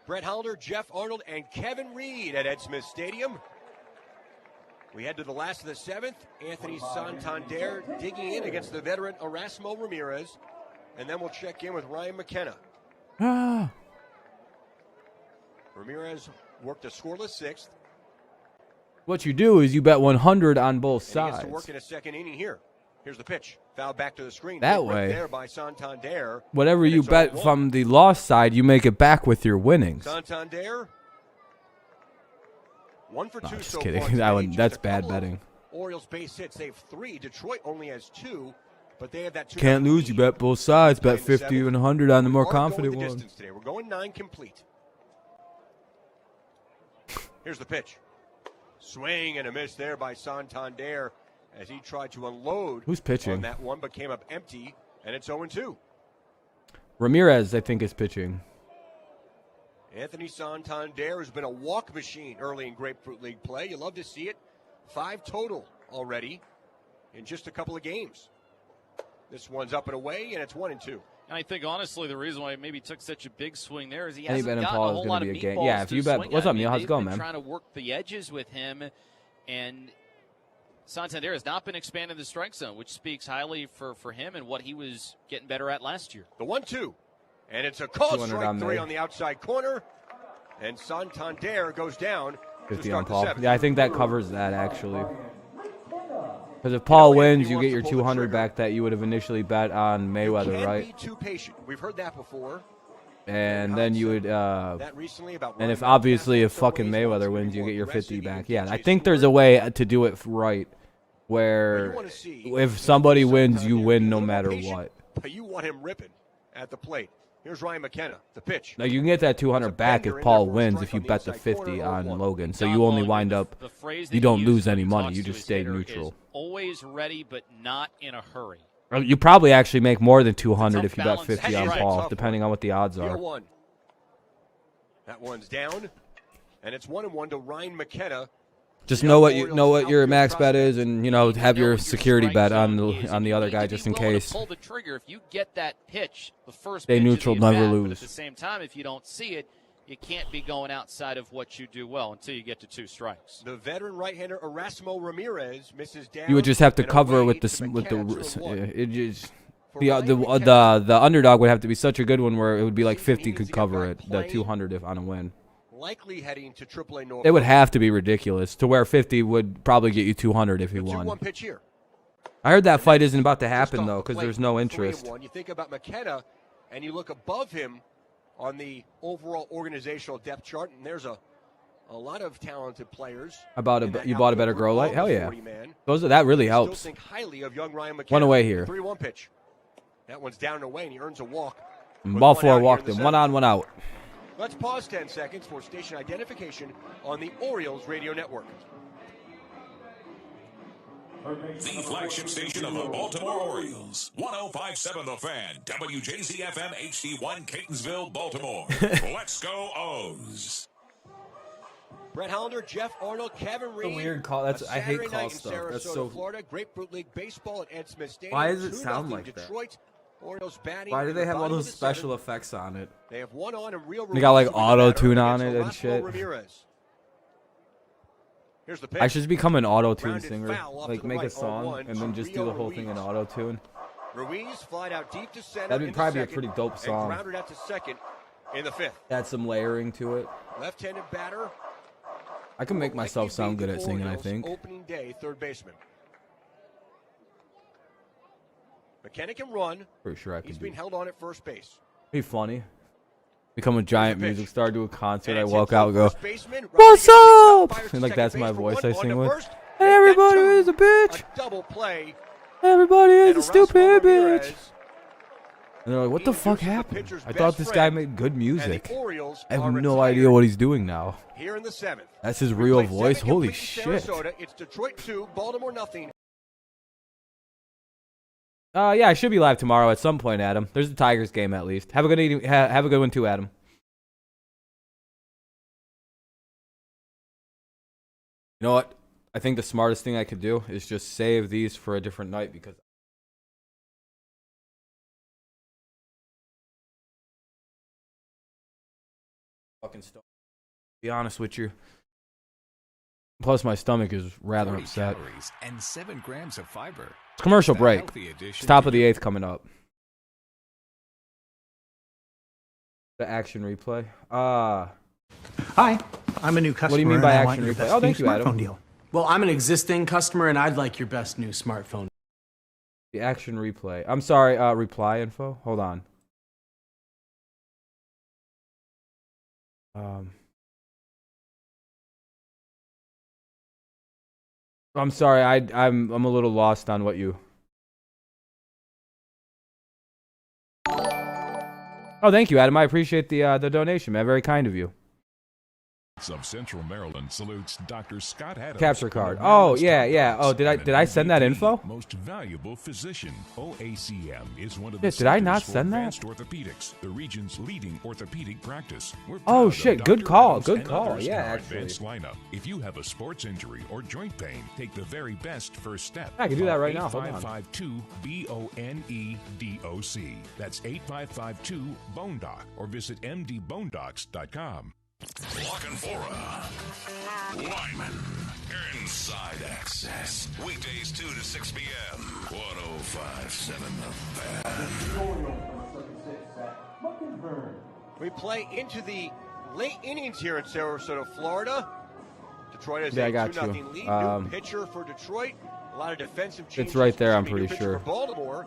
Brett Hollander, Jeff Arnold, and Kevin Reed at Ed Smith Stadium. We head to the last of the 7th. Anthony Santander digging in against the veteran Erasmo Ramirez. And then we'll check in with Ryan McKenna. Ramirez worked a scoreless 6th. What you do is you bet 100 on both And he sides. gets to work in a second inning here. Here's the pitch. Foul back to the screen. That Big rip way, there by Santander. whatever And you it's bet 0-1. from the lost side, you make it back with your winnings. Santander. 1 for 2 Just so kidding. far today. Just That's a bad couple betting. Orioles base hits. They have 3. Detroit only has 2, but they have that 2. Can't lose. You bet both sides. Bet 50 7th. and 100 on the more We are going confident the one. distance today. We're going 9 complete. Here's the pitch. Swing and a miss there by Santander as he tried to unload Who's pitching? on that one, but came up empty And it's 0-2. Ramirez, I think, is pitching. Anthony Santander has been a walk machine early in Grapefruit League play. You love to see it. 5 total already in just a couple of games. This one's up and away, and it's 1-2. And I think, honestly, the reason why he maybe took such a big swing there is he hasn't gotten a Paul whole lot of meatballs Yeah, if you bet. What's up, Neil? How's it going, man? Trying to work the edges with him, and Santander has not been expanding the strike zone, which speaks highly for him and what he was getting better at last year. The 1-2. And it's a called strike 3 on the outside corner. And Santander goes down. 50 on Paul. Yeah, I think that covers that, actually. Because if Paul wins, you get your 200 back that you would have initially bet on Mayweather, right? Be too patient. We've heard that before. And then you would, that recently about and if obviously if fucking Mayweather wins, you get your 50 back. Yeah, I think there's a way to do it right, where if somebody wins, you win no matter what. But you want him ripping at the plate. Here's Ryan McKenna, the pitch. Now you can get that 200 back if Paul wins if you bet the 50 on Logan. So you only wind up, you don't lose any money. You just stay neutral. Always ready, but not in a hurry. You probably actually make more than 200 if you bet 50 on Paul, depending on what the odds are. That one's down, and it's 1-1 to Ryan McKenna. Just know what your max bet is, and have your security bet on the other guy just in case. Pull the trigger if you get that pitch. The first stay neutral, never lose. But at the same time, if you don't see it, you can't be going outside of what you do well until you get to 2 strikes. The veteran right-hander Erasmo Ramirez misses down. You would just have to cover with the underdog would have to be such a good one where it would be like 50 could cover it, the 200 if on a win. Likely heading to AAA North. It would have to be ridiculous to where 50 would probably get you 200 if he won. 2-1 pitch here. I heard that fight isn't about to happen though because there's no interest. You think about McKenna, and you look above him on the overall organizational depth chart, and there's a lot of talented players. You bought a better grow light? Hell yeah. That really helps. Still think highly of young Ryan McKenna. One away here. 3-1 pitch. That one's down and away, and he earns a walk. Ball 4 walked him. 1 on, 1 out. Let's pause 10 seconds for station identification on the Orioles radio network. The flagship station of the Baltimore Orioles. 105.7 The Fan. WJZFM HD1 Catonsville, Baltimore. Let's go O's. Brett Hollander, Jeff Arnold, Kevin Reed. A weird call. I hate call stuff. That's so. Florida, Grapefruit League baseball at Ed Smith Stadium. Why does it sound like Detroit. that? Orioles batting. Why do they have all those special effects on it? They have one on and real. They got like auto tune on it and shit. Here's the pitch. I should just become an auto tune singer. Like make a song and then just do the whole thing in auto tune. Ruiz flied out deep to center. That'd probably be a pretty dope song. Grounded out to second in the 5th. Add some layering to it. Left-handed batter. I can make myself sound good at singing, I think. Opening day, third baseman. McKenna can run. Pretty sure I can. He's being held on at first base. Be funny. Become a giant music star, do a concert. I walk out and go, "What's up?" And like that's my voice I sing with. Hey, everybody is a bitch. Double play. Everybody is a stupid bitch. And they're like, "What the fuck happened? I thought this guy made good music. I have no idea what he's doing now." Here in the 7th. That's his real voice. Holy shit. It's Detroit 2, Baltimore nothing. Yeah, I should be live tomorrow at some point, Adam. There's the Tigers game at least. Have a good evening. Have a good one too, Adam. You know what? I think the smartest thing I could do is just save these for a different night because fucking stomach. Be honest with you. Plus, my stomach is rather upset. And 7 grams of fiber. It's commercial break. It's top of the 8th coming up. The action replay. Hi, I'm a new customer. What do you mean by action replay? Oh, thank you, Adam. Deal. Well, I'm an existing customer, and I'd like your best new smartphone. The action replay. I'm sorry. Reply info. Hold on. I'm sorry. I'm a little lost on what you. Oh, thank you, Adam. I appreciate the donation, man. Very kind of you. of Central Maryland salutes Dr. Scott Adams. Capture card. Oh, yeah. Oh, did I send that info? Most valuable physician. OACM is one of the did I not send that? Orthopedics, the region's leading orthopedic practice. Oh shit, good call. Good call. Yeah, actually. Lineup. If you have a sports injury or joint pain, take the very best first step. I can do that right now. Hold on. 8552-BONEDOC. That's 8552-BONEDOC or visit mdbonedocs.com. Plethora. Lyman. Inside Access. Weekdays 2 to 6 p.m. 105.7 The Fan. We play into the late innings here in Sarasota, Florida. Detroit has I a got 2-0 lead. New pitcher for Detroit. A lot of defensive changes. It's right there, I'm pretty for sure. Baltimore,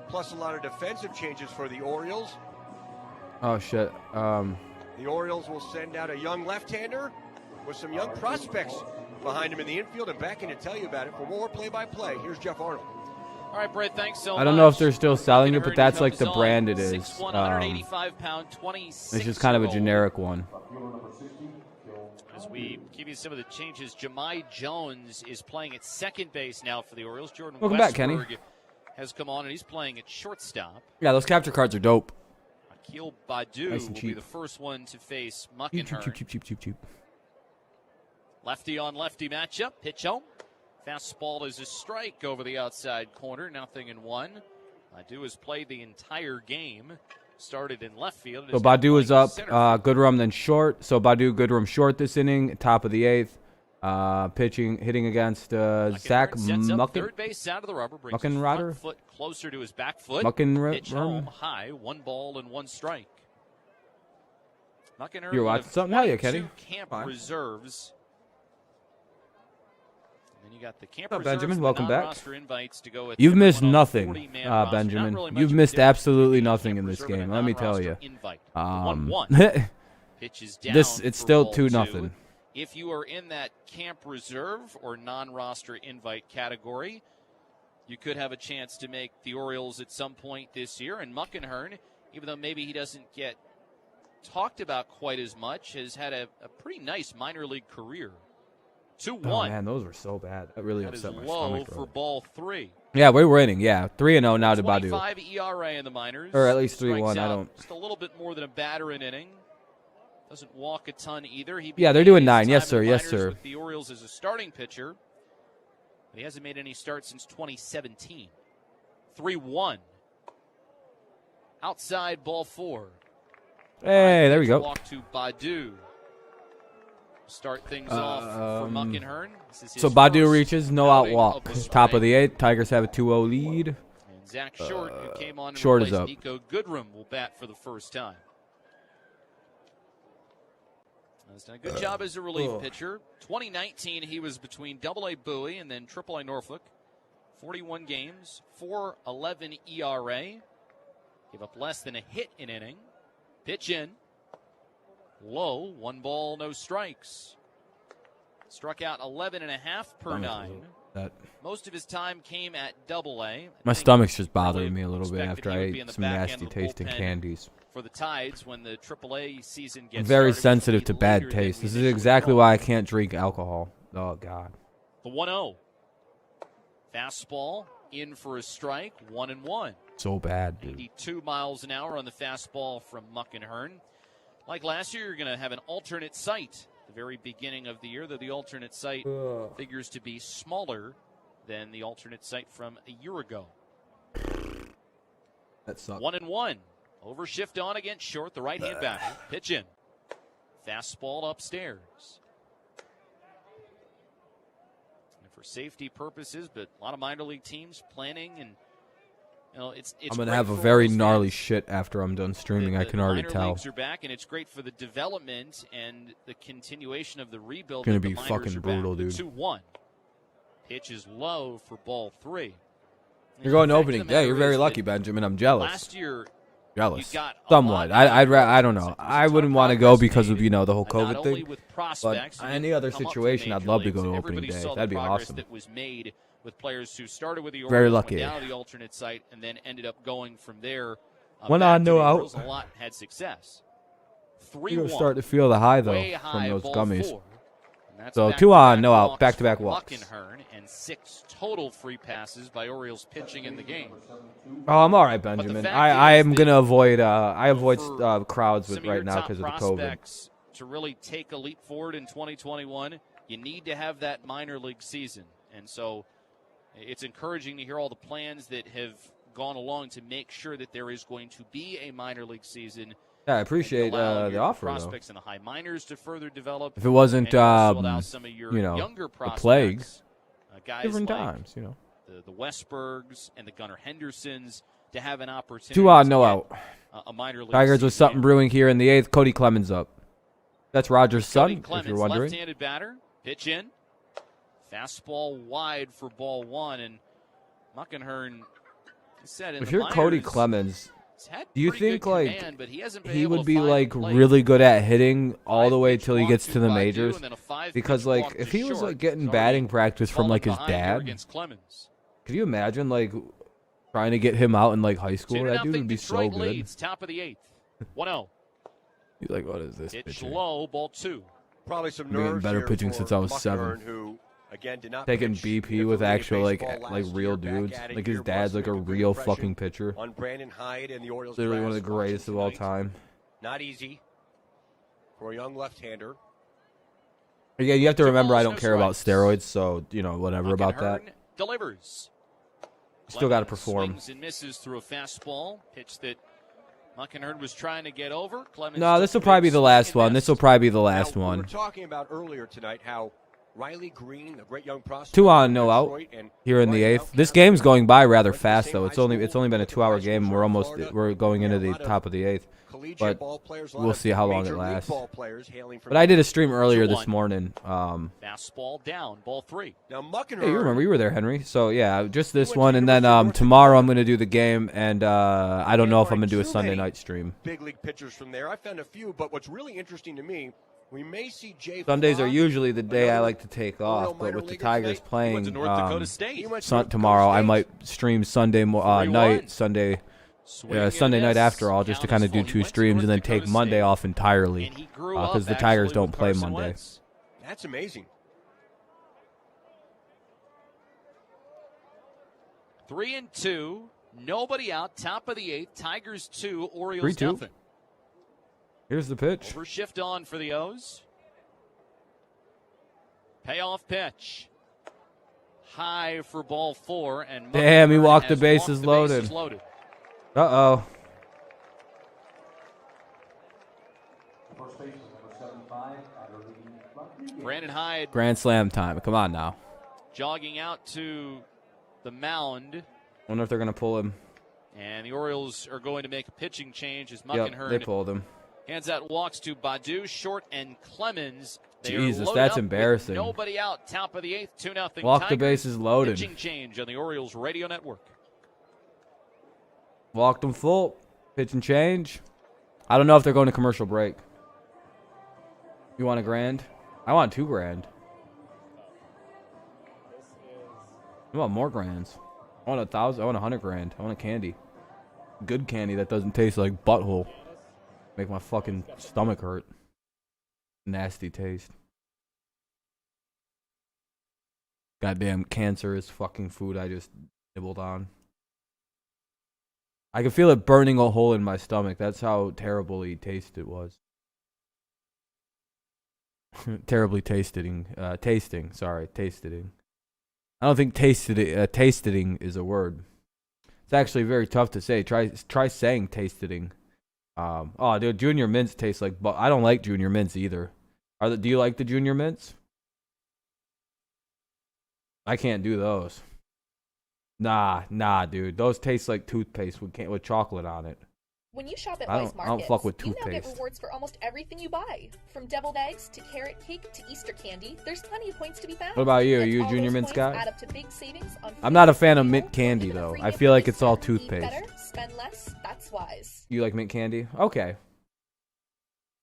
plus a lot of defensive changes for the Orioles. Oh shit. The Orioles will send out a young left-hander with some young prospects behind him in the infield, and back in to tell you about it for more play-by-play. Here's Jeff Arnold. All right, Brett, thanks so much. I don't know if they're still selling it, but that's like the brand it is. 185-pound, 26. It's just kind of a generic one. As we give you some of the changes, Jahmai Jones is playing at second base now for the Orioles. Jordan Welcome Westberg back, Kenny. has come on, and he's playing at shortstop. Yeah, those capture cards are dope. Akil Badu Nice and will cheap. be the first one to face Muckenhirn. Cheap. Lefty on lefty matchup. Pitch home. Fastball is a strike over the outside corner. 0-1. Badu has played the entire game. Started in left field. So Badu is up. Goodrum then short. So Goodrum short this inning. Top of the 8th. Hitting against Zach Mucken. Third base out of the rubber. Brings his Muckenroder? front foot closer to his back foot. Pitch home high. 1 ball and 1 strike. Muckenroder. You're watching something? Hell yeah, Kenny. Camp reserves. And then you got the camp What's up, reserves. Benjamin? Welcome back. Invites to go with You've missed nothing, 40-man Benjamin. really You've missed absolutely nothing in this game. Let me tell you. 1-1. Pitches down. It's still 2-0. If you are in that camp reserve or non-roster invite category, you could have a chance to make the Orioles at some point this year. And Muckenhirn, even though maybe he doesn't get talked about quite as much, has had a pretty nice minor league career. 2-1. Oh, man, those were so bad. That really upset my stomach. For ball 3. Yeah, we're winning. Yeah, 3-0 now to Badu. 25 ERA in the minors. Or at least 3-1. I don't. Just a little bit more than a batter an inning. Doesn't walk a ton either. Yeah, they're doing 9. Yes, sir. Yes, sir. With the Orioles as a starting pitcher. But he hasn't made any starts since 2017. 3-1. Outside ball 4. Hey, there we go. Walk to Badu. Start things off for Muckenhirn. So Badu reaches, no out walk. Top of the 8th. Tigers have a 2-0 lead. And Zach Short, who came on and Short is replaced up. Nico Goodrum, will bat for the first time. He's done a good job as a relief pitcher. 2019, he was between AA Bowie and then AAA Norfolk. 41 games, 4.11 ERA. Gave up less than a hit an inning. Pitch in. Low, 1 ball, no strikes. Struck out 11.5 per 9. Most of his time came at AA. My stomach's just bothering me a little bit after I ate some nasty tasting candies. For the Tides when the AAA season gets I'm very started, sensitive to bad taste. This is exactly why I can't drink alcohol. Oh, God. The 1-0. Fastball in for a strike, 1-1. So bad, dude. 82 miles an hour on the fastball from Muckenhirn. Like last year, you're going to have an alternate site at the very beginning of the year, though the alternate site figures to be smaller than the alternate site from a year ago. That sucks. 1-1. Overshift on against Short, the right-hand batter. Pitch in. Fastball upstairs. And for safety purposes, but a lot of minor league teams planning and it's I'm going to have a very gnarly shit after I'm done streaming. I can already minor tell. Leagues are back, and it's great for the development and the continuation of the rebuild. It's going to be fucking brutal, dude. 2-1. Pitch is low for ball 3. You're going to opening day. You're very lucky, Benjamin. I'm jealous. Last year, jealous. Somewhat. I don't know. I wouldn't want to go because of, the whole COVID thing. But any other situation, I'd love to go to opening day. That'd be awesome. That was made with players who started with the Orioles, very lucky. Went down to the alternate site, and then ended up going from there. One on, no out. A lot had success. 3-1. You're starting to feel the high, though, Way from high, those ball gummies. 4. And that's So back-to-back 2 on, no out, walks back-to-back for walks. Muckenhirn and 6 total free passes by Orioles pitching in the game. Oh, I'm all right, Benjamin. I am gonna avoid crowds with right now because of the COVID. To really take a leap forward in 2021, you need to have that minor league season, and so it's encouraging to hear all the plans that have gone along to make sure that there is going to be a minor league season. Yeah, I appreciate the offer, prospects though. in the high minors to further develop. If it wasn't, some of your you know, younger the plagues, guys different like times, you know. The Westbergs and the Gunnar Hendersons to have an opportunity. 2 on, no out. A minor league Tigers with something brewing here in the 8th. Cody Clemens up. That's Rogers' son, Clemens, if you're wondering. Left-handed batter, pitch in, fastball wide for ball 1, and Muckenhirn said in If the you're minors, Cody Clemens, do you think like command, but he would be like really good at hitting all the way till he gets to the majors? Because like if he was like getting batting practice from like his dad, could you imagine like trying to get him out in like high school? That dude would be so good. Leads, top of the 8th, 1-0. You're like, what is this Pitch pitching? low, ball 2. Probably some I'm getting better pitching since I was 7. Who, again, did not taking pitch BP with actual like last real year, dudes. back at it Like his here, dad's like a plus real compression fucking pitcher. On Brandon Hyde and the Orioles. Literally one of the grass greatest of all tonight. time. Not easy for a young left-hander. Yeah, you have to remember I don't care about steroids, so you know whatever about that. Delivers. Still got to perform. Swings and misses through a fastball pitch that Muckenhirn was trying to get over. Clemens No, this will probably be the last one. This will probably be the last now, one. We were talking about earlier tonight how Riley Green, a great young prospect, 2 on, no out here in the 8th. This game's going by rather fast though. It's only been a 2-hour game. And we're going into the top of the 8th. But we'll see how long it lasts. But I did a stream earlier this morning. Fastball down, ball 3. Now Muckenhirn. Hey, you remember you were there, Henry. So yeah, just this one, and then tomorrow I'm gonna do the game, and I don't know if I'm gonna do a Sunday night stream. Big league pitchers from there. I found a few, but what's really interesting to me, we may see Jay. Sundays are usually the day I like to take off, but with the Tigers playing tomorrow, I might stream Sunday night, Sunday night after all, just to kind of do 2 streams and then take Monday off entirely because the Tigers don't play Monday. That's amazing. 3-2, nobody out, top of the 8th. Tigers 2, Orioles 3-2. nothing. Here's the pitch. Over shift on for the O's. Payoff pitch. High for ball 4, and damn, he walked the bases loaded. Uh-oh. Brandon Hyde. Grand slam time. Come on now. Jogging out to the mound. Wonder if they're going to pull him. And the Orioles are going to make a pitching change as Muckenhirn they pulled him. Hands out walks to Badu, Short, and Clemens. Jesus, that's embarrassing. Nobody out, top of the 8th, 2-0. Walk the bases loaded. Pitching change on the Orioles radio network. Walked them full. Pitch and change. I don't know if they're going to commercial break. You want $1,000? I want $2,000. I want more grands. I want 1,000. I want $100,000. I want a candy. Good candy that doesn't taste like butthole. Make my fucking stomach hurt. Nasty taste. Goddamn cancerous fucking food I just nibbled on. I could feel it burning a hole in my stomach. That's how terribly tasted it was. Terribly tasting. Tasting. I don't think tasting is a word. It's actually very tough to say. Try saying tasting. Oh, dude, Junior Mints taste like. But I don't like Junior Mints either. Do you like the Junior Mints? I can't do those. Nah, dude. Those taste like toothpaste with chocolate on it. When you shop at I Weis don't Markets, fuck with you now get toothpaste. rewards for almost everything you buy. From deviled eggs to carrot cake to Easter candy, there's plenty of points to be found. What about you? Are And you a all Junior those Mints points guy? add up to big savings on I'm not a food, fan of fuel, mint or candy even a though. free I gift feel like this it's all summer. Eat toothpaste. better, spend less, that's wise. You like mint candy? Okay.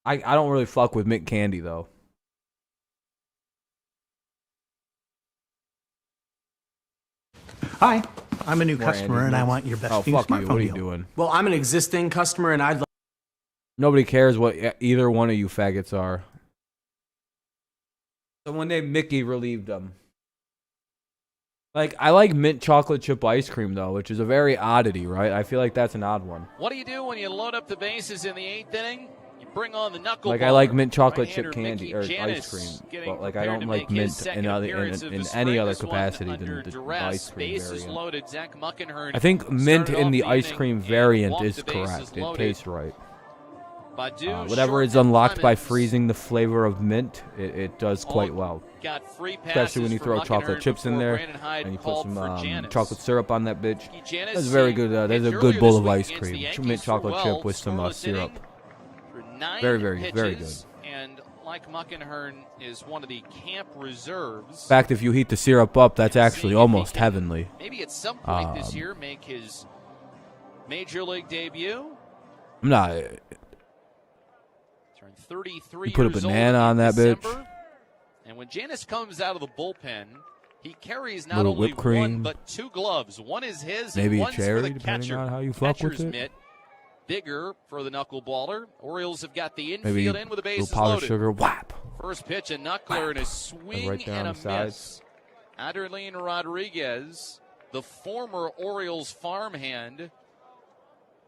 I don't really fuck with mint candy though. Hi, I'm a new More customer Andy and I Mints. want your best Oh, new fuck you. smartphone What are you deal. doing? Well, I'm an existing customer and I'd Nobody cares what either one of you faggots are. Someone named Mickey relieved them. Like, I like mint chocolate chip ice cream, though, which is a very oddity, right? I feel like that's an odd one. What do you do when you load up the bases in the 8th inning? You bring on the knuckle. Like, I like mint chocolate chip candy or ice cream, but like I don't like mint in any other capacity than the ice cream variant. I think mint in the ice cream variant is correct. It tastes right. Whatever is unlocked by freezing the flavor of mint, it does quite well. Especially when you throw chocolate chips in there and you put some chocolate syrup on that bitch. That's very good. That's a good bowl of ice cream. Mint chocolate chip with some syrup. Very, very, very good. And like Muckenhern is one of the camp reserves. In fact, if you heat the syrup up, that's actually almost heavenly. Maybe at some point this year make his major league debut. I'm not. 33 you put a banana on that bitch. And when Janus comes out of the bullpen, he carries not only one but 2 gloves. One is his, maybe and one's a cherry, for the depending catcher. on how you fuck with Catcher's it. Mitt, bigger for the knuckleballer. Orioles have got the Maybe infield in with the bases powdered loaded. sugar, whap. First pitch, a knuckler and a swing right and a side. miss. Aderlin Rodriguez, the former Orioles farmhand,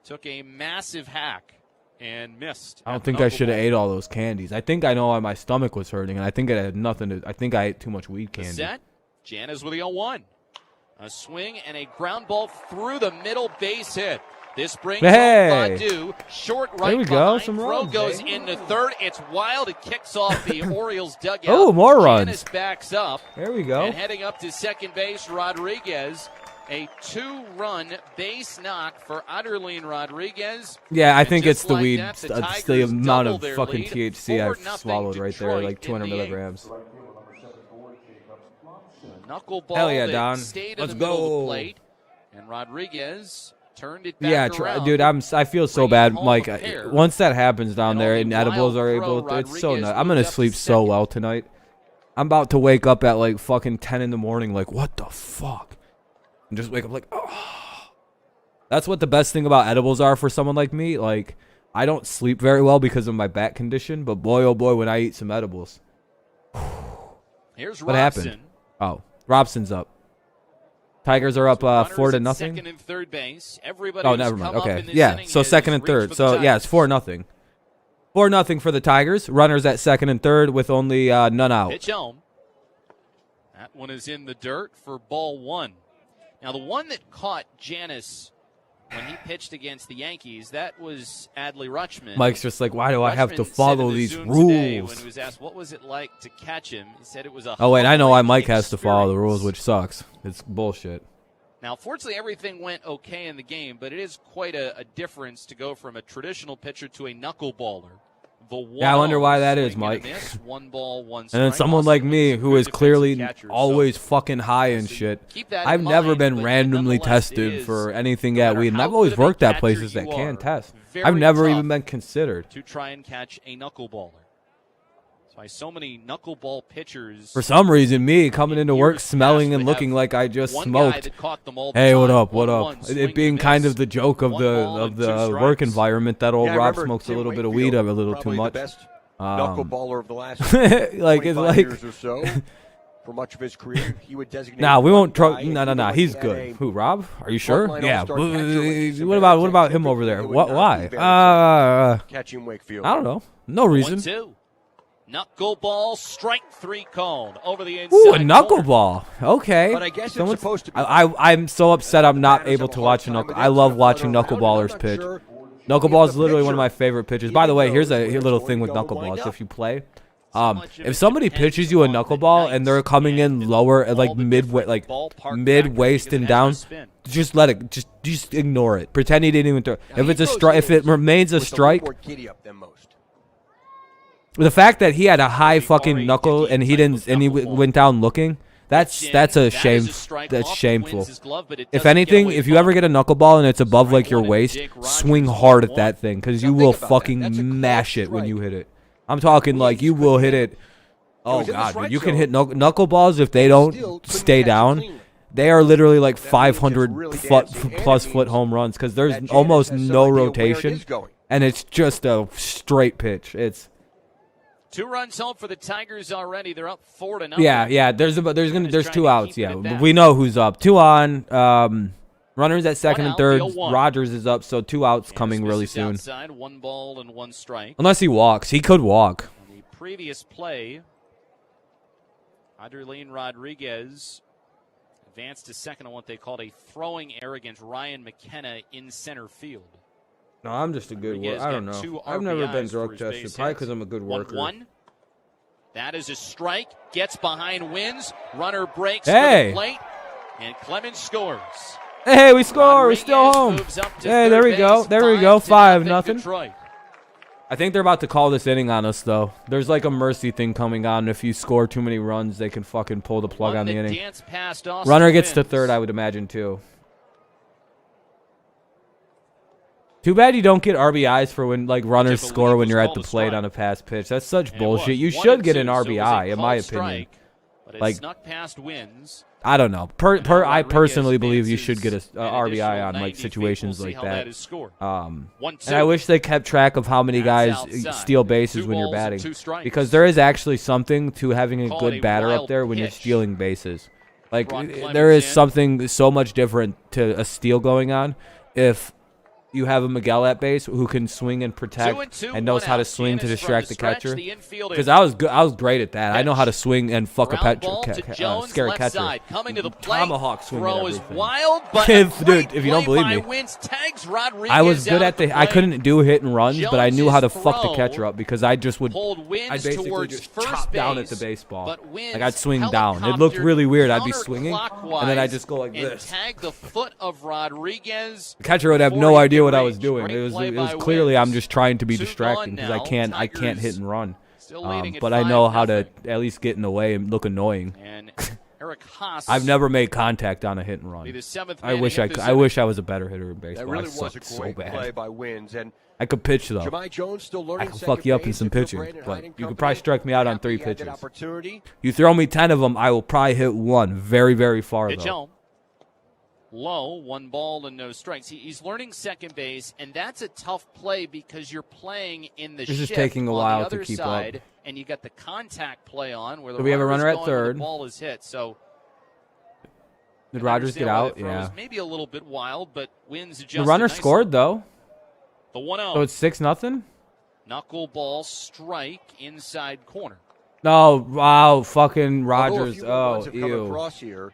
took a massive hack and missed. I don't think I should have ate all those candies. I think I know why my stomach was hurting, and I think it had nothing to. I think I ate too much weed candy. Set. Janus with the 0-1. A swing and a ground ball through the middle base hit. This brings up Badu. Short right there we behind. go. Some Throw runs, goes baby. into third. It's wild. It kicks off the Orioles dugout. Oh, more runs. Janus backs up. There we go. And heading up to second base, Rodriguez. A 2-run base knock for Aderlin Rodriguez. Yeah, I think it's the like weed. That, It's the amount of fucking lead. THC I've swallowed right there, like 200 milligrams. Knuckleball Hell yeah, Don. Stayed Let's in the middle of go. the plate, and Rodriguez turned it back Yeah, around. dude, I feel so bad. Like once that happens down there and edibles are able, it's so nuts. I'm gonna sleep so well tonight. I'm about to wake up at like fucking 10 in the morning. Like, what the fuck? And just wake up like, oh. That's what the best thing about edibles are for someone like me. Like, I don't sleep very well because of my back condition, but boy, oh boy, when I eat some edibles. Here's what Robson. happened? Oh, Robson's up. Tigers are up 4-0. Second and third base. Everybody Oh, never mind. Okay, yeah. So second and third. So yeah, it's 4-0. 4-0 for the Tigers. Runners at second and third with only none out. Pitch home. That one is in the dirt for ball 1. Now, the one that caught Janus when he pitched against the Yankees, that was Adley Rutschman. Mike's just like, why do I have to Rutschman follow said in the these Zoom rules? today when he was asked what was it like to catch him, he said it was a Oh, wait, I know why Mike has to experience. follow the rules, which sucks. It's bullshit. Now, fortunately, everything went okay in the game, but it is quite a difference to go from a traditional pitcher to a knuckleballer. Yeah, I wonder why that is, Mike. One ball, one And then someone like me, who is clearly always fucking high and shit, I've never been randomly tested for anything at weed, and I've always worked at places that can test. I've never even been considered. To try and catch a knuckleballer. That's why so many knuckleball pitchers. For some reason, me coming into work smelling and looking like I just smoked. Hey, what up? What up? It being kind of the joke of the work environment that old Rob smokes a little bit of weed a little too much. Knuckleballer of the last like it's like years or so. For much of his career, he would designate. Nah, we won't. No. He's good. Who? Rob? Are you sure? Yeah. What about him over there? What? Why? Catching Wakefield. I don't know. No reason. 1-2. Knuckleball, strike 3 called over the inside. Ooh, a knuckleball. Okay. But I guess it's supposed to be. I'm so upset I'm not able to watch a knuckle. I love watching knuckleballers pitch. Knuckleball is literally one of my favorite pitches. By the way, here's a little thing with knuckleballs. If you play, if somebody pitches you a knuckleball and they're coming in lower, like mid waist and down, just let it. Just ignore it. Pretend he didn't even throw. If it's a strike, if it remains a strike. The fact that he had a high fucking knuckle and he didn't, and he went down looking. That's a shame. That's shameful. If anything, if you ever get a knuckleball and it's above like your waist, swing hard at that thing because you will fucking mash it when you hit it. I'm talking like you will hit it. Oh god, dude, you can hit knuckleballs if they don't stay down. They are literally like 500 plus foot home runs because there's almost no rotation. and it's just a straight pitch. It's 2 runs home for the Tigers already. They're up 4-0. Yeah. There's 2 outs. Yeah, we know who's up. 2 on. Runners at second and third. Rogers is up, so 2 outs coming really soon. Outside, 1 ball and 1 strike. Unless he walks, he could walk. On the previous play, Adelín Rodriguez advanced to second on what they called a throwing error against Ryan McKenna in center field. No, I'm just a good worker. I don't know. I've never been drug tested, probably because I'm a good worker. 1-1. That is a strike. Gets behind, wins. Runner breaks for the plate, and Clemens scores. Hey, we score. We're still home. Hey, there we go. There we go. 5-0. I think they're about to call this inning on us, though. There's like a mercy thing coming on. If you score too many runs, they can fucking pull the plug on the inning. Runner gets to third, I would imagine, too. Too bad you don't get RBIs for when like runners score when you're at the plate on a pass pitch. That's such bullshit. You should get an RBI, in my opinion. Like, snuck past wins. I don't know. I personally believe you should get a RBI on like situations like that. And I wish they kept track of how many guys steal bases when you're batting, because there is actually something to having a good batter up there when you're stealing bases. Like there is something so much different to a steal going on if you have a Miguel at base who can swing and protect and knows how to swing to distract the catcher. Because I was great at that. I know how to swing and fuck a scare a catcher. Tomahawk swing and everything. Dude, if you don't believe me, I was good at I couldn't do hit and runs, but I knew how to fuck the catcher up because I basically just chop down at the baseball. Like I'd swing down. It looked really weird. I'd be swinging, and then I'd just go like this. The foot of Rodriguez. The catcher would have no idea what I was doing. It was clearly I'm just trying to be distracting because I can't hit and run. But I know how to at least get in the way and look annoying. I've never made contact on a hit and run. I wish I was a better hitter in baseball. Really I sucked so bad. Play by Wins. And I could pitch though. I can fuck you up in some pitching, but you could probably strike me out on 3 pitches. You throw me 10 of them, I will probably hit 1 very, very far though. Low, 1 ball and no strikes. He's learning second base, and that's a tough play because you're playing in the shift. This is taking a while to keep up. And you got the contact play on where the we have a runner at third. The ball is hit. So did Rogers get out? Yeah. Maybe a little bit wild, but Wins adjusted. The runner scored though. The 1-0. So it's 6-0. Knuckleball strike inside corner. No, wow, fucking Rogers. Oh, ew.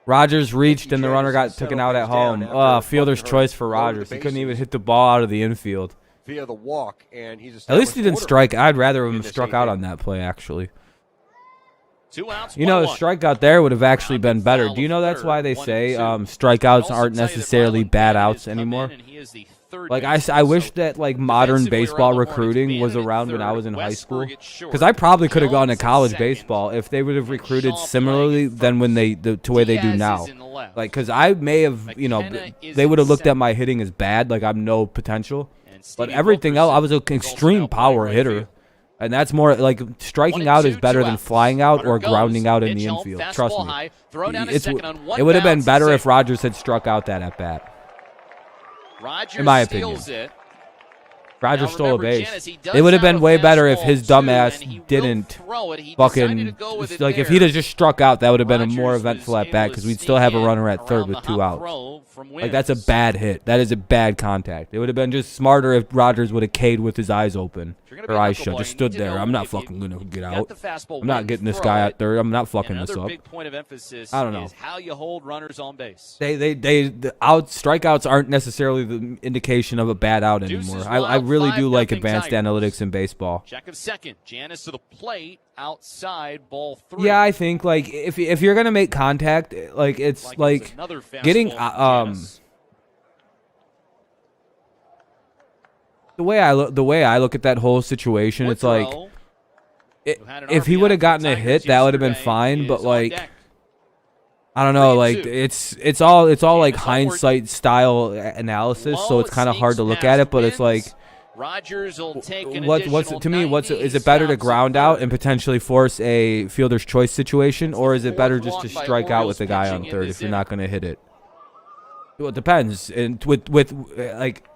Rogers reached and the runner got taken out at home. Fielder's choice for Rogers. He couldn't even hit the ball out of the infield. Via the walk, and he's at least he didn't strike. I'd rather him struck out on that play, actually. 2 outs. You know, a strikeout there would have actually been better. Do you know that's why they say strikeouts aren't necessarily bad outs anymore? Like I wish that like modern baseball recruiting was around when I was in high school, because I probably could have gone to college baseball if they would have recruited similarly than when the way they do now. Like, because I may have, they would have looked at my hitting as bad, like I'm no potential, but everything else I was an extreme power hitter, and that's more like striking out is better than flying out or grounding out in the infield. Trust me, it would have been better if Rogers had struck out that at bat. In my opinion, Rogers stole a base. It would have been way better if his dumbass didn't fucking, like, if he'd have just struck out, that would have been a more eventful at bat because we'd still have a runner at third with 2 outs. Like, that's a bad hit. That is a bad contact. It would have been just smarter if Rogers would have K'd with his eyes open. Or eyes shut. Just stood there. I'm not fucking going to get out. I'm not getting this guy at third. I'm not fucking this up. I don't know. How you hold runners on base. Strikeouts aren't necessarily the indication of a bad out anymore. I really do like advanced analytics in baseball. Check of second. Janis to the plate. Outside, ball 3. Yeah, I think like if you're gonna make contact, like it's like getting the way I look at that whole situation, it's like if he would have gotten a hit, that would have been fine. But like, I don't know, like it's all like hindsight style analysis, so it's kind of hard to look at it. But it's like, Rogers will take an is it better to ground out and potentially force a fielder's choice situation, or is it better just to strike out with the guy on third if you're not going to hit it? Well, it depends. And with like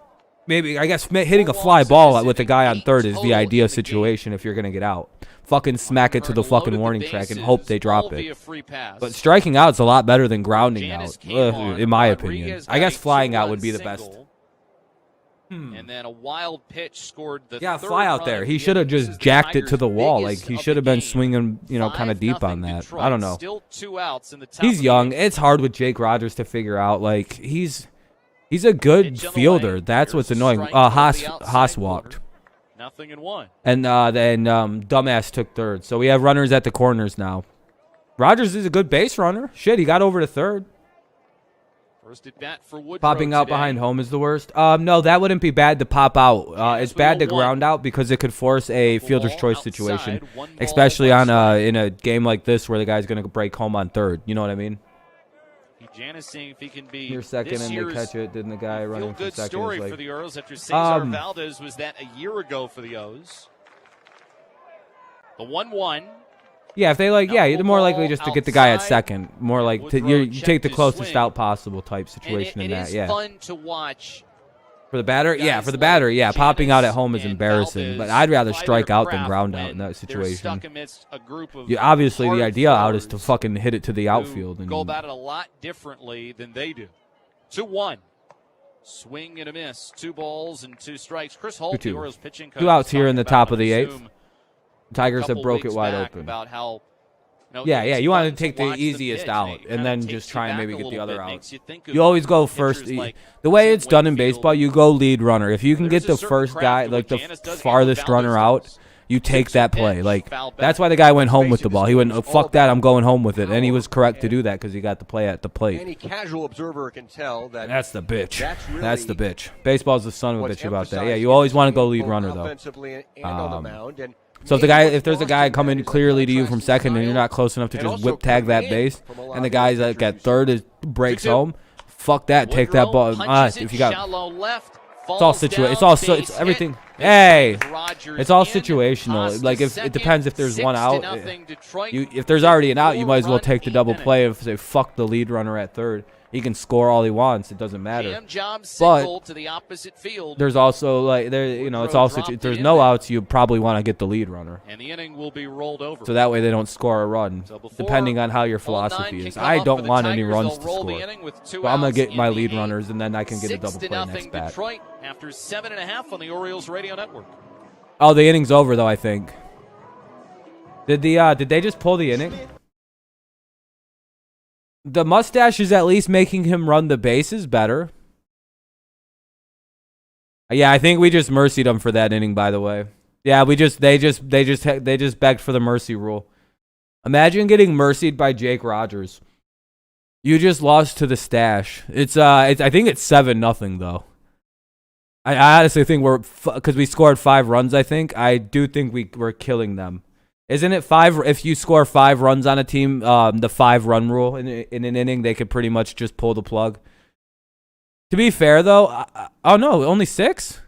Maybe, I guess, hitting a fly ball with a guy on third is the ideal situation if you're going to get out. Fucking smack it to the fucking warning track and hope they drop it. But striking out's a lot better than grounding out, in my opinion. I guess flying out would be the best. And then a wild pitch scored the third fly out there. He should have just jacked it to the wall. Like, he should have been swinging, kind of deep on that. I don't know. Still 2 outs in the top he's young. It's hard with Jake Rogers to figure out. Like, he's a good fielder. That's what's annoying. Haas walked. 0-1. And then Dumbass took third. So we have runners at the corners now. Rogers is a good base runner. Shit, he got over to third. First at bat for Woodrow Popping out behind home is the worst. No, that wouldn't be bad to pop out. It's bad to ground out because it could force a fielder's choice situation, especially on in a game like this where the guy's going to break home on third. You know what I mean? Janice seeing if he can be You're second and they catch it. Then the guy running for second story is like, for the Orioles after Cesar Valdez was that a year ago for the O's. The 1-1. Yeah, if they you're more likely just to get the guy at second. More like you take the closest out possible type situation in that. Yeah. It is fun to watch. For the batter, for the batter, popping out at home is embarrassing. But I'd rather strike out than ground out in that situation. Obviously, the idea out is to fucking hit it to the outfield and go about it a lot differently than they do. 2-1. Swing and a miss. 2 balls and 2 strikes. Chris Holt, the Orioles pitching coach, 2 outs here in the top of the 8th. Tigers have broke it wide open. About how, you want to take the easiest out and then just try and maybe get the other out. You always go first. The way it's done in baseball, you go lead runner. If you can get the first guy, like the farthest runner out, you take that play. Like, that's why the guy went home with the ball. He went, fuck that, I'm going home with it. And he was correct to do that because he got the play at the plate. Any casual observer can tell that that's the bitch. That's the bitch. Baseball's the son of a bitch about that. Yeah, you always want to go lead runner, though. So if there's a guy coming clearly to you from second and you're not close enough to just whip tag that base, and the guy's like at third breaks home, fuck that, take that ball. If you got, it's all situational. It's everything. Hey, it's all situational. Like it depends if there's one out. If there's already an out, you might as well take the double play and say fuck the lead runner at third. He can score all he wants. It doesn't matter. But to the opposite field. There's also it's also if there's no outs, you probably want to get the lead runner. And the inning will be rolled over. So that way they don't score a run, depending on how your philosophy is. I don't want any runs to score. So I'm gonna get my lead runners, and then I can get a double play next bat. Detroit after 7.5 on the Orioles radio network. Oh, the inning's over though. I think. Did they just pull the inning? The mustache is at least making him run the bases better. Yeah, I think we just mercied him for that inning, by the way. Yeah, they just begged for the mercy rule. Imagine getting mercied by Jake Rogers. You just lost to the stash. I think it's 7-0 though. I honestly think because we scored 5 runs. I do think we're killing them. Isn't it 5? If you score 5 runs on a team, the 5-run rule in an inning, they could pretty much just pull the plug. To be fair, though, oh no, only 6?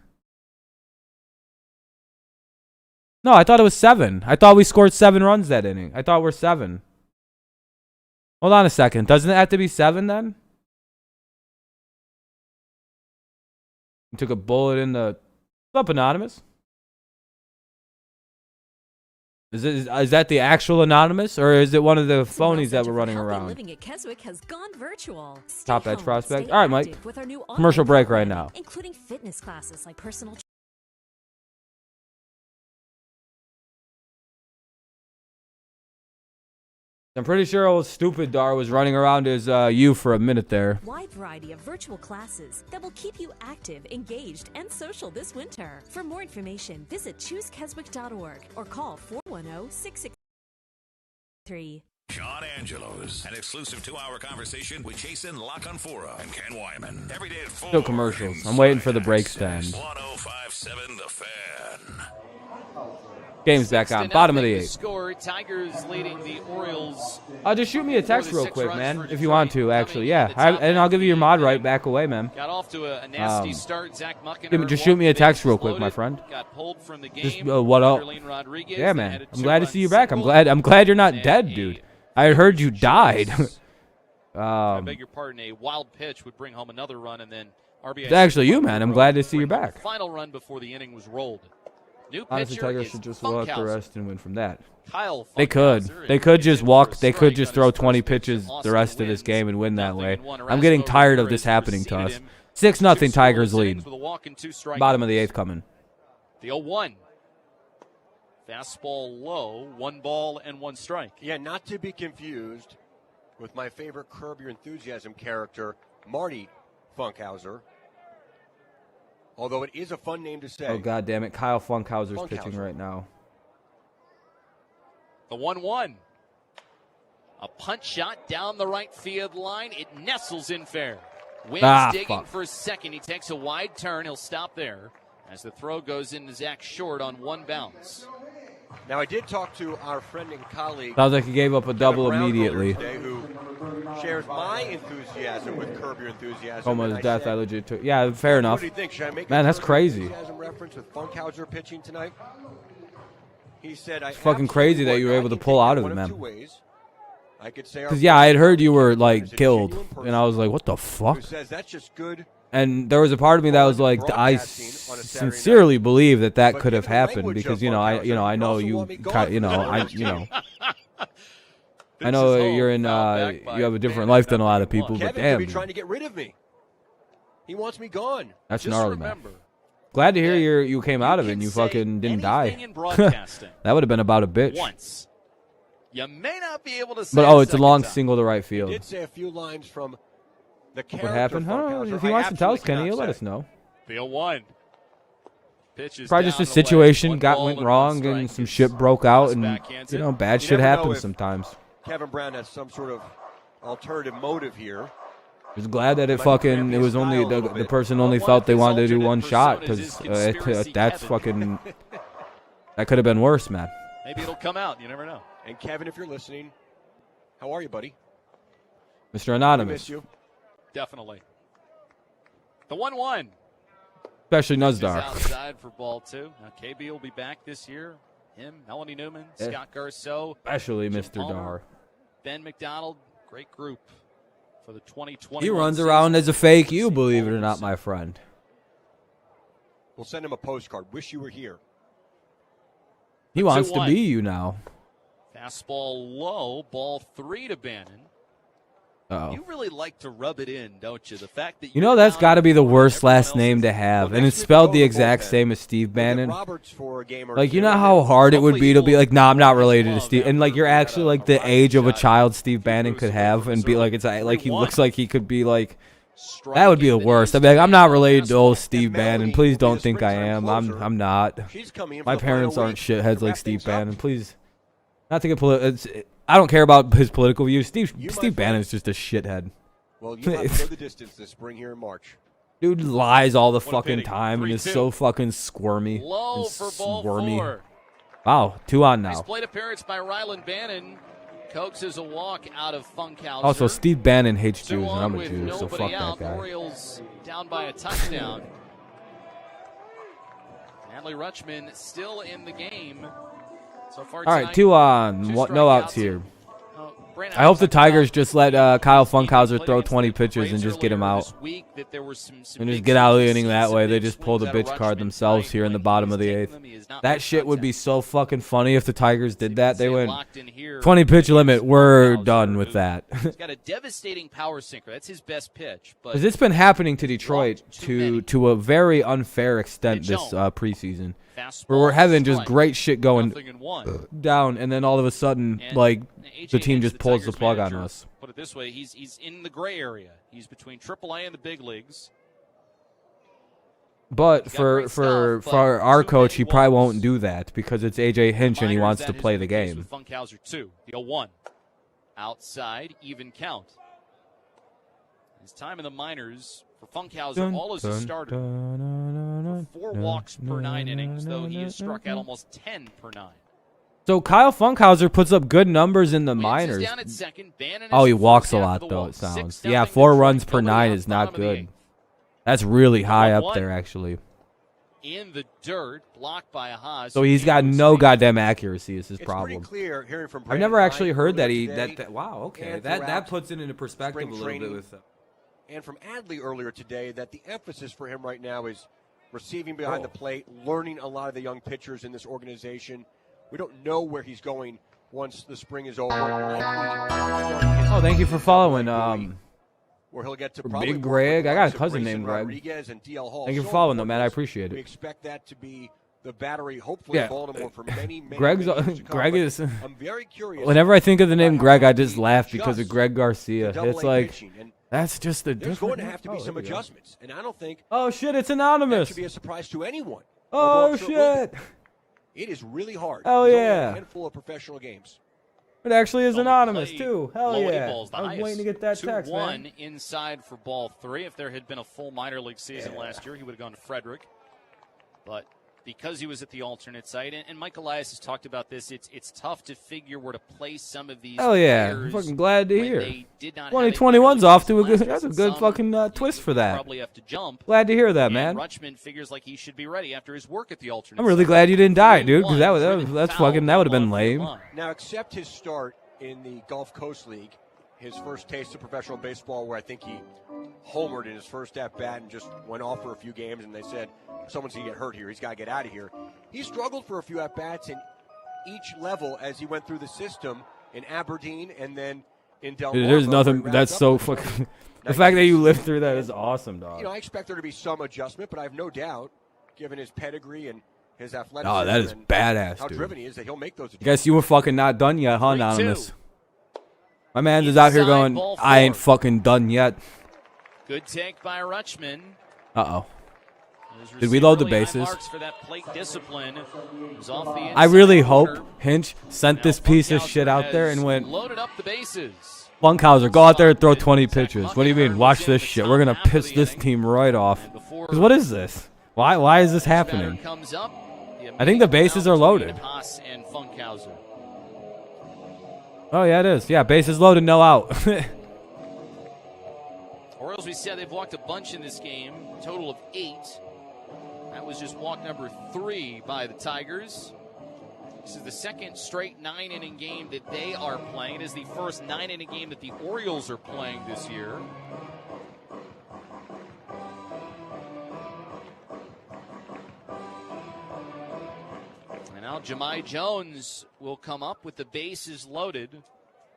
No, I thought it was 7. I thought we scored 7 runs that inning. I thought we're 7. Hold on a second. Doesn't it have to be 7 then? You took a bullet in the... What's up, Anonymous? Is that the actual Anonymous, or is it one of the phonies that were running around? Living at Keswick has gone virtual. Top Edge Prospect. All right, Mike. Commercial break right now. Including fitness classes like personal. I'm pretty sure old stupid Dar was running around as you for a minute there. Wide variety of virtual classes that will keep you active, engaged, and social this winter. For more information, visit choosekeswick.org or call 410-663. Sean Angelo's, an exclusive 2-hour conversation with Jason LaConfora and Ken Wyman. Every day at 4. Still commercials. I'm waiting for the breaks to end. 105.7 The Fan. Game's back on. Bottom of the 8th. Score, Tigers leading the Orioles. Just shoot me a text real quick, man, if you want to, actually. Yeah, and I'll give you your mod right back away, man. Got off to a nasty start. Zach Muckener just shoot me a text real quick, my friend. Got pulled from the game. Just what up? Yeah, man. I'm glad to see you back. I'm glad you're not dead, dude. I heard you died. I beg your pardon. A wild pitch would bring home another run, and then RBI. It's actually you, man. I'm glad to see you back. Final run before the inning was rolled. New Honestly, pitcher Tigers is should just walk the rest and win from that. Kyle They could. They could just walk. They could just throw 20 pitches the rest of this game and win that way. I'm getting tired of this happening to us. 6-0 Tigers lead. Bottom of the 8th coming. The 0-1. Fastball low, 1 ball and 1 strike. Yeah, not to be confused with my favorite Curb Your Enthusiasm character, Marty Funkhauser. Although it is a fun name to say. Oh, God damn it. Kyle Funkhauser's pitching right now. The 1-1. A punch shot down the right field line. It nestles in fair. Wins digging for a second. He takes a wide turn. He'll stop there as the throw goes into Zach Short on 1 bounce. Now, I did talk to our friend and colleague. Sounds like he gave up a double immediately. Who shares my enthusiasm with Curb Your Enthusiasm. Almost death, I legit took. Yeah, fair enough. What do you think? Should I make Man, that's crazy. Reference with Funkhauser pitching tonight? He said, it's fucking crazy that you were able to pull out of it, man. Because, yeah, I had heard you were, like, killed. And I was like, what the fuck? That's just good. And there was a part of me that was like, I sincerely believe that could have happened because I know you I know you're in you have a different life than a lot of people, but damn, trying to get rid of me. He wants me gone. That's gnarly, man. Glad to hear you came out of it and you fucking didn't die. That would have been about a bitch. Once. You may not be able to say but it's a long single to right field. He did say a few lines from what happened? Huh? If he wants to tell us, Kenny, he'll let us know. The 0-1. Pitches probably just a situation went wrong and some shit broke out and bad shit happens sometimes. Kevin Brown has some sort of alternative motive here. I was glad that it was only the person only felt they wanted to do 1 shot because that's fucking that could have been worse, man. Maybe it'll come out. You never know. And Kevin, if you're listening, how are you, buddy? Mr. Anonymous. We miss you. Definitely. The 1-1. Especially Nuzdar. Outside for ball 2. Now KB will be back this year. Him, Melanie Newman, Scott Garceau. Especially Mr. Dar. Ben McDonald. Great group for the 2020. He runs around as a fake you, believe it or not, my friend. We'll send him a postcard. Wish you were here. He wants to be you now. Fastball low. Ball 3 to Bannon. Uh-oh. You really like to rub it in, don't you? The fact that that's got to be the worst last name to have, and it's spelled the exact same as Steve Bannon. Like, you know how hard it would be to be like, nah, I'm not related to Steve, and like you're actually like the age of a child Steve Bannon could have, and be like, it's like he looks like he could be like. That would be the worst. I'd be like, I'm not related to old Steve Bannon. Please don't think I am. I'm not. My parents aren't shitheads like Steve Bannon. Please, not to get political. I don't care about his political views. Steve Bannon's just a shithead. Well, you have to go the distance this spring here in March. Dude lies all the fucking time and is so fucking squirmy Low and for ball squirmy. 4. Wow, 2 on now. Nice plate appearance by Ryland Bannon. Coaxes a walk out of Funkhauser. Also, Steve Bannon hates Jews, and I'm a Jew, so fuck out. that guy. Orioles down by a touchdown. Adley Rutschman still in the game. So far all right, 2 on. No outs here. I hope the Tigers just let Kyle Funkhauser throw 20 pitches and just get him out. And just get out of the inning that way. They just pull the bitch card themselves here in the bottom of the 8th. That shit would be so fucking funny if the Tigers did that. They went 20 pitch limit. We're done with that. He's got a devastating power sinker. That's his best pitch. Because it's been happening to Detroit to a very unfair extent this preseason. Where we're having just great shit going down, and then all of a sudden, like, the team just pulls the plug on us. Put it this way, he's in the gray area. He's between AAA and the big leagues. But for our coach, he probably won't do that because it's A.J. Hinch and he wants to play the game. Funkhauser 2, the 0-1. Outside, even count. His time in the minors for Funkhauser, all as a starter. 4 walks per 9 innings, though he has struck out almost 10 per 9. So Kyle Funkhauser puts up good numbers in the minors. Oh, he walks a lot, though, it sounds. Yeah, 4 runs per 9 is not good. That's really high up there, actually. In the dirt, blocked by a Haas. So he's got no goddamn accuracy is his problem. Clear hearing from I've never actually heard that wow, okay. That puts it into perspective a little bit with and from Adley earlier today that the emphasis for him right now is receiving behind the plate, learning a lot of the young pitchers in this organization. We don't know where he's going once the spring is over. Oh, thank you for following. Where he'll get to Big Greg. I got a cousin named Greg. Thank you for following, though, man. I appreciate it. We expect that to be the battery, hopefully, in Baltimore for many, many Greg is. I'm very curious. Whenever I think of the name Greg, I just laugh because of Greg Garcia. It's like, that's just a different. There's going to have to be some adjustments, and I don't think. Oh shit! It's anonymous. That should be a surprise to anyone. Oh shit! It is really hard. Oh yeah. A handful of professional games. It actually is anonymous too. Hell yeah! Balls, I was waiting to get that text, man. 2-1 inside for ball 3. If there had been a full minor league season last year, he would have gone to Frederick. But because he was at the alternate site, and Mike Elias has talked about this, it's tough to figure where to place some of these. Hell yeah! I'm fucking glad to hear. 2021's off to a good. That's a good fucking twist for that. Probably have to jump. Glad to hear that, man. Rutschman figures like he should be ready after his work at the alternate. I'm really glad you didn't die, dude, because that would have been lame. Now, except his start in the Gulf Coast League, his first taste of professional baseball, where I think he homered in his first at-bat and just went off for a few games, and they said, someone's going to get hurt here. He's got to get out of here. He struggled for a few at-bats in each level as he went through the system in Aberdeen and then in Del Mar. There's nothing. That's so fucking. The fact that you lived through that is awesome, dog. You know, I expect there to be some adjustment, but I have no doubt, given his pedigree and his athleticism. Oh, that is badass, how dude. driven he is, that he'll make those adjustments. Guess you were fucking not done yet, huh, Anonymous? My man is out here going, I ain't fucking done yet. Good take by Rutschman. Uh-oh. Did we load the bases? For that plate discipline. I really hope Hinch sent this piece of shit out there and went, loaded up the bases. Funkhauser, go out there and throw 20 pitches. What do you mean? Watch this shit. We're going to piss this team right off. Because what is this? Why is this happening? I think the bases are loaded. Oh, yeah, it is. Yeah, bases loaded, no out. Orioles, we said they've walked a bunch in this game, total of 8. That was just walk number 3 by the Tigers. This is the second straight 9-inning game that they are playing. It is the first 9-inning game that the Orioles are playing this year. And now Jahmai Jones will come up with the bases loaded.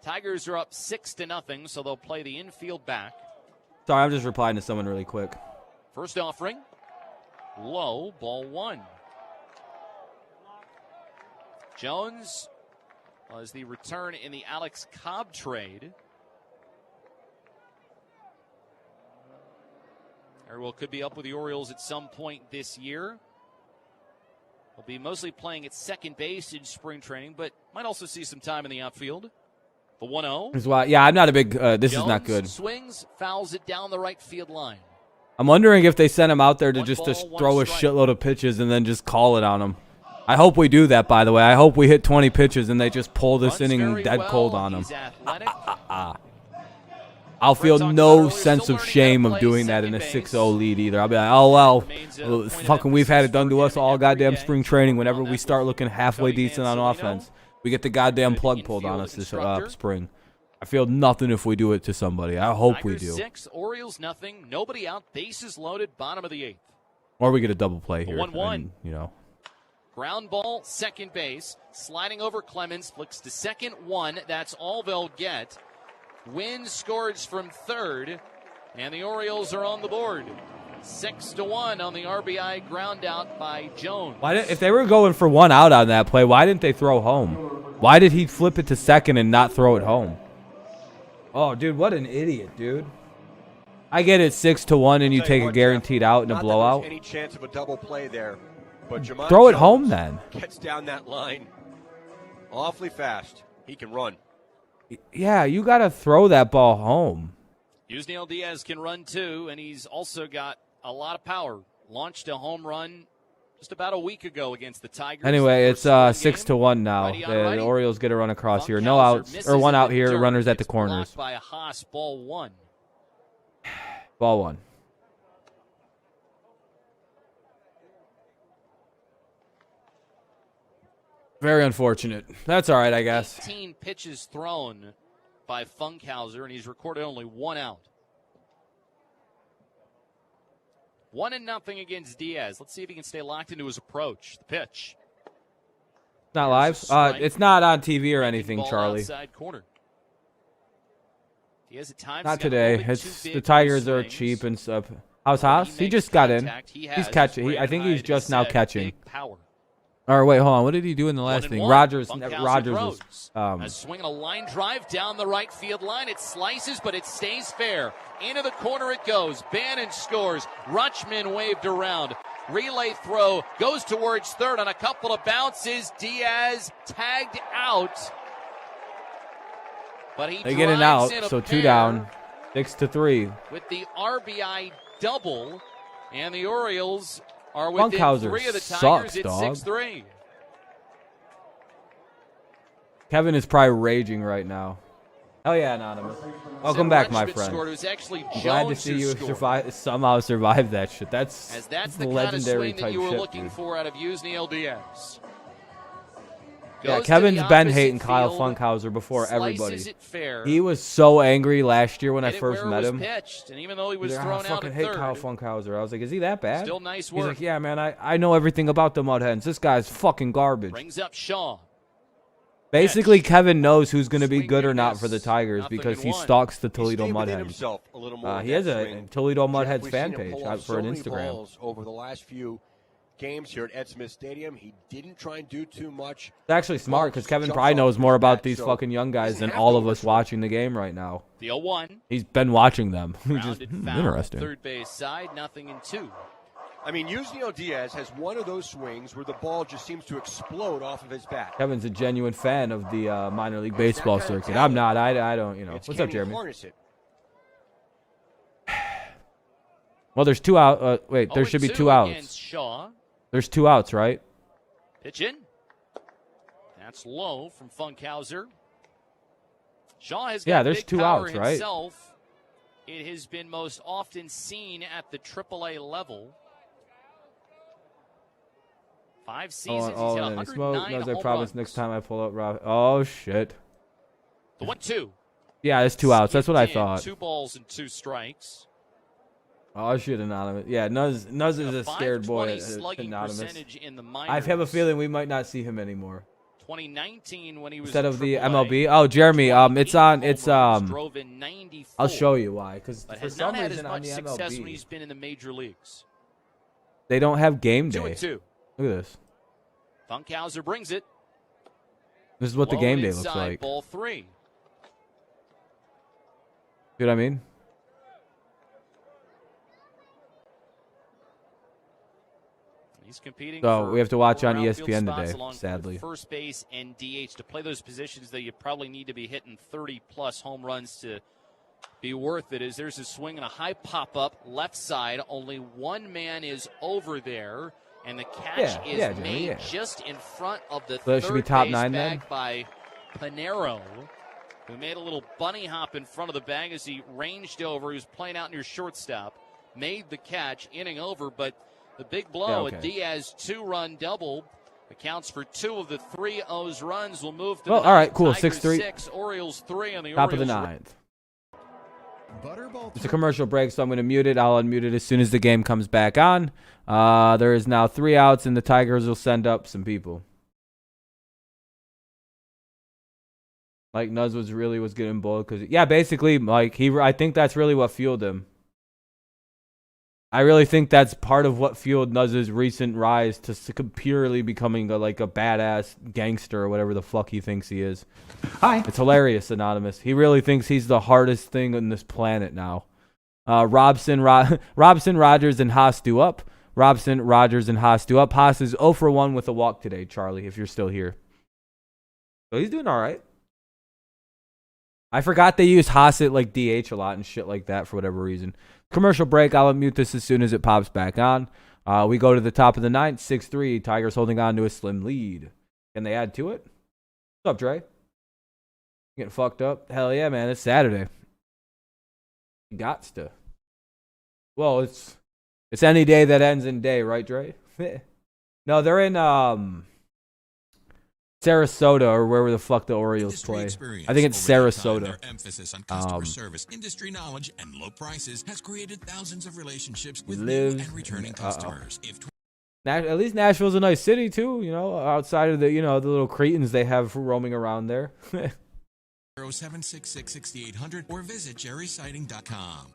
Tigers are up 6-0, so they'll play the infield back. Sorry, I'm just replying to someone really quick. First offering, low, ball 1. Jones was the return in the Alex Cobb trade. Erwin could be up with the Orioles at some point this year. He'll be mostly playing at second base in spring training, but might also see some time in the outfield. The 1-0. Yeah, I'm not a big. This Jones is not good. Swings, fouls it down the right field line. I'm wondering if they sent him out there to just throw a shitload of pitches and then just call it on him. I hope we do that, by the way. I hope we hit 20 pitches and they just pull this inning dead cold on him. I'll feel no sense of shame of doing that in a 6-0 lead either. I'll be like, oh, well, fucking we've had it done to us all goddamn spring training. Whenever we start looking halfway decent on offense, we get the goddamn plug pulled on us this spring. I feel nothing if we do it to somebody. I hope we do. 6, Orioles nothing, nobody out, bases loaded, bottom of the 8th. Or we get a double play here. 1-1. And, you know. Ground ball, second base, sliding over Clemens, flicks to second, 1. That's all they'll get. Wynn scores from third, and the Orioles are on the board. 6-1 on the RBI ground out by Jones. If they were going for 1 out on that play, why didn't they throw home? Why did he flip it to second and not throw it home? Oh, dude, what an idiot, dude. I get it 6-1 and you take a guaranteed out in a blowout. Any chance of a double play there, but Jahmai throw it Jones home then. Gets down that line awfully fast. He can run. Yeah, you got to throw that ball home. Yusniel Diaz can run too, and he's also got a lot of power. Launched a home run just about a week ago against the Tigers. Anyway, it's 6-1 now. The Orioles get a run across here. No outs, or 1 out here. Runners at the corners. By a Haas, ball 1. Ball 1. Very unfortunate. That's all right, I guess. 18 pitches thrown by Funkhauser, and he's recorded only 1 out. 1-0 against Diaz. Let's see if he can stay locked into his approach. The pitch. Not live. It's not on TV or anything, Charlie. Outside corner. Diaz at times not today. It's the Tigers are cheap and stuff. How's Haas? He just got in. He's catching. I think he's just now catching. Or wait, hold on. What did he do in the last thing? Rogers was a swing and a line drive down the right field line. It slices, but it stays fair. Into the corner it goes. Bannon scores. Rutschman waved around. Relay throw goes towards third on a couple of bounces. Diaz tagged out. But he they get it out, so 2 down, 6-3. With the RBI double, and the Orioles are within 3 of the Tigers at 6-3. Kevin is probably raging right now. Hell yeah, Anonymous. Welcome back, my friend. Glad to see you somehow survive that shit. That's the legendary kind of swing that type you were shit, looking dude. for out of Yusniel Diaz. Yeah, Kevin's been hating Kyle Funkhauser before everybody. He was so angry last year when I first met him. And even though he was I thrown fucking out hate at Kyle third, Funkhauser. I was like, is he that bad? still nice He's work. like, yeah, man, I know everything about the Mud Hens. This guy's fucking garbage. Brings up Shaw. Basically, Kevin knows who's going to be good or not for the Tigers because he stalks the Toledo Mud Hens. He has a Toledo Mud Hens fan page for an Instagram. Over the last few games here at Ed Smith Stadium, he didn't try and do too much. It's actually smart because Kevin probably knows more about these fucking young guys than all of us watching the game right now. The 0-1. He's been watching them. Just interesting. Third base side, 0-2. I mean, Yusniel Diaz has one of those swings where the ball just seems to explode off of his bat. Kevin's a genuine fan of the minor league baseball circuit. I'm not. I don't. You know. What's up, Jeremy? Well, there's 2 out. Wait, there should be 2 outs. Shaw. There's 2 outs, right? Pitch in. That's low from Funkhauser. Shaw has got there's big 2 power outs, right? himself. It has been most often seen at the AAA level. 5 seasons, he's hit 109 As I home promised, runs. next time I pull up Rob. Oh shit. The 1-2. Yeah, it's 2 outs. That's what I thought. 2 balls and 2 strikes. Oh shit, Anonymous. Yeah, Nuz is a scared boy. Anonymous. In the I have a feeling we might not see him anymore. 2019 when he was Instead of the AAA, MLB. Oh, Jeremy, it's on. It's drove in 94, I'll show you why. Because but for has some not had reason as on much the success when MLB, he's been in the major leagues. they don't have game day. 2-2. Look at this. Funkhauser brings it. This is what the Low game day looks inside, like. Ball 3. See what I mean? He's competing. So for we have to watch on outfield ESPN spots today, along sadly. First base and DH to play those positions that you probably need to be hitting 30-plus home runs to be worth it. As there's a swing and a high pop-up left side. Only one man is over there, and the catch is made just in front of the So it third should be top base 9 bag then? by Panero, who made a little bunny hop in front of the bag as he ranged over. He was playing out near shortstop, made the catch, inning over, but the big blow, a Diaz 2-run double, accounts for 2 of the 3 O's runs. Will move to Well, the all right, ninth. cool, Tigers 6-3. 6, Orioles 3 on the Top Orioles. of the 9th. It's a commercial break, so I'm going to mute it. I'll unmute it as soon as the game comes back on. There is now 3 outs, and the Tigers will send up some people. Like Nuz was getting bold because basically, like I think that's really what fueled him. I really think that's part of what fueled Nuz's recent rise to purely becoming a badass gangster or whatever the fuck he thinks he is. Hi. It's hilarious, Anonymous. He really thinks he's the hardest thing on this planet now. Robson, Rogers, and Haas do up. Robson, Rogers, and Haas do up. Haas is 0 for 1 with a walk today, Charlie, if you're still here. So he's doing all right. I forgot they use Haas at DH a lot and shit like that for whatever reason. Commercial break. I'll unmute this as soon as it pops back on. We go to the top of the 9th, 6-3. Tigers holding on to a slim lead. Can they add to it? What's up, Dre? Getting fucked up? Hell yeah, man. It's Saturday. Gots to. Well, it's any day that ends in day, right, Dre? No, they're in Sarasota or wherever the fuck the Orioles play. I think it's Sarasota. Their emphasis on customer service, industry knowledge, and low prices has created thousands of relationships with new and returning customers. At least Nashville's a nice city too, you know, outside of the, you know, the little cretins they have roaming around there. 766-6800 or visit jerrysighting.com.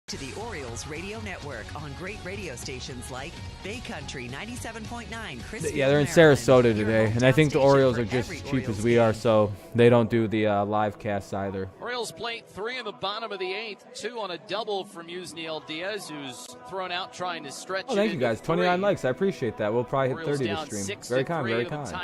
To the Orioles radio network on great radio stations like Bay Country 97.9, Chrisfield, yeah, they're in Sarasota today, and I think the Orioles are just as cheap as we are, so they don't do the live casts either. Orioles plate 3 in the bottom of the 8th, 2 on a double from Yusniel Diaz, who's thrown out trying to stretch. Oh, thank you guys. 29 likes. I appreciate that. We'll probably hit 30 this stream. Very kind, very kind.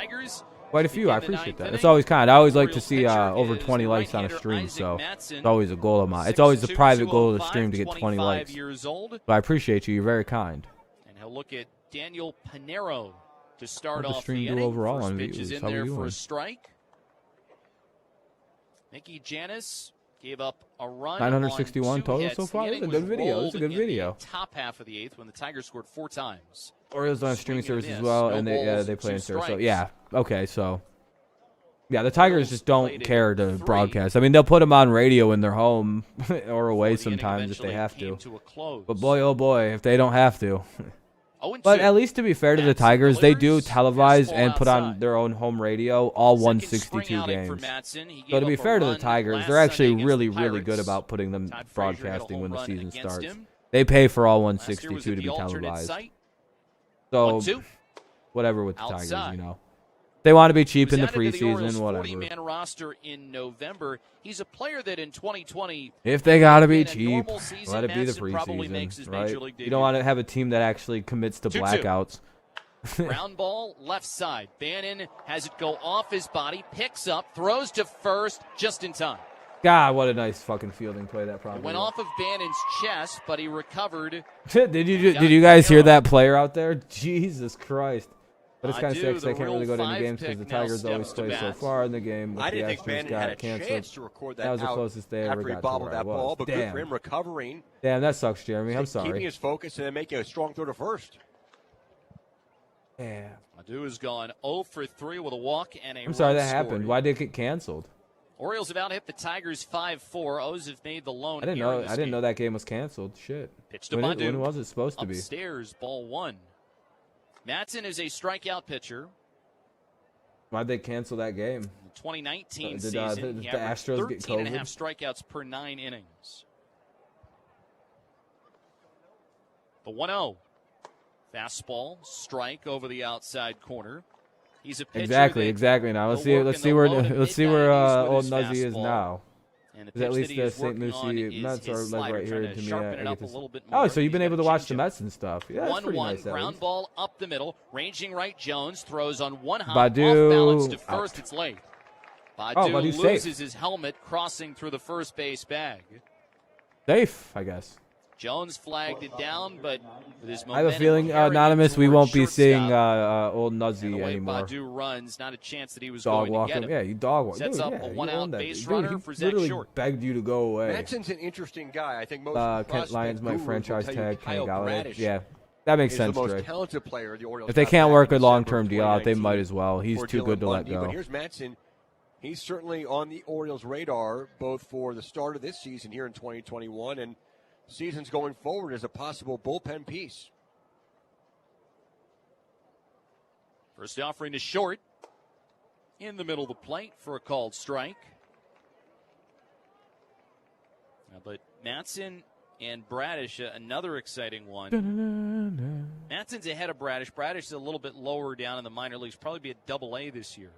Quite a few. I appreciate that. It's always kind. I always like to see over 20 likes on a stream, so it's always a goal of mine. It's always a private goal of the stream to get 20 likes. But I appreciate you. You're very kind. And he'll look at Daniel Pinero to start What off stream the do inning. overall First on pitch is views? in How we there for doing? a strike. Mickey Janis gave up a run. 961 on 2 total hits. so far. The That's a inning good was video. That's a good rolled in video. the top half of the 8th when the Tigers scored 4 times. Orioles don't have streaming Swing and service as miss. well, No and balls, they play in 2 Sarasota. strikes. Yeah. Okay. So. Yeah, the Tigers just don't care to broadcast. I mean, they'll put them on radio in their home or away sometimes if they have to. But boy, oh boy, if they don't have to. But at least to be fair to the Tigers, they do televise and put on their own home radio all 162 games. So to be fair to the Tigers, they're actually really, really good about putting them broadcasting when the season starts. They pay for all 162 to be televised. So whatever with the Tigers, you know. They want to be cheap in the preseason, whatever. 40-man roster in November. He's a player that in 2020, if they got to be cheap, let it be the preseason, right? You don't want to have a team that actually commits to blackouts. Ground ball, left side. Bannon has it go off his body, picks up, throws to first, just in time. God, what a nice fucking fielding play that probably Went off of Bannon's chest, but he recovered. Did you guys hear that player out there? Jesus Christ. But it's kind of sad because I can't really go to any games because the Tigers always play so far in the game. I didn't think Bannon had a chance to record that was the closest they ever got to where I was. Ball, but good for him recovering. Damn, that sucks, Jeremy. I'm sorry. Keeping his focus and then making a strong throw to first. Yeah. Madu has gone 0 for 3 with a walk and a I'm sorry that scored. happened. Why did it get canceled? Orioles have out-hit the Tigers 5-4. O's have made the lone. I didn't know that game was canceled. Shit. Pitch to when was it supposed to be? Upstairs, ball 1. Matson is a strikeout pitcher. Why'd they cancel that game? The 2019 did season, the Astros get 13 and a COVID? half strikeouts per 9 innings. The 1-0. Fastball, strike over the outside corner. He's a pitcher Exactly. Now let's see where old Nuzzy is now. Is at least the St. Lucie Mets are like right here to me. Oh, so you've been able to watch the Mets and stuff. Yeah, that's pretty nice. 1-1, ground ball up the middle, ranging right. Jones throws on one hop, Badu, off balance to first. It's late. Badu loses safe. his helmet, crossing through the first base bag. Safe, I guess. Jones flagged it down, but with his I have a feeling, Anonymous, we won't be seeing old Nuzzy anymore. Badu runs, not a chance that he was dog going walk to get him. him. Yeah, you dog walk. Sets Dude, up yeah, a one-out base Dude, runner he for Zach literally Short. begged you to go away. Manson's an interesting guy. I think most Kent Lyons might franchise tag Kenny Galladay. Bradish Yeah, that makes sense, the most Dre. talented player the Orioles If they got can't back work in a long-term December deal out, they 2019 might as well. He's for too good Dylan to let Bundy. go. But here's Manson. He's certainly on the Orioles' radar, both for the start of this season here in 2021 and seasons going forward as a possible bullpen piece. First offering to Short in the middle of the plate for a called strike. But Matson and Bradish, another exciting one. Matson's ahead of Bradish. Bradish is a little bit lower down in the minor leagues, probably be at Double-A this year.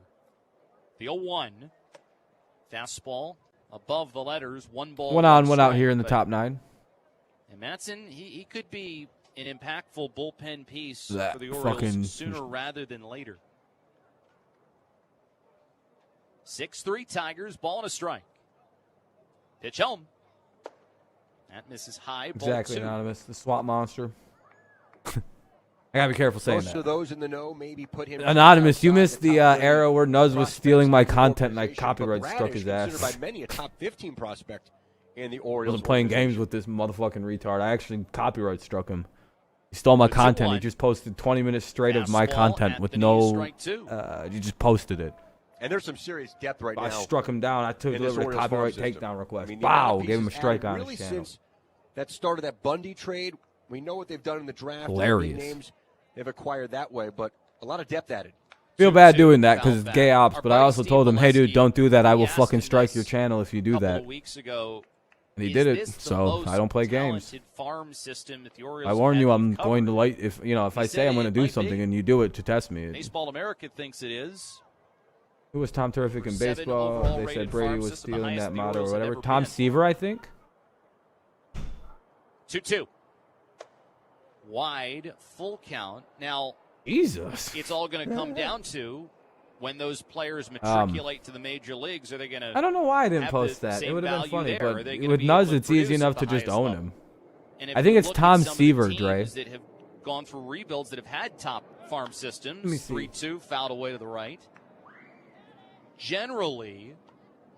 The 0-1. Fastball above the letters. One ball. One out here in the top 9. And Matson, he could be an impactful bullpen piece That for the Orioles fucking sooner rather than later. 6-3 Tigers, ball and a strike. Pitch home. That misses high. Exactly, ball 2. Anonymous. The swamp monster. I gotta be careful saying Most that. of those in the know maybe put him Anonymous, you missed the era where Nuz was stealing my content and I copyright struck his ass. Considered by many a top 15 prospect in the Orioles. Wasn't playing games with this motherfucking retard. I actually copyright struck him. He stole my content. He just posted 20 minutes straight of my content with no. You just posted it. And there's some serious depth right now. I struck him down. I took a copyright takedown request. I mean, wow, gave him a strike on really his channel. Since that start of that Bundy trade, we know what they've done in the draft. Hilarious. Names they've acquired that way, but a lot of depth added. Feel bad doing that because it's gay ops, but I also told him, hey, dude, don't do that. I will fucking strike your channel if you do that. And he did it, so I don't play games. I warn you, I'm going to if I say I'm going to do something and you do it to test me. Baseball America thinks it is. Who was Tom Terrific in baseball? They said Brady was stealing that motto or whatever. Tom Seaver, I think. 2-2. Wide, full count. Now, Jesus. It's all going to come down to when those players matriculate to the major leagues. Are they going to? I don't know why I didn't post that. It would have been funny, but with Nuz, it's easy enough to just own him. I think it's Tom Seaver, Dre. That have gone through rebuilds that have had top farm systems. 3-2, fouled away to the right. Generally,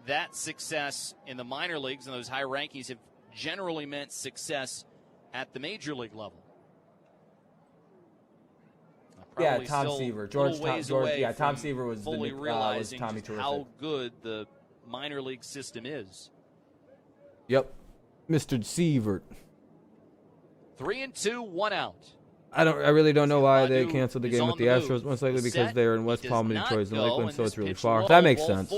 that success in the minor leagues and those high rankings have generally meant success at the major league level. Yeah, Tom Seaver. Tom Seaver was fully realizing Tommy Terrific. How good the minor league system is. Yep, Mr. Seaver. 3-2, 1 out. I really don't know why they canceled the game with the Astros. Most likely because they're in West Palm and Detroit's in Lakeland, so it's really far. That makes sense.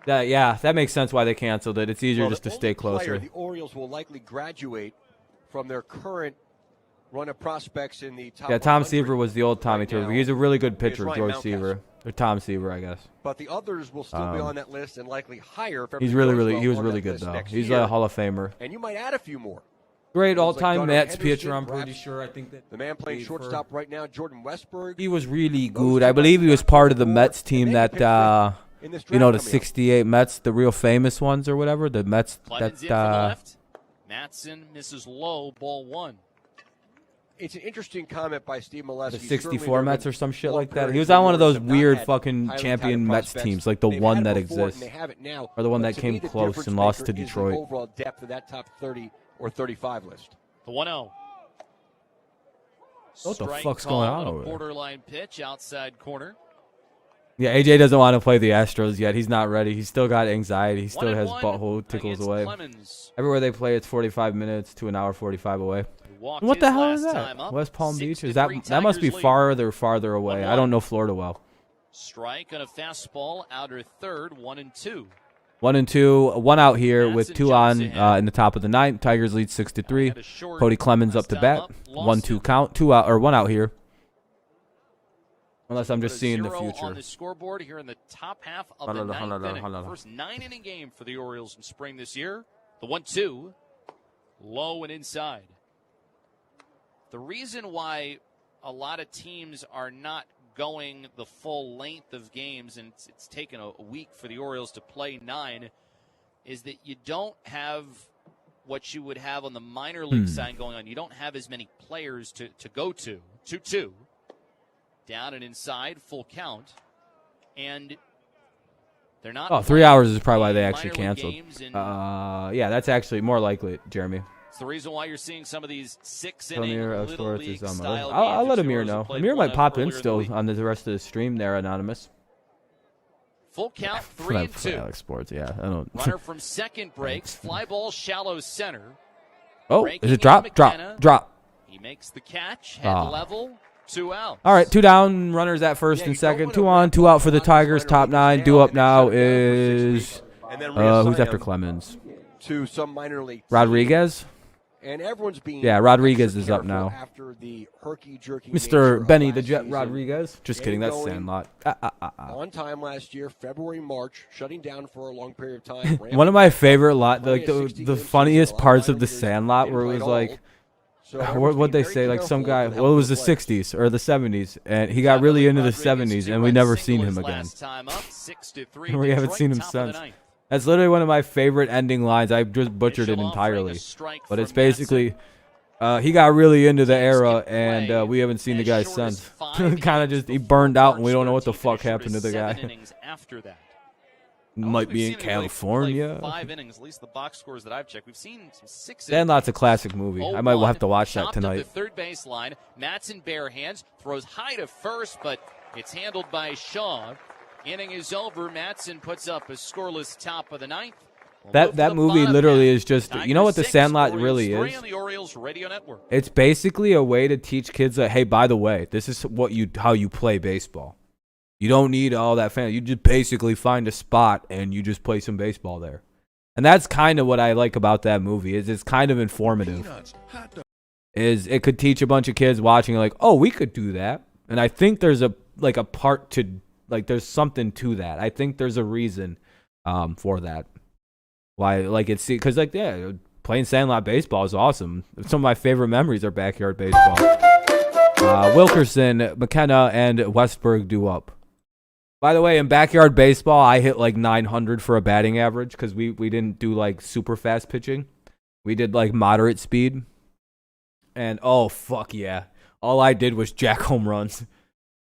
That makes sense why they canceled it. It's easier just to stay closer. The Orioles will likely graduate from their current run of prospects in the top. Yeah, Tom Seaver was the old Tommy Terrific. He's a really good pitcher, George Seaver. Or Tom Seaver, I guess. But the others will still be on that list and likely higher. He was really good, though. He's a Hall of Famer. And you might add a few more. Great all-time Mets pitcher, I'm pretty sure. I think that the man playing shortstop right now, Jordan Westberg. He was really good. I believe he was part of the Mets team that, the 68 Mets, the real famous ones or whatever. The Mets that. Matson misses low, ball 1. It's an interesting comment by Steve Molesky. The 64 Mets or some shit like that. He was on one of those weird fucking champion Mets teams, like the one that exists, or the one that came close and lost to Detroit. Overall depth of that top 30 or 35 list. The 1-0. What the fuck's going on over there? Borderline pitch, outside corner. Yeah, AJ doesn't want to play the Astros yet. He's not ready. He's still got anxiety. He still has butthole tickles away. Clemens. Everywhere they play, it's 45 minutes to an hour 45 away. What the hell is that? West Palm Beach? Is that must be farther away. I don't know Florida well. Strike on a fastball, outer third, 1-2. 1-2, 1 out here with 2 on in the top of the 9th. Tigers lead 6-3. Cody Clemens up to bat. 1-2 count. 2 out or 1 out here. Unless I'm just seeing the future. On the scoreboard here in the top half of the 9th inning. First 9-inning game for the Orioles in spring this year. The 1-2, low and inside. The reason why a lot of teams are not going the full length of games, and it's taken a week for the Orioles to play 9, is that you don't have what you would have on the minor league side going on. You don't have as many players to go to. 2-2. Down and inside, full count. And they're not. 3 hours is probably why they actually canceled. Yeah, that's actually more likely, Jeremy. It's the reason why you're seeing some of these 6-inning little league style games. I'll let Amir know. Amir might pop in still on the rest of the stream there, Anonymous. Full count, 3-2. Alex Sports, yeah. I don't. Runner from second breaks, fly ball, shallow center. Oh, is it drop? He makes the catch, head level, 2 out. All right, 2 down, runners at first and second. 2 on, 2 out for the Tigers. Top 9. Due up now is who's after Clemens? To some minor league. Rodriguez. And everyone's being Rodriguez is up now. After the herky-jerky Mr. Benny the Jet Rodriguez. Just kidding, that's Sandlot. On time last year, February, March, shutting down for a long period of time. One of my favorite the funniest parts of the Sandlot where it was like, what'd they say? Like some guy, it was the 60s or the 70s, and he got really into the 70s, and we never seen him again. We haven't seen him since. That's literally one of my favorite ending lines. I just butchered it entirely. But it's basically, he got really into the era, and we haven't seen the guy since. Kind of just, he burned out, and we don't know what the fuck happened to the guy. Might be in California. 5 innings, at least the box scores that I've checked. We've seen some 6 innings. Sandlot's a classic movie. I might have to watch that tonight. Up the third baseline. Matson bare hands, throws high to first, but it's handled by Shaw. Inning is over. Matson puts up a scoreless top of the ninth. That movie literally is just, you know what the Sandlot really is? On the Orioles Radio Network. It's basically a way to teach kids that, hey, by the way, this is how you play baseball. You don't need all that fan. You just basically find a spot and you just play some baseball there. And that's kind of what I like about that movie. Is it's kind of informative. Is it could teach a bunch of kids watching like, oh, we could do that. And I think there's a part to there's something to that. I think there's a reason for that. Why because playing Sandlot baseball is awesome. Some of my favorite memories are backyard baseball. Wilkerson, McKenna, and Westberg do up. By the way, in backyard baseball, I hit like 900 for a batting average because we didn't do like super fast pitching. We did like moderate speed. And oh, fuck yeah. All I did was jack home runs.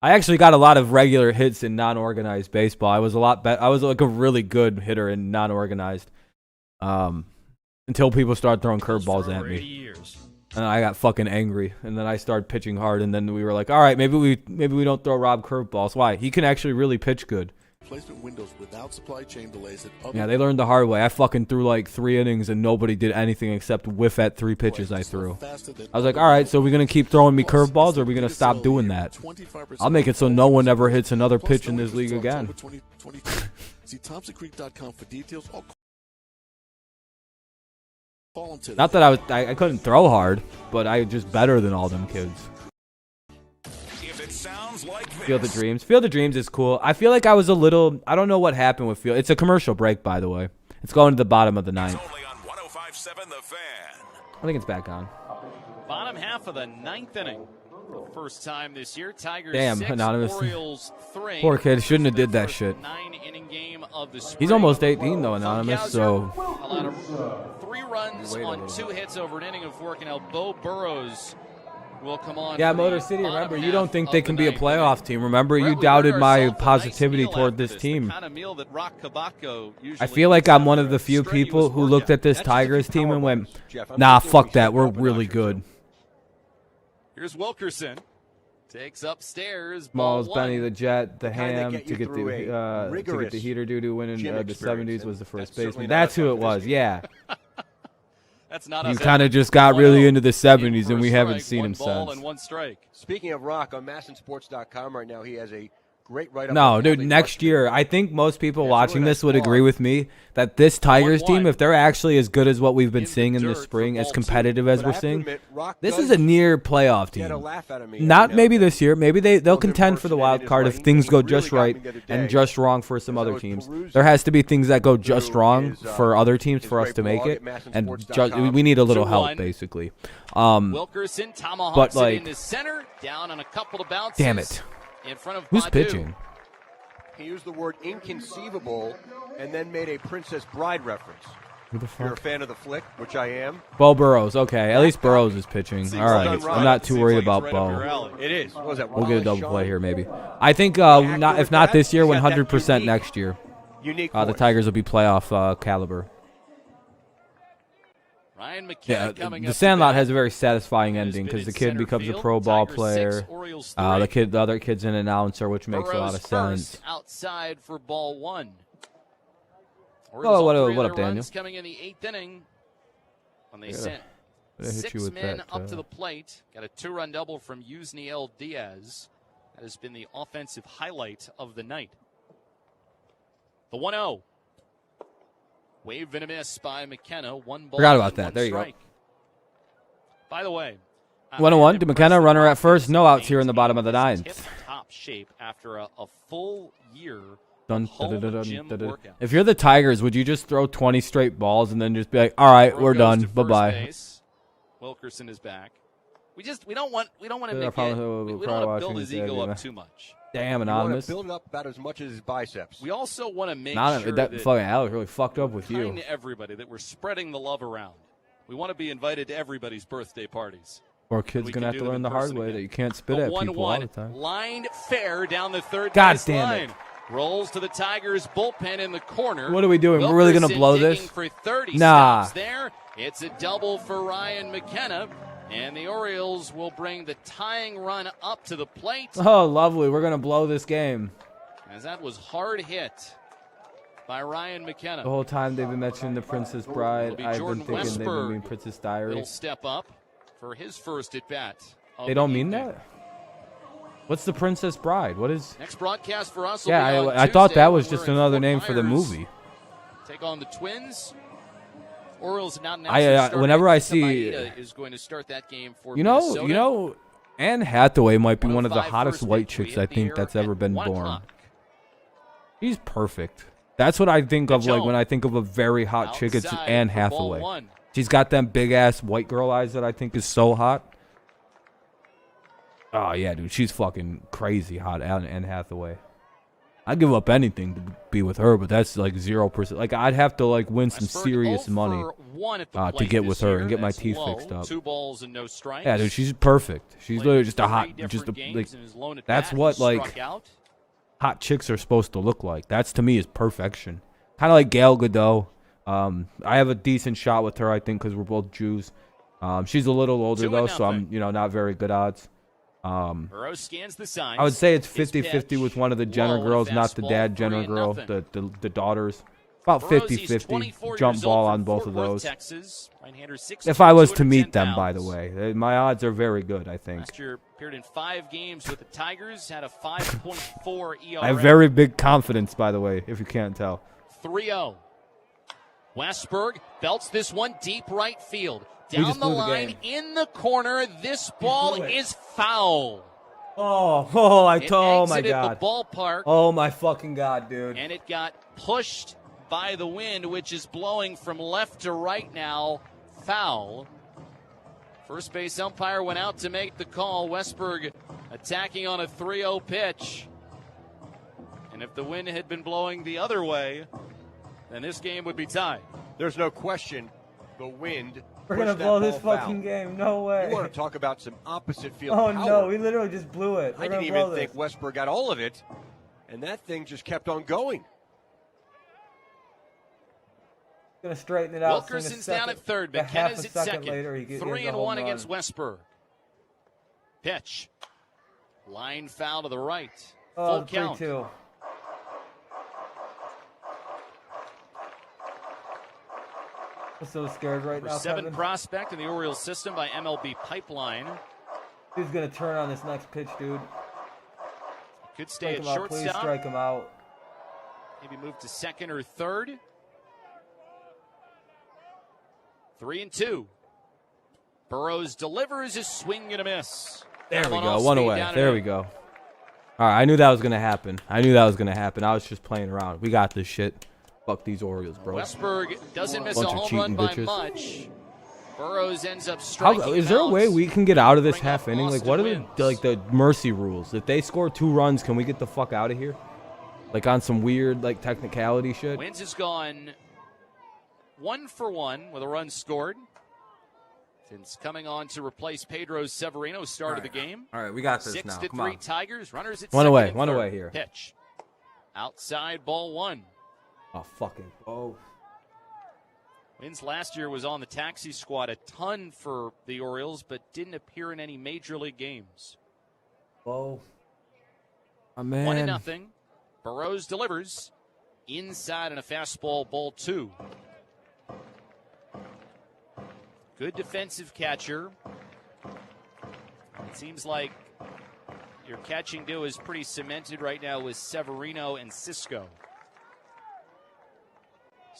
I actually got a lot of regular hits in non-organized baseball. I was I was like a really good hitter in non-organized. Until people started throwing curveballs at me. And I got fucking angry, and then I started pitching hard, and then we were like, all right, maybe we don't throw Rob curveballs. Why? He can actually really pitch good. Placement windows without supply chain delays. Yeah, they learned the hard way. I fucking threw like 3 innings, and nobody did anything except whiff at 3 pitches I threw. I was like, all right, so we're going to keep throwing me curveballs, or are we going to stop doing that? I'll make it so no one ever hits another pitch in this league again. See ThompsonCreek.com for details. Not that I couldn't throw hard, but I was just better than all them kids. If it sounds like this. Field of Dreams. Field of Dreams is cool. I feel like I was a little, I don't know what happened with Field. It's a commercial break, by the way. It's going to the bottom of the ninth. It's only on 105.7 The Fan. I think it's back on. Bottom half of the ninth inning. First time this year. Tigers Damn, 6, anonymous. Orioles 3. Poor kid, shouldn't have did that shit. 9-inning game of the spring. He's almost 18 though, anonymous, so. Allowed 3 runs on 2 hits over an inning of work, and now Bo Burrows will come on. Yeah, Motor City, remember, you don't think they can be a playoff team. Remember, you doubted my positivity toward this team. I feel like I'm one of the few people who looked at this Tigers team and went, nah, fuck that, we're really good. Here's Wilkerson. Takes upstairs. Smalls, Benny the Jet, the Ham to get the heater doo-doo win in the 70s was the first baseman. That's who it was, yeah. That's not you kind of just got really into the 70s, and we haven't seen him since. Speaking of Rock, on MASNsports.com right now, he has a great write-up. No, dude, next year, I think most people watching this would agree with me that this Tigers team, if they're actually as good as what we've been seeing in the spring, as competitive as we're seeing, this is a near playoff team. Not maybe this year. Maybe they'll contend for the wild card if things go just right and just wrong for some other teams. There has to be things that go just wrong for other teams for us to make it, and we need a little help, basically. Wilkerson tomahawks it into center, down on a couple of bounces. Damn it. In front of Who's Badu. pitching? He used the word inconceivable and then made a Princess Bride reference. Who the fuck? You're a fan of the flick, which I am. Bo Burrows. Okay, at least Burrows is pitching. All right. I'm not too worried about Bo. It is. What was that? We'll get a double play here, maybe. I think if not this year, 100% next year. The Tigers will be playoff caliber. Yeah, the Sandlot has a very satisfying ending because the kid becomes a pro ball player. The other kid's an announcer, which makes a lot of sense. Outside for ball 1. Oh, what up, Daniel? Coming in the 8th inning when they sent 6 men up to the plate. Got a 2-run double from Yusniel Diaz. That has been the offensive highlight of the night. The 1-0. Wave and a miss by McKenna. 1 ball. Forgot about that. There you go. By the way, 1-1 to McKenna. Runner at first. No outs here in the bottom of the 9th. Top shape after a full year. If you're the Tigers, would you just throw 20 straight balls and then just be like, all right, we're done. Bye-bye. Wilkerson is back. We don't want to make it. We don't want to build his ego up too much. Damn, anonymous. Build it up about as much as his biceps. We also want to make sure that fucking Alex really fucked up with you. To everybody that we're spreading the love around. We want to be invited to everybody's birthday parties. Or kids gonna have to learn the hard way that you can't spit at people all the time. Lined fair down the third God base damn line. it. Rolls to the Tigers bullpen in the corner. What are we doing? We're really going to blow this? For 30 nah. Stops there. It's a double for Ryan McKenna. And the Orioles will bring the tying run up to the plate. Oh, lovely. We're going to blow this game. As that was hard hit by Ryan McKenna. The whole time they've been mentioning the Princess Bride. I've been thinking they've been meaning Princess Diary. He'll step up for his first at-bat. They don't mean that? What's the Princess Bride? What is... Next broadcast for us I thought that was just another name for the movie. Take on the Twins. Orioles now whenever I see... is going to start that game for Minnesota. You know, Anne Hathaway might be one of the hottest white chicks I think that's ever been born. She's perfect. That's what I think of like when I think of a very hot chick. It's Anne Hathaway. She's got them big-ass white girl eyes that I think is so hot. Oh, yeah, dude. She's fucking crazy hot, Anne Hathaway. I'd give up anything to be with her, but that's like 0%. Like, I'd have to, like, win some serious money to get with her and get my teeth fixed up. 2 balls and no strikes. Yeah, dude, she's perfect. She's literally just a hot, like, that's what, like, hot chicks are supposed to look like. That's, to me, is perfection. Kind of like Gal Gadot. I have a decent shot with her, I think, because we're both Jews. She's a little older, though, so I'm, not very good odds. Burrow scans the signs. I would say it's 50-50 with one of the Jenner girls, not the dad Jenner girl, the daughters. About 50-50 jump ball on both of those. If I was to meet them, by the way. My odds are very good, I think. Last year appeared in 5 games with the Tigers, had a 5.4 ERA. I have very big confidence, by the way, if you can't tell. 3-0. Westberg belts this one deep right field. Down the line, in the corner, this ball is foul. Oh my God. The ballpark. Oh my fucking God, dude. And it got pushed by the wind, which is blowing from left to right now. Foul. First base umpire went out to make the call. Westberg attacking on a 3-0 pitch. And if the wind had been blowing the other way, then this game would be tied. There's no question the wind. We're going to blow this fucking game. No way. You want to talk about some opposite field power. No, we literally just blew it. I didn't even think Westberg got all of it, and that thing just kept on going. Going to straighten it out. Wilkerson's down at third. McKenna's at second. 3-1 against Westberg. Pitch. Line foul to the right. Full count. 3-2. I'm so scared right now. 7 prospect in the Orioles system by MLB Pipeline. Who's going to turn on this next pitch, dude? Could stay at shortstop. Please strike him out. Maybe move to second or third. 3-2. Burrows delivers his swing and a miss. There we go. One away. There we go. All right, I knew that was going to happen. I was just playing around. We got this shit. Fuck these Orioles, bro. Westberg doesn't miss a home run by much. Burrows ends up striking. Is there a way we can get out of this half inning? Like, what are the mercy rules? If they score 2 runs, can we get the fuck out of here? Like on some weird technicality shit. Wins has gone 1 for 1 with a run scored. Since coming on to replace Pedro Severino, start of the game. All right, we got this now. 6-3 Tigers. Runners at one second. One away here. Pitch. Outside, ball 1. Oh, fucking. Oh. Wins last year was on the taxi squad a ton for the Orioles, but didn't appear in any major league games. Oh. Oh, man. 1-0. Burrows delivers. Inside and a fastball, ball 2. Good defensive catcher. It seems like your catching duo is pretty cemented right now with Severino and Cisco.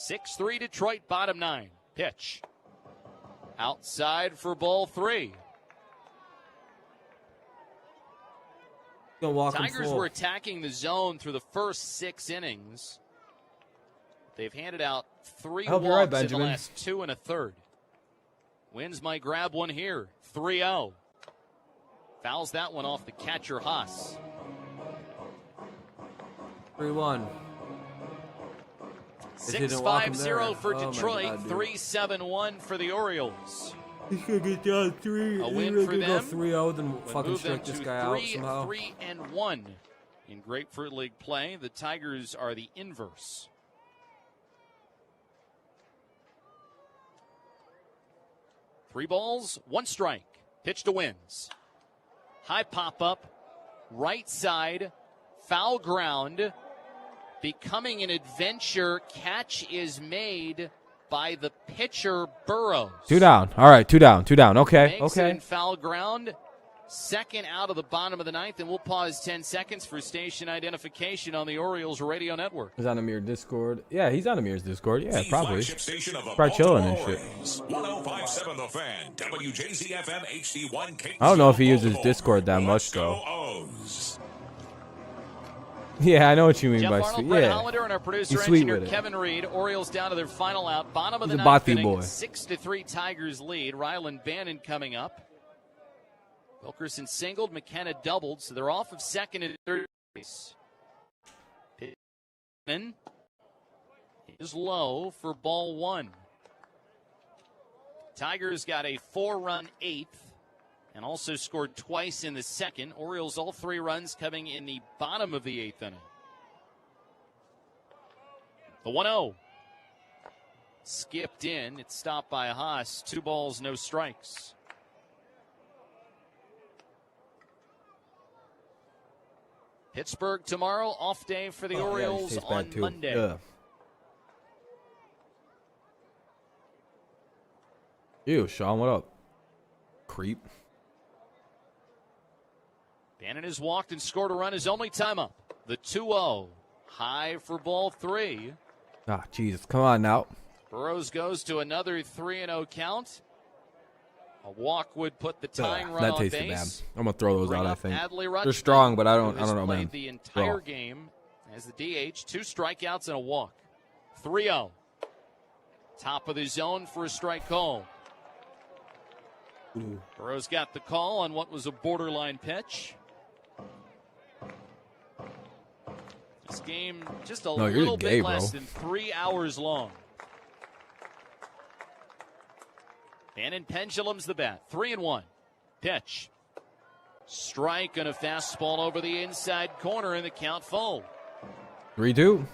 6-3 Detroit, bottom 9. Pitch. Outside for ball 3. Tigers were attacking the zone through the first 6 innings. They've handed out 3 walks in the last 2 1/3. Wins might grab one here. 3-0. Fouls that one off the catcher, Haas. 3-1. 6-5-0 for Detroit. 3-7-1 for the Orioles. He's going to get down 3. A win for them. Go 3-0, then fucking strike this guy out somehow. 3-1 In Grapefruit League play, the Tigers are the inverse. Three balls, one strike. Pitch to Wins. High pop-up, right side, foul ground. Becoming an adventure. Catch is made by the pitcher, Burrows. 2 down. All right, 2 down. 2 down. Okay. Makes Okay. it in foul ground. Second out of the bottom of the ninth, and we'll pause 10 seconds for station identification on the Orioles radio network. He's on Amir's Discord. Yeah, he's on Amir's Discord. Yeah, The probably. flagship station of the Probably chilling and Baltimore shit. Orioles. 105.7 The Fan. WJZFM HD1 Catonsville, I don't know if he uses Baltimore. Discord that much, Let's though. go O's. Yeah, I know what you mean Jeff by Arnold, sweet. Brett Yeah. Hollander, and our producer He's sweet engineer with it. Kevin Reed. Orioles down to their final out. Bottom of He's the a ninth Bothy inning. boy. 6-3 Tigers lead. Rylan Bannon coming up. Wilkerson singled. McKenna doubled, so they're off of second and third base. Pittman is low for ball one. Tigers got a 4-run eighth and also scored twice in the second. Orioles all 3 runs coming in the bottom of the eighth inning. The 1-0. Skipped in. It's stopped by Haas. 2 balls, no strikes. Pittsburgh tomorrow, off day for the Orioles on Monday. Yeah. Ew, Sean, what up? Creep. Bannon has walked and scored a run. His only time up. The 2-0. High for ball 3. Ah, Jesus. Come on now. Burrows goes to another 3-0 count. A walk would put the tying run that on tasted base. bad. I'm gonna throw those Bring out. I up think Adley they're Rutschman, strong, but I don't who has know, played man. the entire Raw. game as the DH. 2 strikeouts and a walk. 3-0. Top of the zone for a strike call. Burrows got the call on what was a borderline pitch. This game just a little bit less than 3 hours long. Bannon pendulums the bat. 3-1. Pitch. Strike and a fastball over the inside corner, and the count full. 3-2.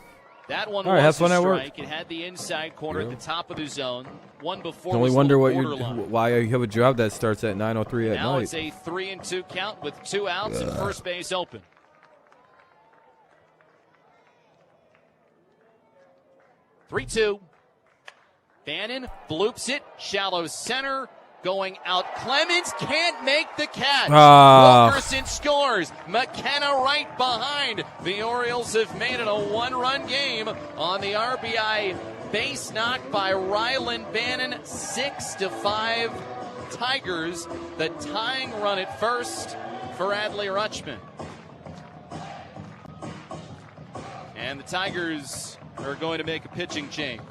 That one All right, have was a fun at work. strike. It had the inside corner at the top of the zone. One before. Only was wonder the what borderline. why you have a job that starts at 9:03 at Now night. it's a 3-2 count with 2 outs and first base open. Three-two. Bannon bloops it. Shallow center. Going out. Clemens can't make the catch. Wilkerson scores. McKenna right behind. The Orioles have made it a 1-run game on the RBI base knock by Rylan Bannon. 6-5 Tigers. The tying run at first for Adley Rutschman. And the Tigers are going to make a pitching change.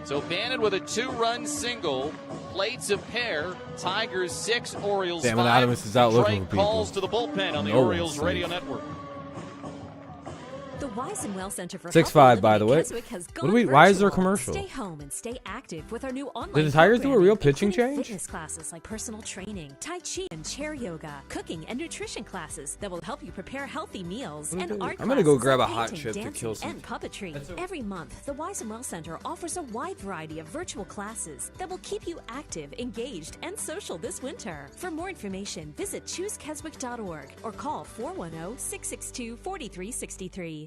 So Bannon with a 2-run single, plates a pair, Tigers 6, Orioles 5. Adams is out looking for people. Calls to the bullpen on the No Orioles one's radio safe. network. The Wise and Well Center for 6'5", by the way. Why is there a virtual. commercial? Stay home and stay active with our new online Did the Tigers do a real programming, pitching including change? Fitness classes like personal training, Tai Chi and chair yoga, cooking and nutrition classes that will help you prepare healthy meals, and art I'm gonna go classes grab like a hot painting, chip to dancing, kill some. and puppetry. Every month, the Wise and Well Center offers a wide variety of virtual classes that will keep you active, engaged, and social this winter. For more information, visit chooskeswick.org or call 410-662-4363.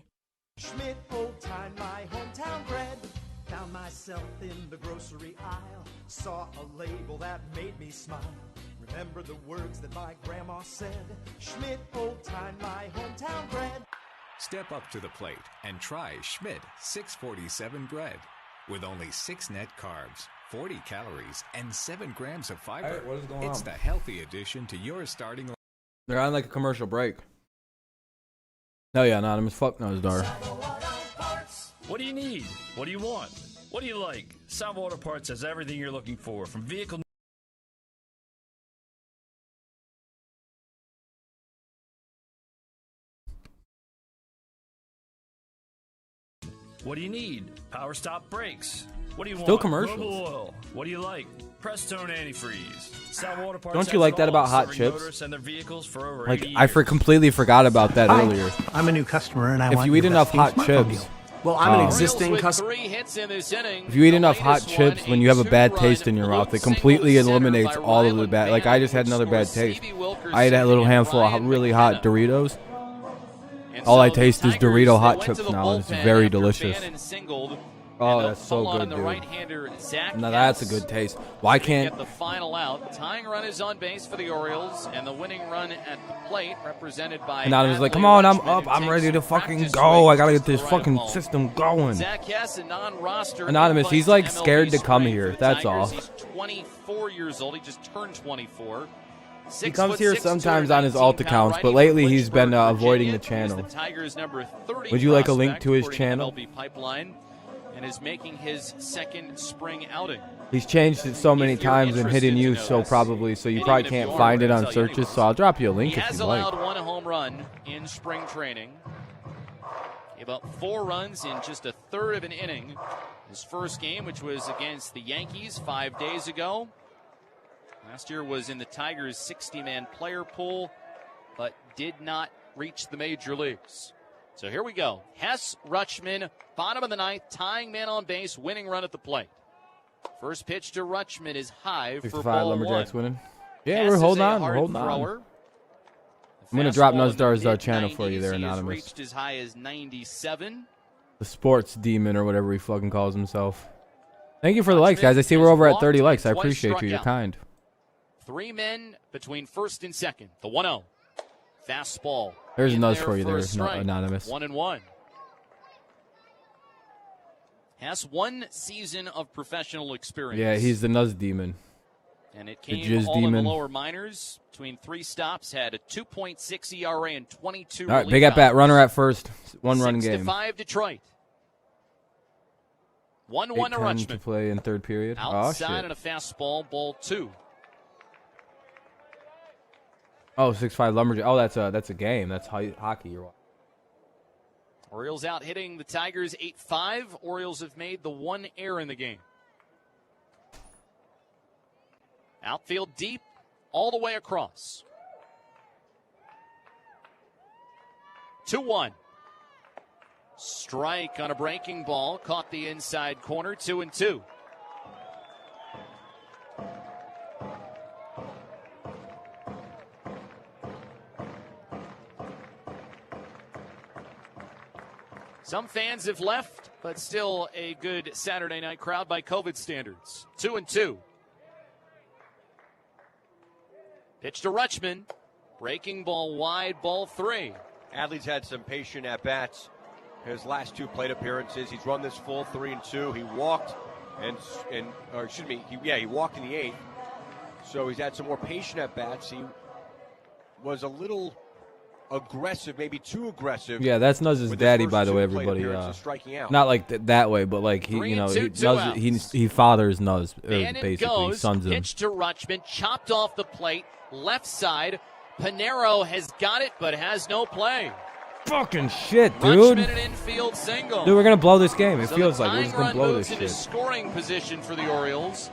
Schmidt, old time, my hometown bread. Found myself in the grocery aisle. Saw a label that made me smile. Remember the words that my grandma said. Schmidt, old time, my hometown bread. Step up to the plate and try Schmidt 647 bread. With only 6 net carbs, 40 calories, and 7 grams of fiber. Hey, what is going it's on? the healthy addition to your starting. They're on like a commercial break. Hell yeah, Anonymous. Fuck no, Dar. What do you need? What do you want? What do you like? Salvo Auto Parts has everything you're looking for, from vehicle. What do you need? Power stop brakes, What do you Still want? commercials. Mobile oil. What do you like? Prestone antifreeze. Saltwater Parts Don't you like that about hot serving chips? motorists and their vehicles for over Like 80 I years. completely forgot about that earlier. I'm a new customer, and I If want you your eat enough best hot smartphone chips, deal. Well, I'm an Orioles existing with customer. 3 hits in this inning. if you eat The enough hot latest chips, one, when you have a bad two-run taste in your mouth, it bloop completely single eliminates centered by all of the Ryland bad. Like I just had Bannon, another who bad scores taste. Stevie Wilkerson I ate that little and handful of Ryan really hot McKenna. Doritos. And All so I the taste is Tigers, Dorito they hot went chips to the now. It's bullpen very after delicious. Bannon singled, Oh, and that's they'll so pull on good, the dude. right-hander Zach Now that's a Hess good taste. Why to can't get the final out? The tying run is on base for the Orioles, and the winning run at the plate represented by Anonymous like, Adley come on, I'm Rutschman, up. who I'm takes ready to some fucking practice go. I swings gotta just get to this the right of fucking home. system going. Zach Hess, a non-roster. Anonymous, he's like invites to scared to MLB come spring here. for the That's Tigers. all. He's 24 years old. He just turned 24. He comes here 6'6", sometimes on his 219 alt accounts, pound but righty lately from he's been Lynchburg, avoiding the Virginia. He's channel. the Tigers' number 30 Would you like a link prospect, to his according channel? MLB Pipeline, and is making his second spring outing. He's changed it so many If you're times and hidden interested you to so know this, probably, so you and probably even if can't you find aren't, it I'm on gonna tell you searches. anyway. So I'll drop you a link He if has you like. allowed one home run in spring training. About 4 runs in just a third of an inning. His first game, which was against the Yankees 5 days ago. Last year was in the Tigers' 60-man player pool, but did not reach the major leagues. So here we go. Hess, Rutschman, bottom of the ninth, tying man on base, winning run at the plate. First pitch to Rutschman is high for 65 ball Lumberjacks one. winning. Yeah, Hess we're is holding a on. We're hard holding on. thrower. I'm going to drop Fastball in the Nuzdar's channel for you mid-90s. there, He has Anonymous. reached as high as 97. The sports demon or whatever he fucking calls himself. Thank you for the likes, guys. I see we're over at 30 likes. I appreciate you. You're kind. 3 men between first and second. The 1-0. Fastball. There's a in nuzz there for you there, a strike. Anonymous. 1-1. Has 1 season of professional experience. Yeah, he's the nuzz demon. And it The came jizz all in demon. the lower minors. Between 3 stops, had a 2.6 ERA and 22 All right, relief big at bat. outs. Runner at first. 1-run game. 6-5 Detroit. 1-1 to 8:10 to Rutschman. play in third period. Outside Oh, shit. and a fastball, ball 2. Oh, 6-5 Lumberjack. Oh, that's a game. That's hockey. You're watching. Orioles out hitting the Tigers 8-5. Orioles have made the 1 error in the game. Outfield deep, all the way across. 2-1. Strike on a breaking ball. Caught the inside corner. 2-2. Some fans have left, but still a good Saturday night crowd by COVID standards. 2-2. Pitch to Rutschman. Breaking ball wide, ball 3. Adley's had some patient at-bats. His last 2 plate appearances, he's run this full 3-2. He walked he walked in the 8th. So he's had some more patient at-bats. He was a little aggressive, maybe too aggressive. Yeah, that's Nuzz's with his daddy, first by the 2 way, plate everybody. appearances, striking out. Not like that way, but like he, 3-2, 2 Nuzz, he fathers Nuzz, Bannon basically goes, sons him. pitch to Rutschman, chopped off the plate, left side. Panero has got it, but has no play. Fucking shit, dude. Rutschman an infield single. Dude, we're gonna blow this game. It So feels the like we're just tying gonna run blow moves this into shit. scoring position for the Orioles,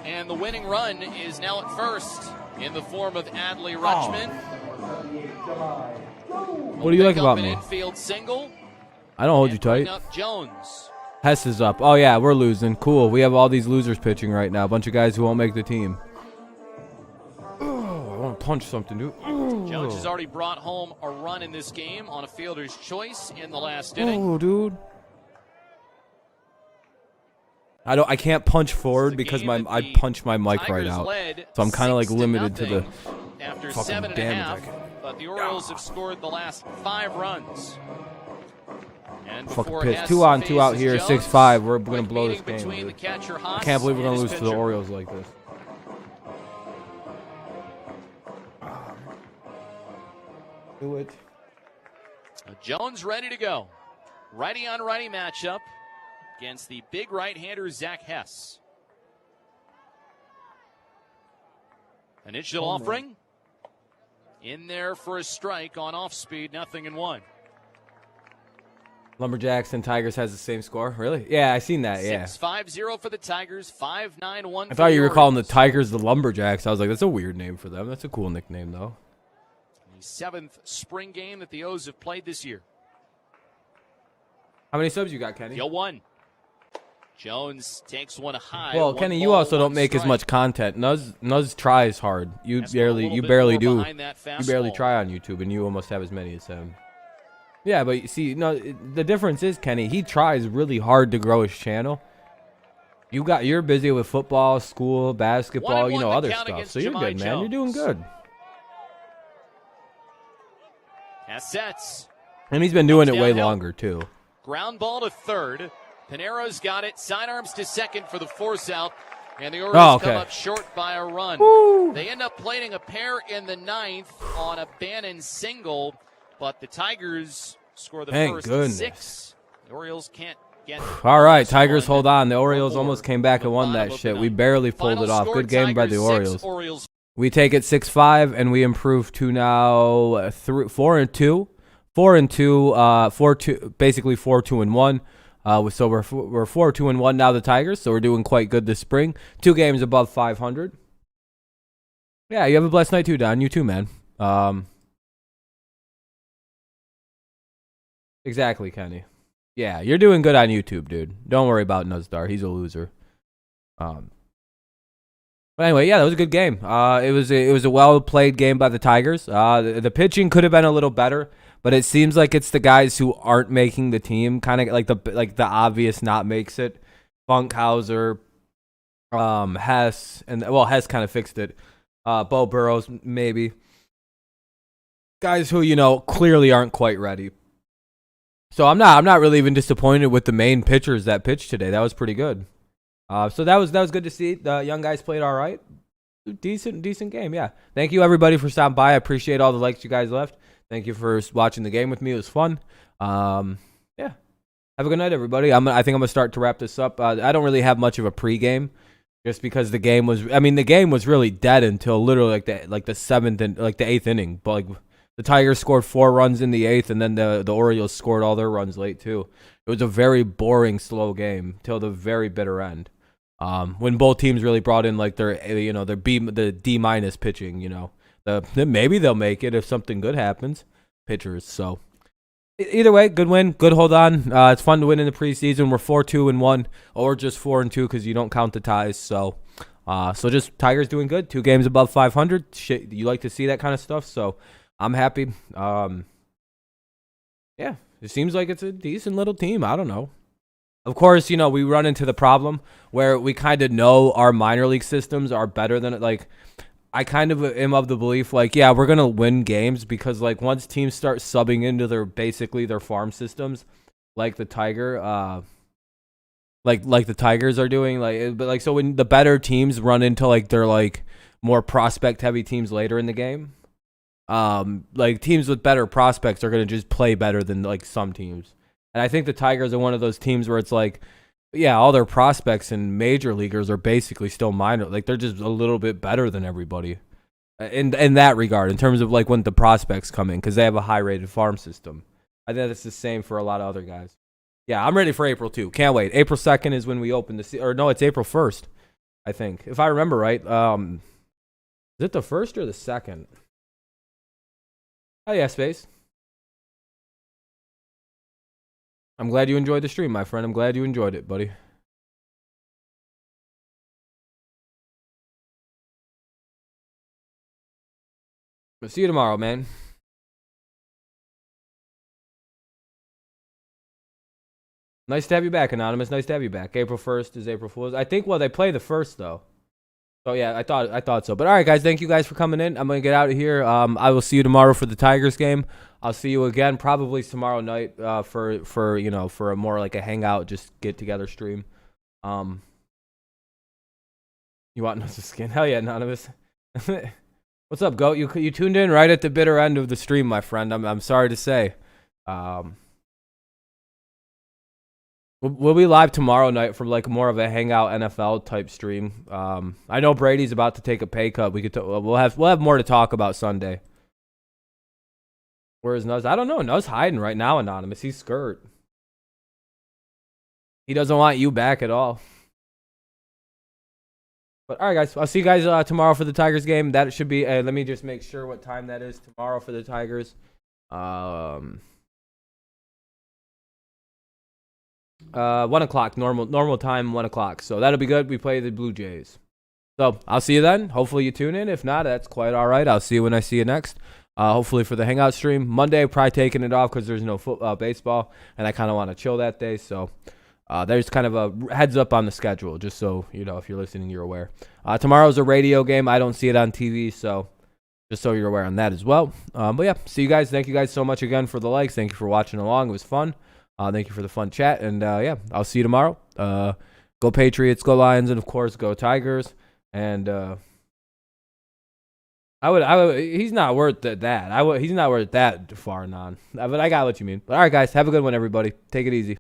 and the winning run is now at first in the form of Adley Rutschman. What do you like about an me? Infield single. I don't hold you Bring tight. up Jones. Hess is up. Oh yeah, we're losing. Cool. We have all these losers pitching right now. A bunch of guys who won't make the team. Oh, I want to punch something, dude. Jones has already brought home a run in this game on a fielder's choice in the last inning. Oh, dude. I can't punch forward because I'd punch my mic right Tigers out. led So I'm kind of like 6-0 limited to the after fucking 7.5, damage. but the Orioles have scored the last 5 runs. And Fucking before pissed. Hess 2 on, 2 out faces here, Jones, 6-5. We're gonna quick blow this meeting game. between the Dude. catcher I Haas can't believe we're and gonna his lose to the pitcher. Orioles like this. Do it. Jones ready to go. Righty on righty matchup against the big right-hander Zach Hess. Initial offering. In there for a strike on off speed, 0-1. Lumberjacks and Tigers has the same score. Really? Yeah, I seen that. Yeah. 6-5-0 for the Tigers. 5-9-1. I thought you were calling the Tigers the Lumberjacks. I was like, that's a weird name for them. That's a cool nickname, though. The 7th spring game that the O's have played this year. How many subs you got, Kenny? Yo, 1. Jones takes one high. Well, Kenny, you also don't make as much content. Nuz tries hard. You barely do. You barely try on YouTube, and you almost have as many as him. Yeah, but you see, no, the difference is, Kenny, he tries really hard to grow his channel. You're busy with football, school, basketball, other stuff. So you're good, man. You're doing good. Sets. And he's been doing it way longer, too. Ground ball to third. Pinero's got it. Sidearms to second for the force out. And the Orioles come up short by a run. Woo. They end up plating a pair in the 9th on a Bannon single. But the Tigers score the first 6. The Orioles can't get. All right, Tigers, hold on. The Orioles almost came back and won that shit. We barely pulled it off. Good game by the Orioles. We take it 6-5, and we improve to now 4-2. 4-2, basically 4-2-1. So we're 4-2-1 now, the Tigers. So we're doing quite good this spring. 2 games above 500. Yeah, you have a blessed night too, Don. You too, man. Exactly, Kenny. Yeah, you're doing good on YouTube, dude. Don't worry about Nuzdar. He's a loser. But anyway, yeah, that was a good game. It was a well played game by the Tigers. The pitching could have been a little better, but it seems like it's the guys who aren't making the team, kind of like the obvious not makes it. Funkhauser, Hess, and Hess kind of fixed it. Bo Burrows maybe. Guys who clearly aren't quite ready. So I'm not really even disappointed with the main pitchers that pitched today. That was pretty good. So that was good to see. The young guys played all right. Decent game, yeah. Thank you everybody for stopping by. I appreciate all the likes you guys left. Thank you for watching the game with me. It was fun. Yeah. Have a good night, everybody. I think I'm gonna start to wrap this up. I don't really have much of a pregame, just because the game was really dead until literally like the 7th and like the 8th inning. But the Tigers scored 4 runs in the 8th, and then the Orioles scored all their runs late too. It was a very boring, slow game till the very bitter end. When both teams really brought in like their the D- pitching. Maybe they'll make it if something good happens. Pitchers. So either way, good win, good hold on. It's fun to win in the preseason. We're 4-2-1, or just 4-2 because you don't count the ties. So just Tigers doing good. 2 games above 500. Shit, you like to see that kind of stuff. So I'm happy. Yeah, it seems like it's a decent little team. I don't know. Of course, we run into the problem where we kind of know our minor league systems are better than I kind of am of the belief we're going to win games because once teams start subbing into their farm systems, like the Tiger, like the Tigers are doing, so when the better teams run into their more prospect heavy teams later in the game, teams with better prospects are going to just play better than some teams. And I think the Tigers are one of those teams where it's all their prospects and major leaguers are basically still minor. They're just a little bit better than everybody in that regard, in terms of when the prospects come in, because they have a high rated farm system. I think that's the same for a lot of other guys. Yeah, I'm ready for April too. Can't wait. April 2nd is when we open the season. Or no, it's April 1st, I think. If I remember right. Is it the 1st or the 2nd? Oh yeah, Space. I'm glad you enjoyed the stream, my friend. I'm glad you enjoyed it, buddy. I'll see you tomorrow, man. Nice to have you back, Anonymous. Nice to have you back. April 1st is April Fool's. I think, they play the 1st, though. So, yeah, I thought so. But, all right, guys, thank you guys for coming in. I'm going to get out of here. I will see you tomorrow for the Tigers game. I'll see you again probably tomorrow night for a more a hangout, just get together stream. You want Nuts' skin? Hell yeah, Anonymous. What's up, Goat? You tuned in right at the bitter end of the stream, my friend. I'm sorry to say. We'll be live tomorrow night for more of a hangout NFL type stream. I know Brady's about to take a pay cut. We'll have more to talk about Sunday. Where is Nuz? I don't know. Nuz hiding right now, Anonymous. He's skirt. He doesn't want you back at all. But all right, guys. I'll see you guys tomorrow for the Tigers game. That should be. Let me just make sure what time that is tomorrow for the Tigers. 1 o'clock, normal time, 1 o'clock. So that'll be good. We play the Blue Jays. So I'll see you then. Hopefully you tune in. If not, that's quite all right. I'll see you when I see you next. Hopefully for the hangout stream. Monday, probably taking it off because there's no baseball, and I kind of want to chill that day. So there's kind of a heads up on the schedule, just so you know, if you're listening, you're aware. Tomorrow's a radio game. I don't see it on TV, so just so you're aware on that as well. But yeah, see you guys. Thank you guys so much again for the likes. Thank you for watching along. It was fun. Thank you for the fun chat. And yeah, I'll see you tomorrow. Go Patriots, go Lions, and of course, go Tigers. And I would. He's not worth that. He's not worth that far non. But I got what you mean. But all right, guys, have a good one, everybody. Take it easy.